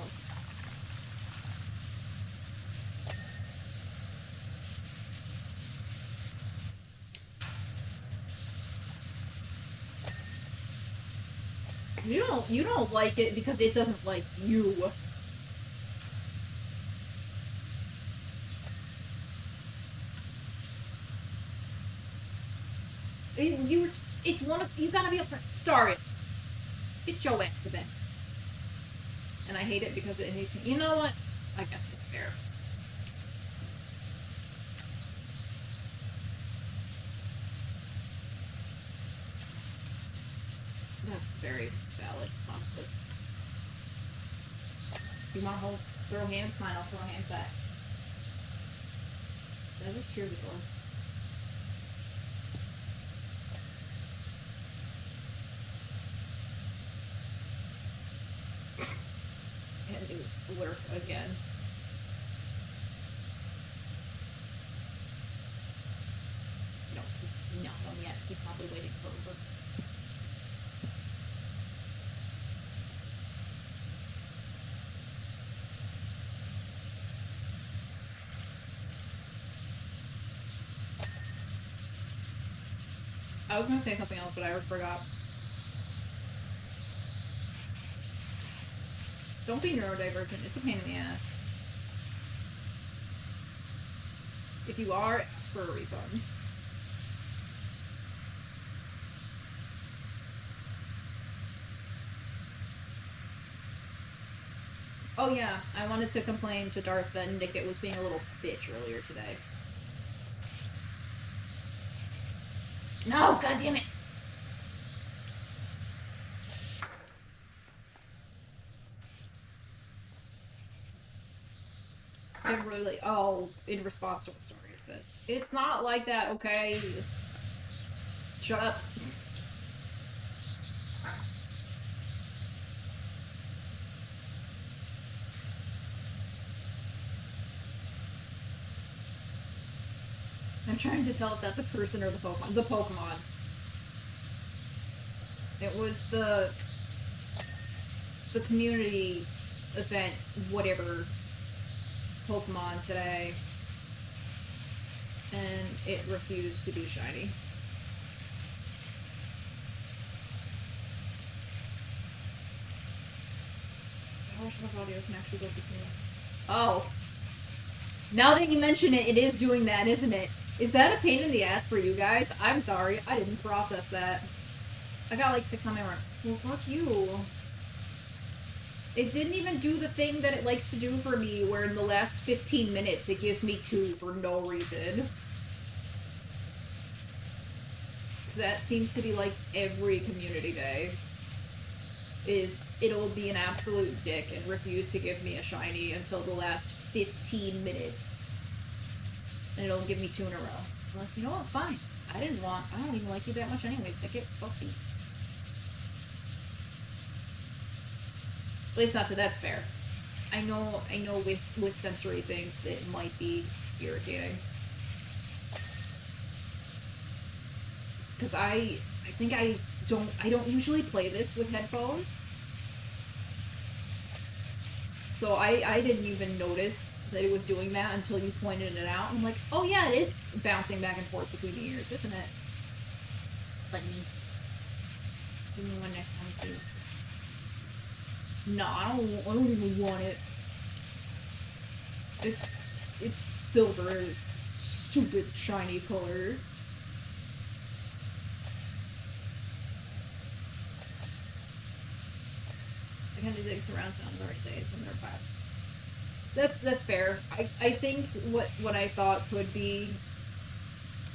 Speaker 2: You don't like it because it doesn't like you. It's one of you gotta be up for Starry. Get your ass to bed. And I hate it because it hates me. You know what? I guess it's fair. That's very valid, honestly. You want to throw hands? Fine, I'll throw hands back. Did I just hear the door? And it worked again. No, not yet. He's probably waiting for Uber. I was gonna say something else, but I forgot. Don't be neurodivergent. It's a pain in the ass. If you are, ask for a refund. Oh yeah, I wanted to complain to Darth that Nickit was being a little bitch earlier today.
Speaker 3: No, goddammit!
Speaker 2: I'm really in response to what story is it? It's not like that, okay? Shut up. I'm trying to tell if that's a person or the Pokemon. The Pokemon. It was the community event, whatever, Pokemon today. And it refused to be shiny. I wish my audio can actually go between. Oh. Now that you mention it, it is doing that, isn't it? Is that a pain in the ass for you guys? I'm sorry, I didn't process that. I got like 6 on my run. Well, fuck you. It didn't even do the thing that it likes to do for me, where in the last 15 minutes it gives me 2 for no reason. Because that seems to be like every community day. is it'll be an absolute dick and refuse to give me a shiny until the last 15 minutes. And it'll give me 2 in a row. I'm like, you know what, fine. I don't even like you that much anyways, Nick it. Fuck you. At least not that that's fair. I know with sensory things it might be irritating. Because I think I don't usually play this with headphones. So I didn't even notice that it was doing that until you pointed it out. I'm like, oh yeah, it is bouncing back and forth between the ears, isn't it? Let me. Give me one next time too. No, I don't even want it. It's silver, stupid shiny color. I kind of dig surround sound already say it's in their vibe. That's fair. I think what I thought could be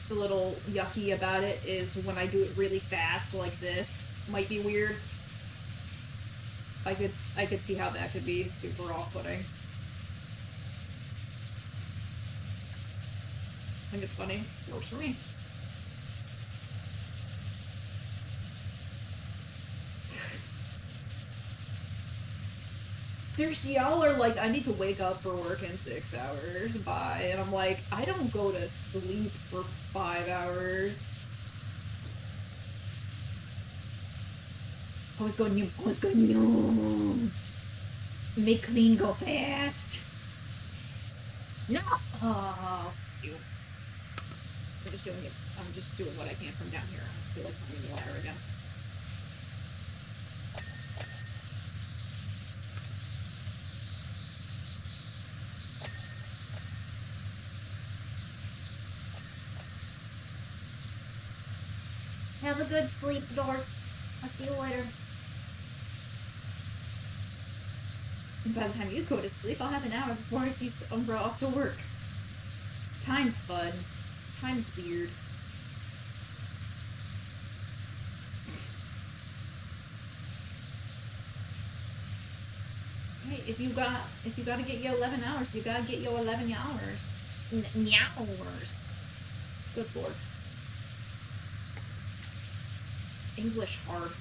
Speaker 2: a little yucky about it is when I do it really fast like this. Might be weird. I could see how that could be super off-putting. I think it's funny. Works for me. Seriously, y'all are like, I need to wake up for work in 6 hours. Bye. And I'm like, I don't go to sleep for 5 hours. I was going, no. Make clean go fast. No. Oh, you. I'm just doing what I can from down here. I feel like I'm in the water again.
Speaker 3: Have a good sleep, Dork. I'll see you later.
Speaker 2: And by the time you go to sleep, I'll have an hour before I see Umbra off to work. Time's fun. Time's weird. Hey, if you gotta get your 11 hours, you gotta get your 11 hours. Hours. Good lord. English hard.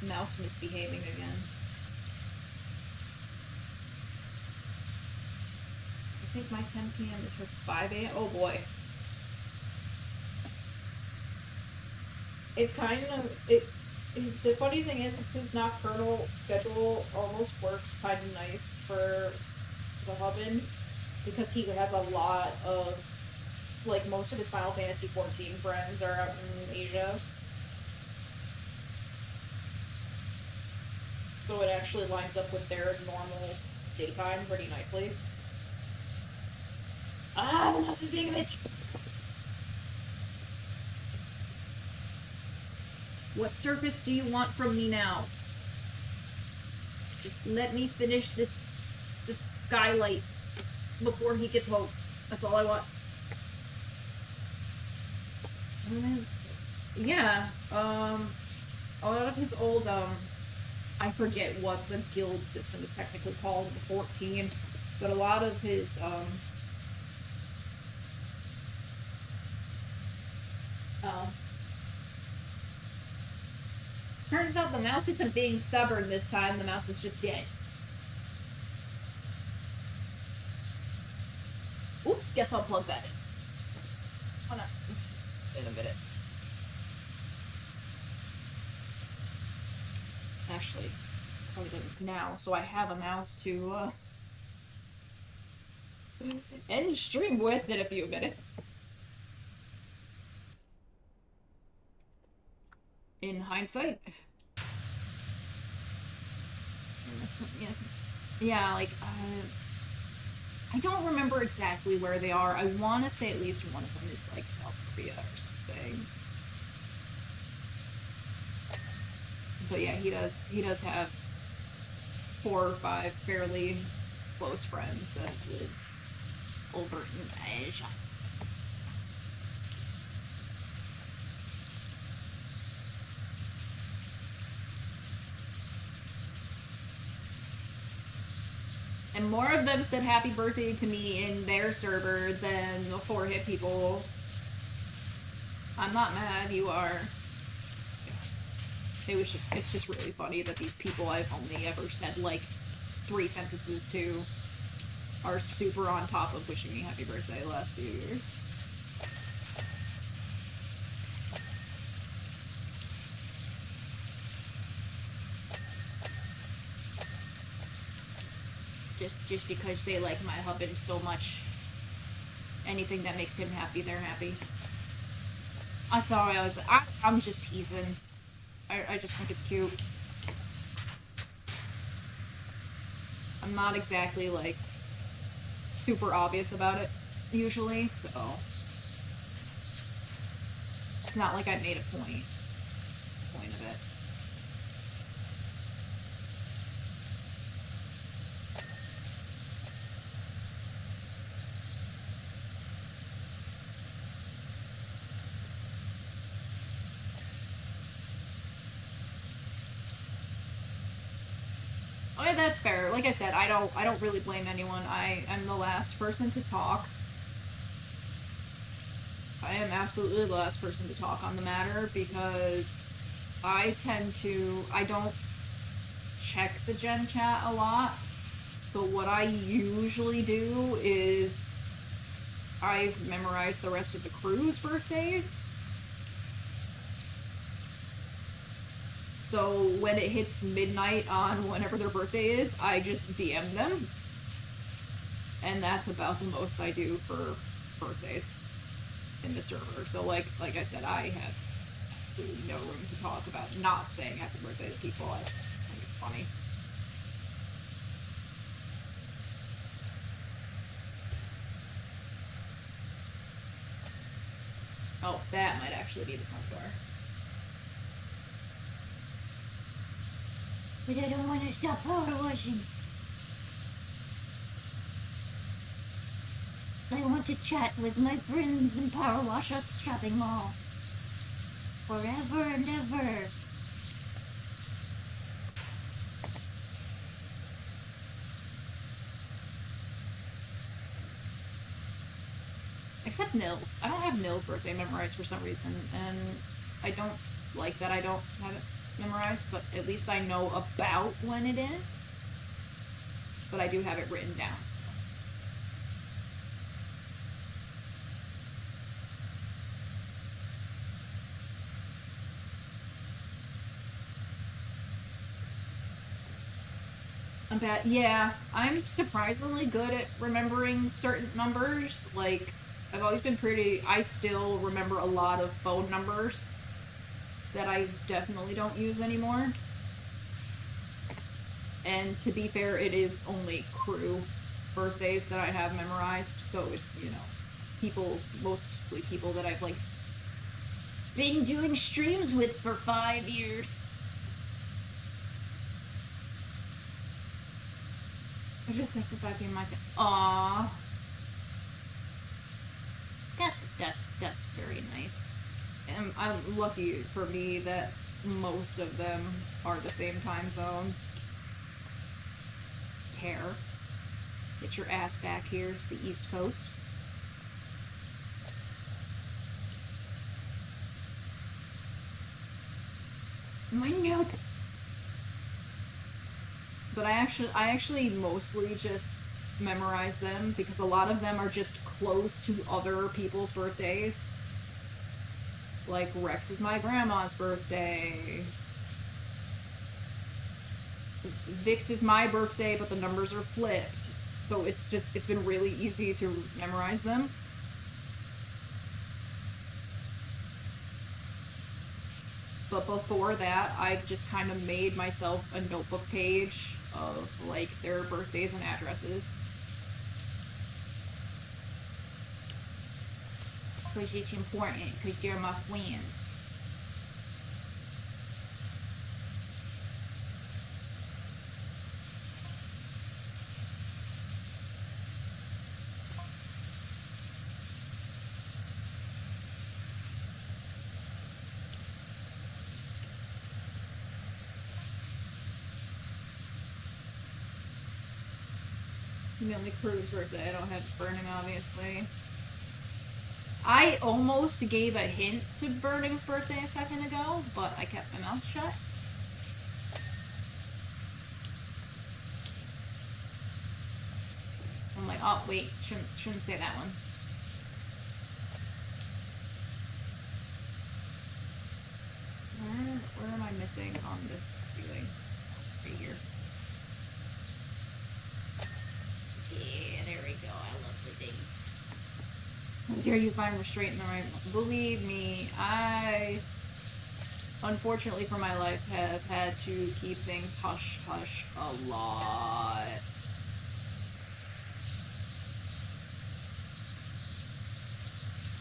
Speaker 2: Mouse misbehaving again. I think my 10 p.m. is her 5 a.m. Oh boy. It's kind of the funny thing is his nocturnal schedule almost works kind of nice for the Hubbin because he has a lot of, like, most of his Final Fantasy XIV friends are out in Asia. So it actually lines up with their normal daytime pretty nicely. Ah, the mouse is being a bitch! What surface do you want from me now? Just let me finish this skylight before he gets home. That's all I want. Yeah, a lot of his old, I forget what the guild system is technically called, the 14, but a lot of his, turns out the mouse isn't being stubborn this time, the mouse is just dead. Oops, guess I'll plug that in. Oh no. In a minute. Actually, probably now, so I have a mouse to end stream with in a few minutes. In hindsight. Yes. Yeah, like, I don't remember exactly where they are. I want to say at least one of them is, like, South Korea or something. But yeah, he does have 4 or 5 fairly close friends that live over in Asia.
Speaker 1: And more of them said happy birthday to me in their server than the 4-hit people. I'm not mad, you are. It's just really funny that these people I've only ever said like 3 sentences to are super on top of wishing me happy birthday the last few years. Just because they like my husband so much. Anything that makes him happy, they're happy. I'm sorry, I'm just teasing. I just think it's cute. I'm not exactly, like, super obvious about it, usually, so... It's not like I made a point of it. Oh yeah, that's fair. Like I said, I don't really blame anyone. I am the last person to talk. I am absolutely the last person to talk on the matter because I don't check the gen chat a lot. So what I usually do is I've memorized the rest of the crew's birthdays. So when it hits midnight on whenever their birthday is, I just DM them. And that's about the most I do for birthdays in the server. So like I said, I have absolutely no room to talk about not saying happy birthday to people. I just think it's funny. Oh, that might actually be the front door.
Speaker 3: But I don't want to stop power washing. I want to chat with my friends in Power Washers shopping mall. Forever and ever.
Speaker 1: Except Nils. I don't have Nils' birthday memorized for some reason, and I don't like that I don't have it memorized, but at least I know about when it is. But I do have it written down, so. I'm bad. Yeah, I'm surprisingly good at remembering certain numbers. Like, I've always been I still remember a lot of phone numbers that I definitely don't use anymore. And to be fair, it is only crew birthdays that I have memorized, so it's, mostly people that I've, like,
Speaker 3: Been doing streams with for 5 years.
Speaker 1: I just think about being like, aww. That's very nice. And I'm lucky for me that most of them are the same time zone. Care. Get your ass back here to the East Coast.
Speaker 3: My notes.
Speaker 1: But I actually mostly just memorize them because a lot of them are just close to other people's birthdays. Like Rex is my grandma's birthday. Vix is my birthday, but the numbers are flipped. So it's been really easy to memorize them. But before that, I just kind of made myself a notebook page of, like, their birthdays and addresses.
Speaker 3: Because it's important, because they're my friends.
Speaker 1: The only crew's birthday I don't have is Burning, obviously. I almost gave a hint to Burning's birthday a second ago, but I kept my mouth shut. I'm like, oh wait, shouldn't say that one. Where am I missing on this ceiling? Right here. Yeah, there we go. I love the things. How dare you find restraint in the right one? Believe me, I, unfortunately for my life, have had to keep things hush-hush a lot.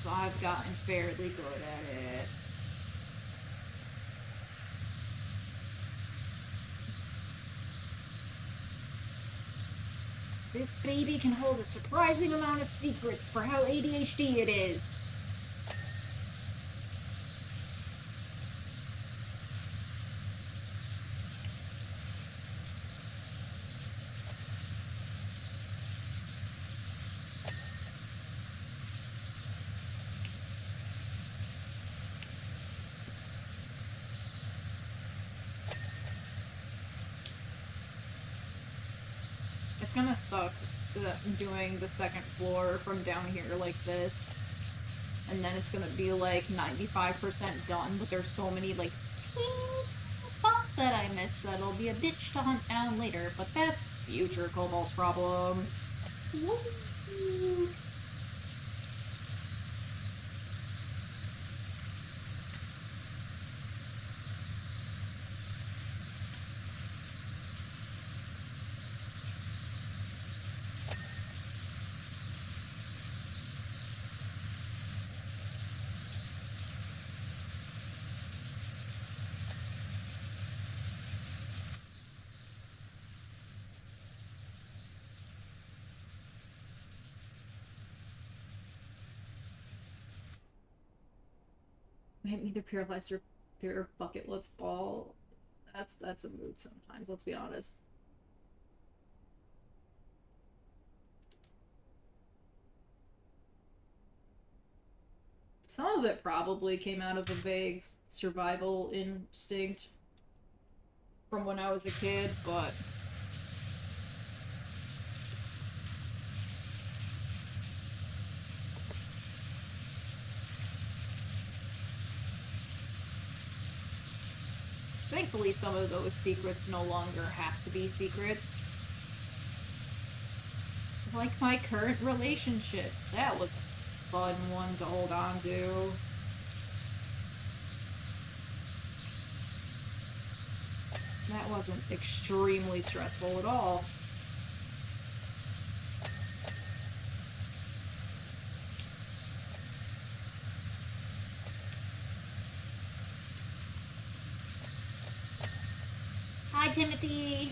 Speaker 1: So I've gotten fairly good at it. This baby can hold a surprising amount of secrets for how ADHD it is. It's gonna suck doing the second floor from down here like this. And then it's gonna be like 95% done, but there's so many like teeny spots that I missed that it'll be a bitch to hunt down later, but that's future Cobalt's problem. Woo! I'm either paralyzed or their bucket lets ball. That's a mood sometimes, let's be honest. Some of it probably came out of a vague survival instinct from when I was a kid, but thankfully some of those secrets no longer have to be secrets. Like my current relationship. That was a fun one to hold on to. That wasn't extremely stressful at all. Hi, Timothy!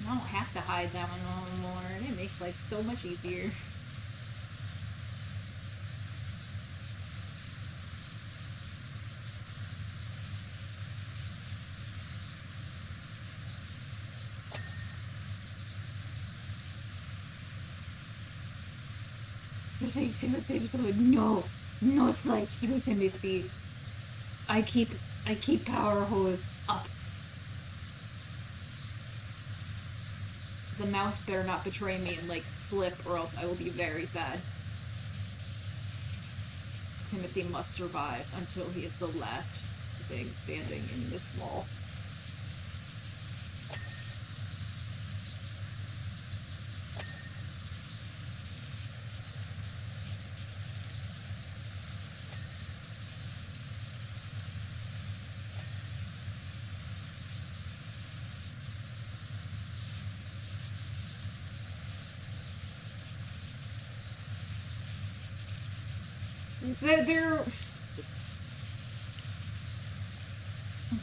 Speaker 1: I don't have to hide that one anymore. It makes life so much easier. This ain't Timothy, so no slights to Timothy. I keep power hose up. The mouse better not betray me and like slip, or else I will be very sad. Timothy must survive until he is the last thing standing in this wall.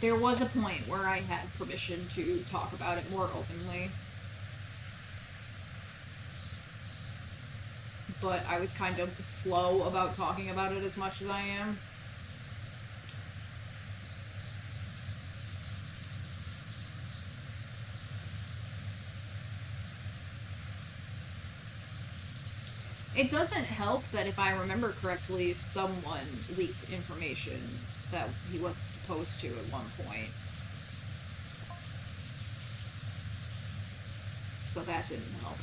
Speaker 1: There was a point where I had permission to talk about it more openly. But I was kind of slow about talking about it as much as I am. It doesn't help that if I remember correctly, someone leaked information that he wasn't supposed to at one point. So that didn't help.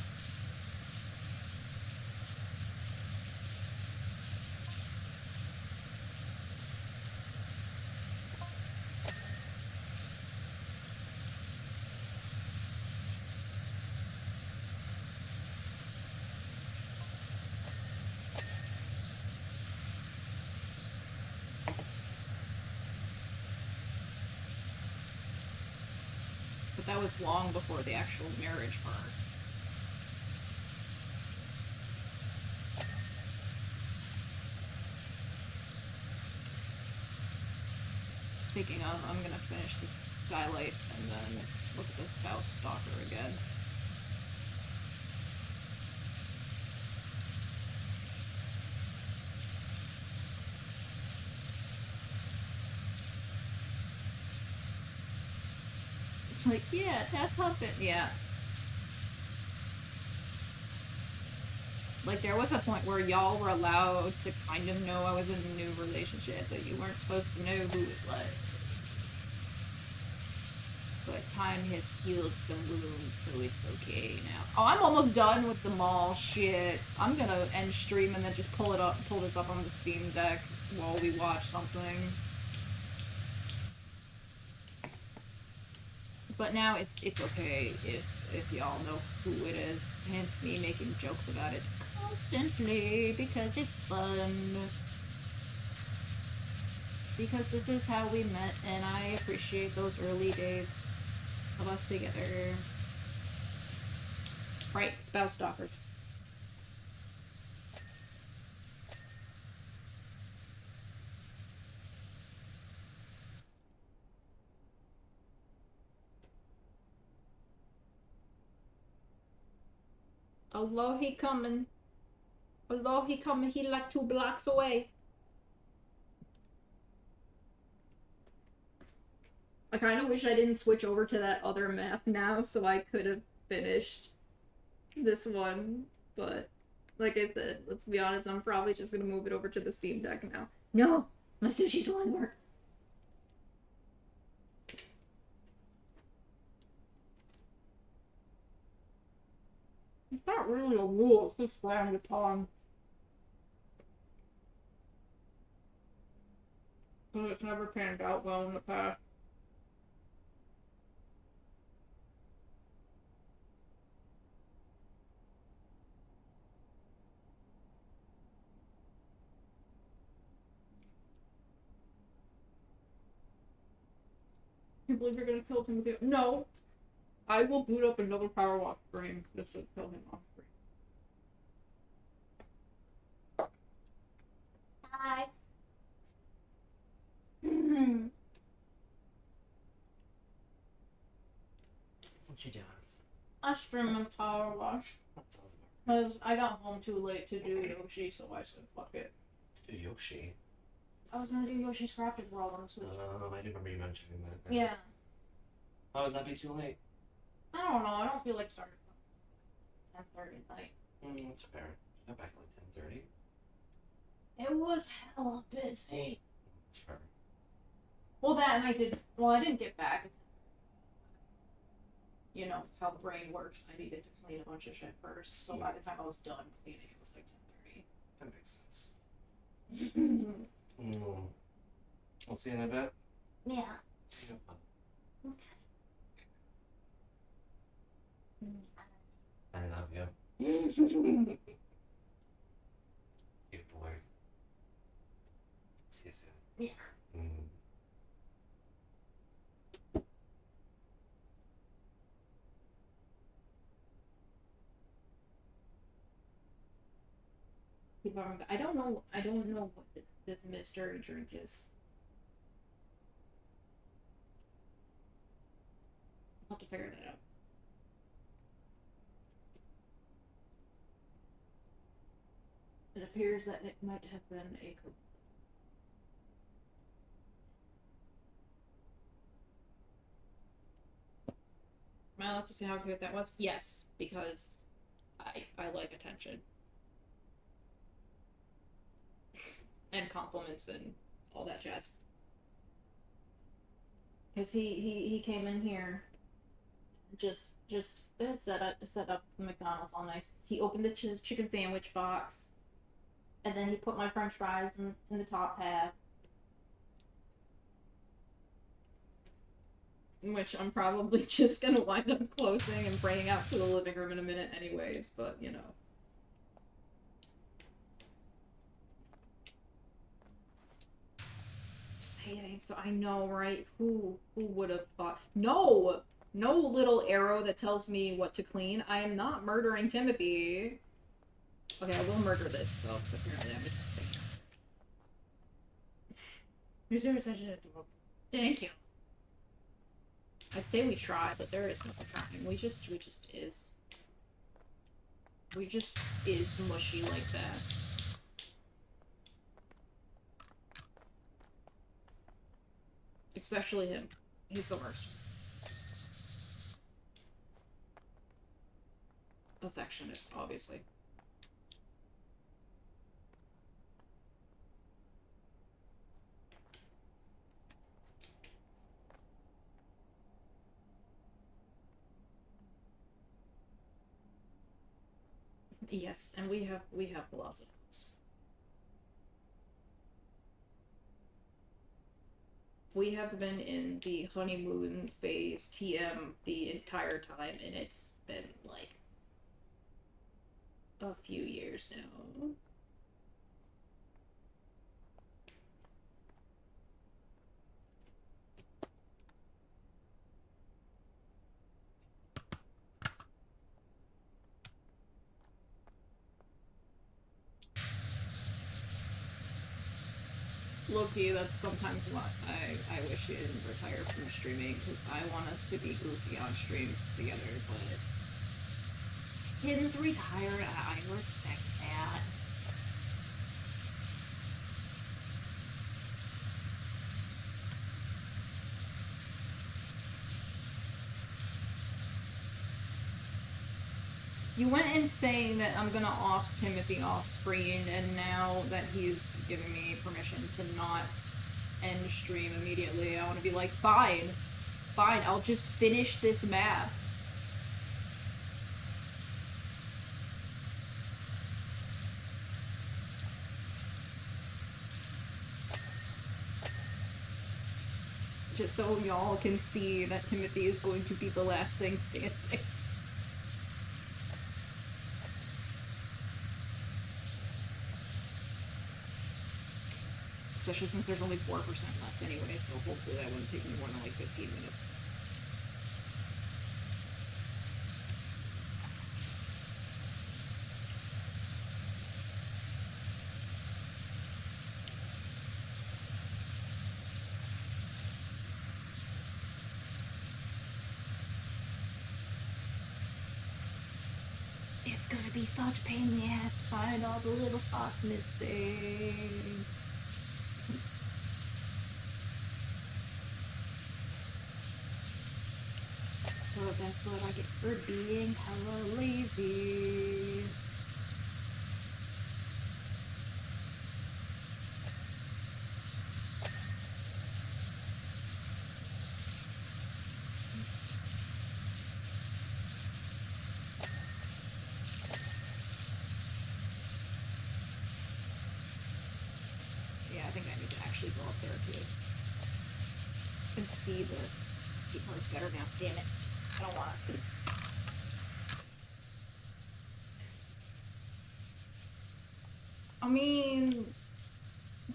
Speaker 1: But that was long before the actual marriage part. Speaking of, I'm gonna finish this skylight and then look at the spouse stalker again. It's like, yeah, that's something. Yeah. Like, there was a point where y'all were allowed to kind of know I was in a new relationship, but you weren't supposed to know who it was. But time has healed some wounds, so it's okay now. Oh, I'm almost done with the mall shit. I'm gonna end stream and then just pull this up on the Steam Deck while we watch something. But now it's okay if y'all know who it is. Hence me making jokes about it constantly because it's fun. Because this is how we met, and I appreciate those early days of us together. Right, spouse stalker. Allah, he coming. Allah, he coming. He like 2 blocks away. I kind of wish I didn't switch over to that other map now, so I could have finished this one. But, like I said, let's be honest, I'm probably just gonna move it over to the Steam Deck now. No! My sushi's on work. It's not really a rule, it's just frowned upon. Because it's never panned out well in the past. I believe you're gonna kill Timothy. No! I will boot up another Power Walk stream just to kill him off screen.
Speaker 3: Hi.
Speaker 4: What you doing?
Speaker 1: I streaming Power Wash.
Speaker 4: That's all.
Speaker 1: Because I got home too late to do Yoshi, so I said fuck it.
Speaker 4: Do Yoshi.
Speaker 1: I was gonna do Yoshi's Crafted World on the Switch.
Speaker 4: I do remember you mentioning that.
Speaker 1: Yeah.
Speaker 4: How would that be too late?
Speaker 1: I don't know, I don't feel like starting at 10:30 at night.
Speaker 4: That's fair. Got back at like 10:30.
Speaker 1: It was hella busy.
Speaker 4: That's fair.
Speaker 1: Well, that and I didn't get back. You know how the brain works. I needed to clean a bunch of shit first, so by the time I was done cleaning, it was like 10:30.
Speaker 4: That makes sense. I'll see you in a bit.
Speaker 3: Yeah.
Speaker 4: Have fun.
Speaker 3: Okay.
Speaker 4: I love you. Good boy. See you soon.
Speaker 3: Yeah.
Speaker 1: I don't know what this mystery drink is. I'll have to figure that out. It appears that it might have been a Coke. Well, let's see how good that was. Yes, because I like attention.
Speaker 2: and compliments and all that jazz. Cause he came in here, just set up McDonald's all nice. He opened the chicken sandwich box, and then he put my French fries in the top half, which I'm probably just gonna wind up closing and bringing out to the living room in a minute, anyways. But you know. So I know, right? Who would have thought? No, no little arrow that tells me what to clean. I am not murdering Timothy. Okay, I will murder this though, because apparently I'm just.
Speaker 3: You're such a. Thank you.
Speaker 2: I'd say we try, but there is no trying. We just is. We just is mushy like that. Especially him. He's the worst. Affectionate, obviously. Yes, and we have lots of those. We have been in the honeymoon phase TM the entire time, and it's been like a few years now. Low-key, that's sometimes what I wish he didn't retire from streaming, because I want us to be goofy on streams together, but...
Speaker 3: Tim's retired, I respect that.
Speaker 2: You went in saying that I'm gonna off Timothy off screen, and now that he's giving me permission to not end stream immediately, I want to be like, fine, I'll just finish this map. Just so y'all can see that Timothy is going to be the last thing standing. Especially since there's only 4% left anyway, so hopefully that wouldn't take me more than like 15 minutes.
Speaker 3: It's gonna be such a pain in the ass to find all the little spots missing.
Speaker 2: So that's what I get for being hella lazy. Yeah, I think I need to actually go up there too. And see parts better now. Damn it. I don't want to. I mean,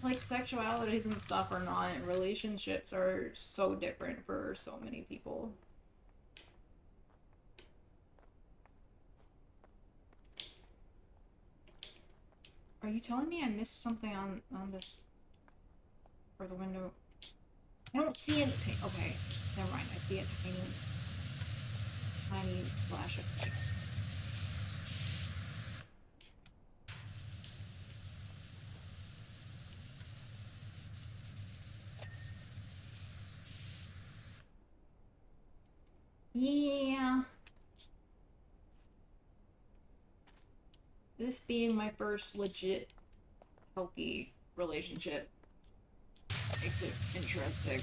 Speaker 2: like, sexualities and stuff are not, relationships are so different for so many people. Are you telling me I missed something on this? Or the window? I don't see anything. Okay, never mind. I see a tiny flash of light. Yeah. This being my first legit healthy
Speaker 1: relationship makes it interesting.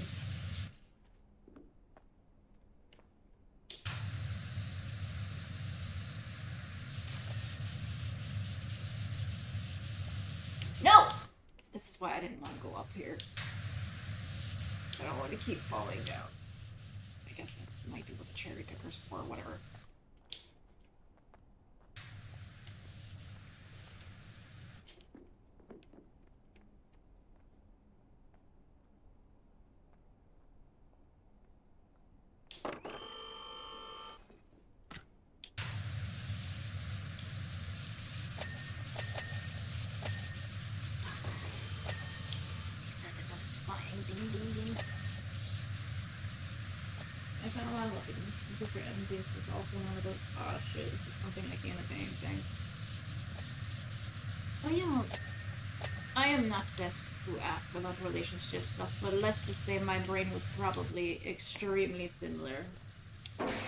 Speaker 3: No!
Speaker 1: This is why I didn't want to go up here. So I don't want to keep falling down. I guess that might be what the cherry picker's for, whatever.
Speaker 2: I kind of want to look at different enemies. It's also one of those, shit, this is something I can't attain thing.
Speaker 1: I am not best to ask about relationship stuff, but let's just say my brain was probably extremely similar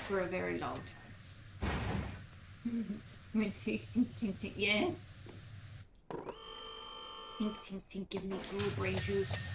Speaker 1: for a very long time. Tink, tink, tink, tink, yeah. Tink, tink, tink, give me cool brain juice.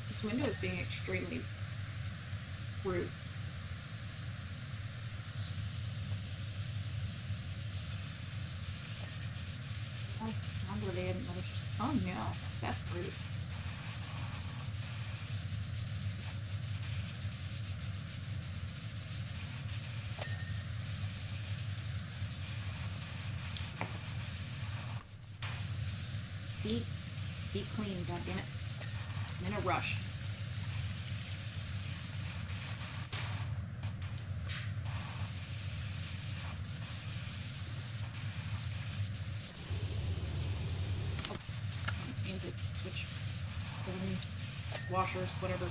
Speaker 2: This window is being extremely rude.
Speaker 1: Oh, sound related, but it's just, oh no, that's rude. Deep clean, goddammit. I'm in a rush. Oh, I need to switch buttons, washers, whatever.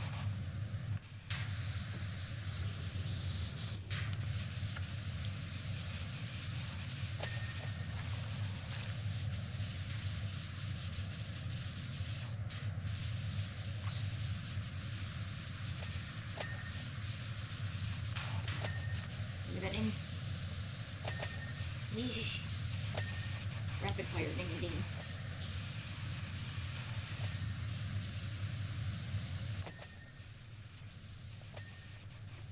Speaker 3: Yes.
Speaker 1: Rapid fire ding ding.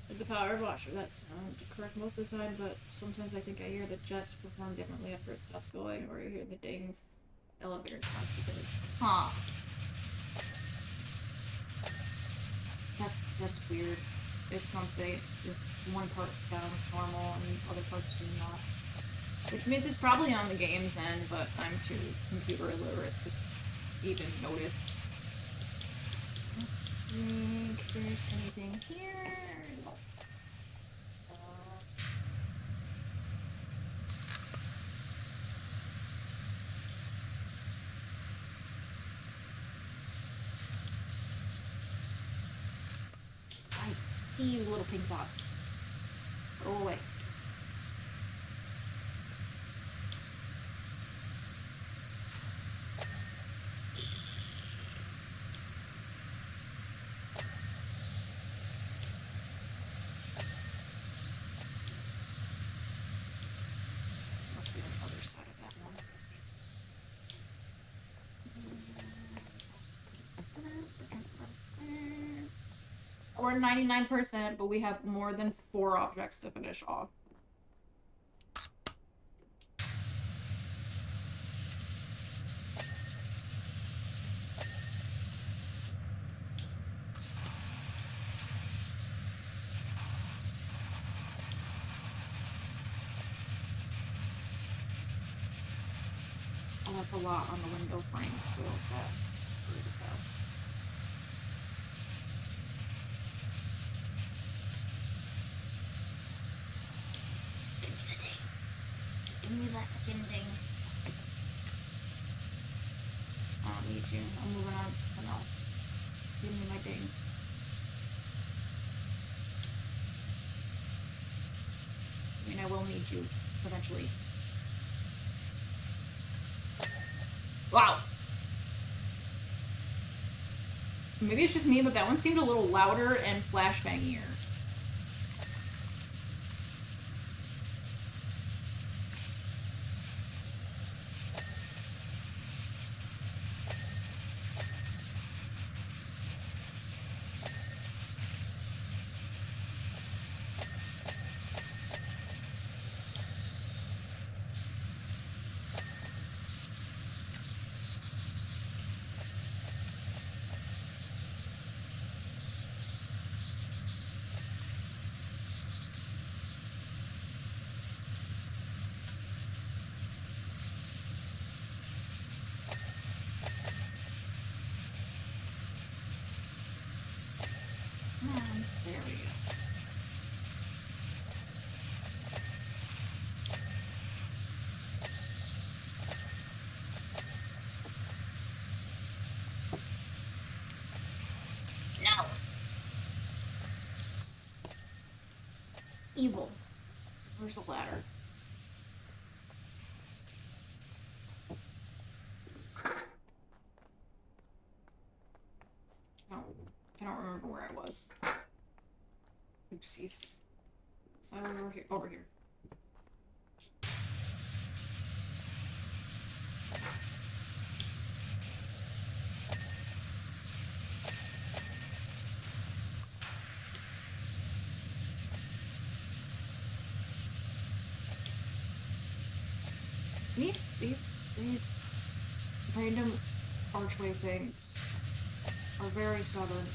Speaker 2: With the power washer, that sounds correct most of the time, but sometimes I think I hear the jets perform differently after it stops going, or I hear the dings. Elevator sounds because
Speaker 1: Huh. That's weird. If one part sounds normal and other parts do not. Which means it's probably on the game's end, but I'm too computer illiterate to even notice. I don't think there's anything here. I see you, little pink dots. Go away. Must be the other side of that one. We're 99%, but we have more than 4 objects to finish off. Oh, that's a lot on the window frame still. That's rude as hell.
Speaker 3: Give me that fucking thing.
Speaker 1: I don't need you. I'm moving on to something else. Give me my dings. and I will need you eventually. Wow. Maybe it's just me, but that one seemed a little louder and flashbangier. There we go. No! Evil. Where's the ladder? No, I don't remember where I was. Oopsies. So over here. Over here. These random archway things are very stubborn.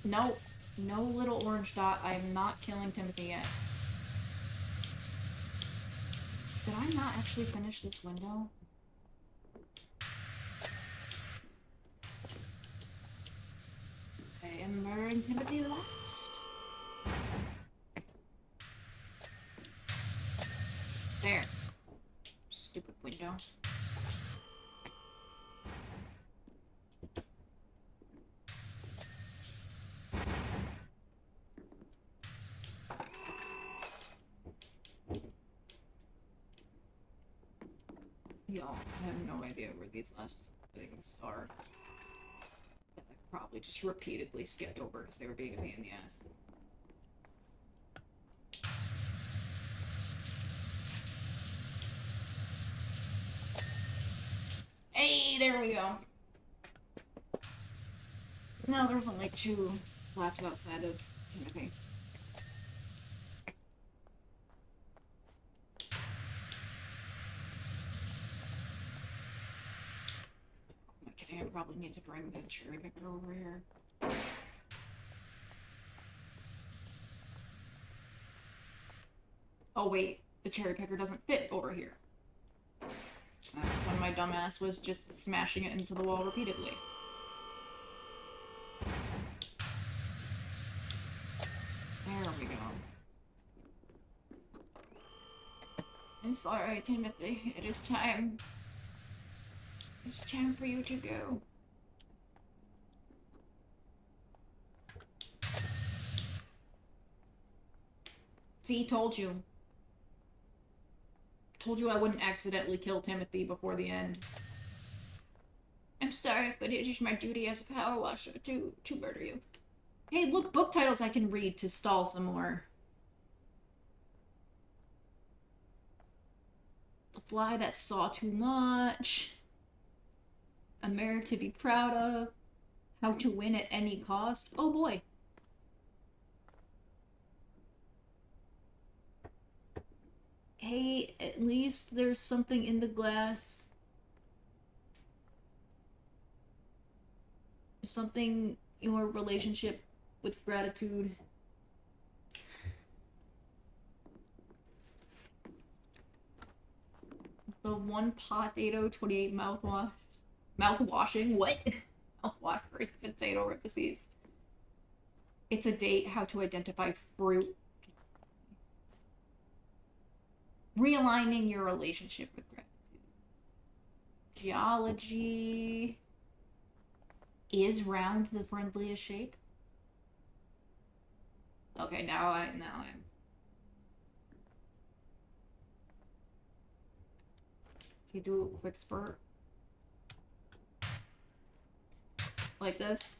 Speaker 1: No, no little orange dot. I am not killing Timothy yet. Did I not actually finish this window? I am murdering Timothy last. There. Stupid window. Y'all, I have no idea where these last things are. That I probably just repeatedly skipped over because they were being a pain in the ass. Hey, there we go. Now there's only 2 left outside of Timothy. I probably need to bring the cherry picker over here. Oh wait, the cherry picker doesn't fit over here. That's when my dumbass was just smashing it into the wall repeatedly. There we go. I'm sorry, Timothy. It is time. It's time for you to go. See, told you. Told you I wouldn't accidentally kill Timothy before the end. I'm sorry, but it is my duty as a power washer to murder you. Hey, look, book titles I can read to stall some more. The Fly That Saw Too Much. A Mare to Be Proud Of. How to Win at Any Cost. Oh boy. Hey, at least there's something in the glass. Something your relationship with gratitude. The 1 potato 28 mouthwash. Mouthwashing? What? Mouthwash for potato rippices. It's a date. How to identify fruit. Realigning your relationship with gratitude. Geology. Is round the friendliest shape? Okay, now I'm. Okay, do a quick spurt. Like this.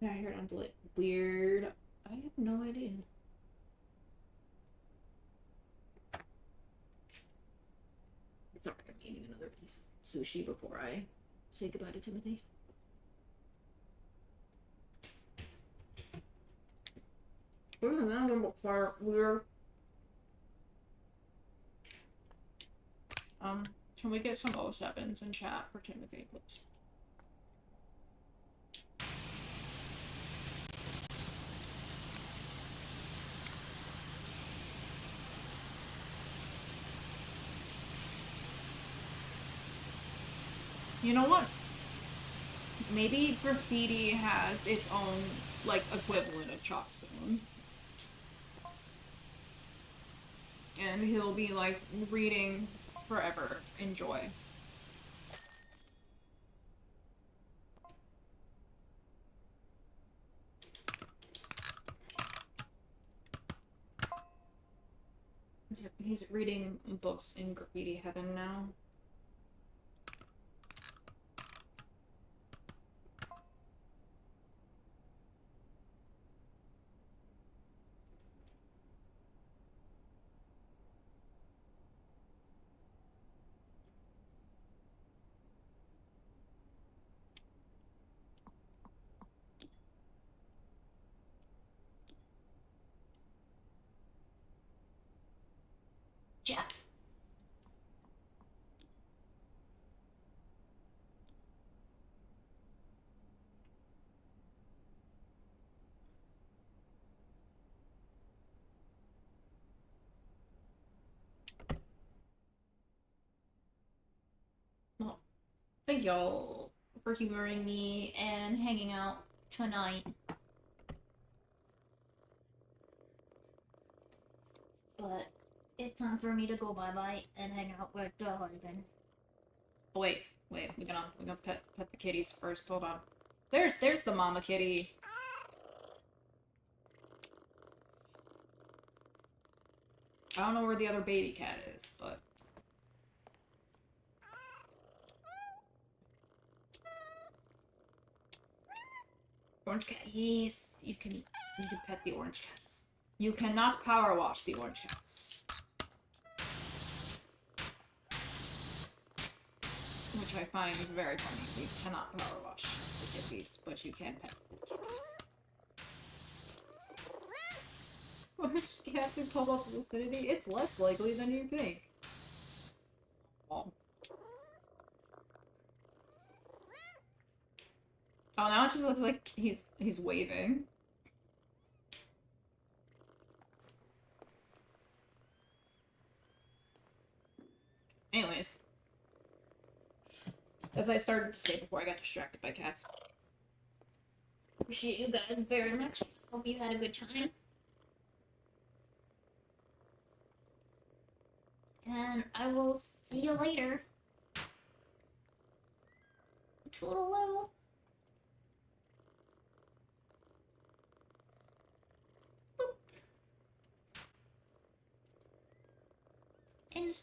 Speaker 1: Yeah, I hear it on delete. Weird. I have no idea. Sorry, I'm eating another piece of sushi before I say goodbye to Timothy. Weird. Can we get some 07s in chat for Timothy, please? You know what? Maybe graffiti has its own, like, equivalent of Chalk Zone. And he'll be, like, reading forever. Enjoy. Yep, he's reading books in graffiti heaven now.
Speaker 3: Jeff.
Speaker 1: Well, thank y'all for humoring me and hanging out tonight.
Speaker 3: But it's time for me to go bye-bye and hang out with the husband.
Speaker 1: Oh, wait, we're gonna pet the kitties first. Hold on. There's the mama kitty. I don't know where the other baby cat is, but orange cat. Yes, you can pet the orange cats. You cannot power wash the orange cats. Which I find very funny. You cannot power wash the kitties, but you can pet the kitties. Orange cats who pop up in the vicinity? It's less likely than you think. Oh. Oh, now it just looks like he's waving. Anyways. As I started to say before I got distracted by cats.
Speaker 3: Appreciate you guys very much. Hope you had a good time. And I will see you later. Toodaloo. Boop. Insta.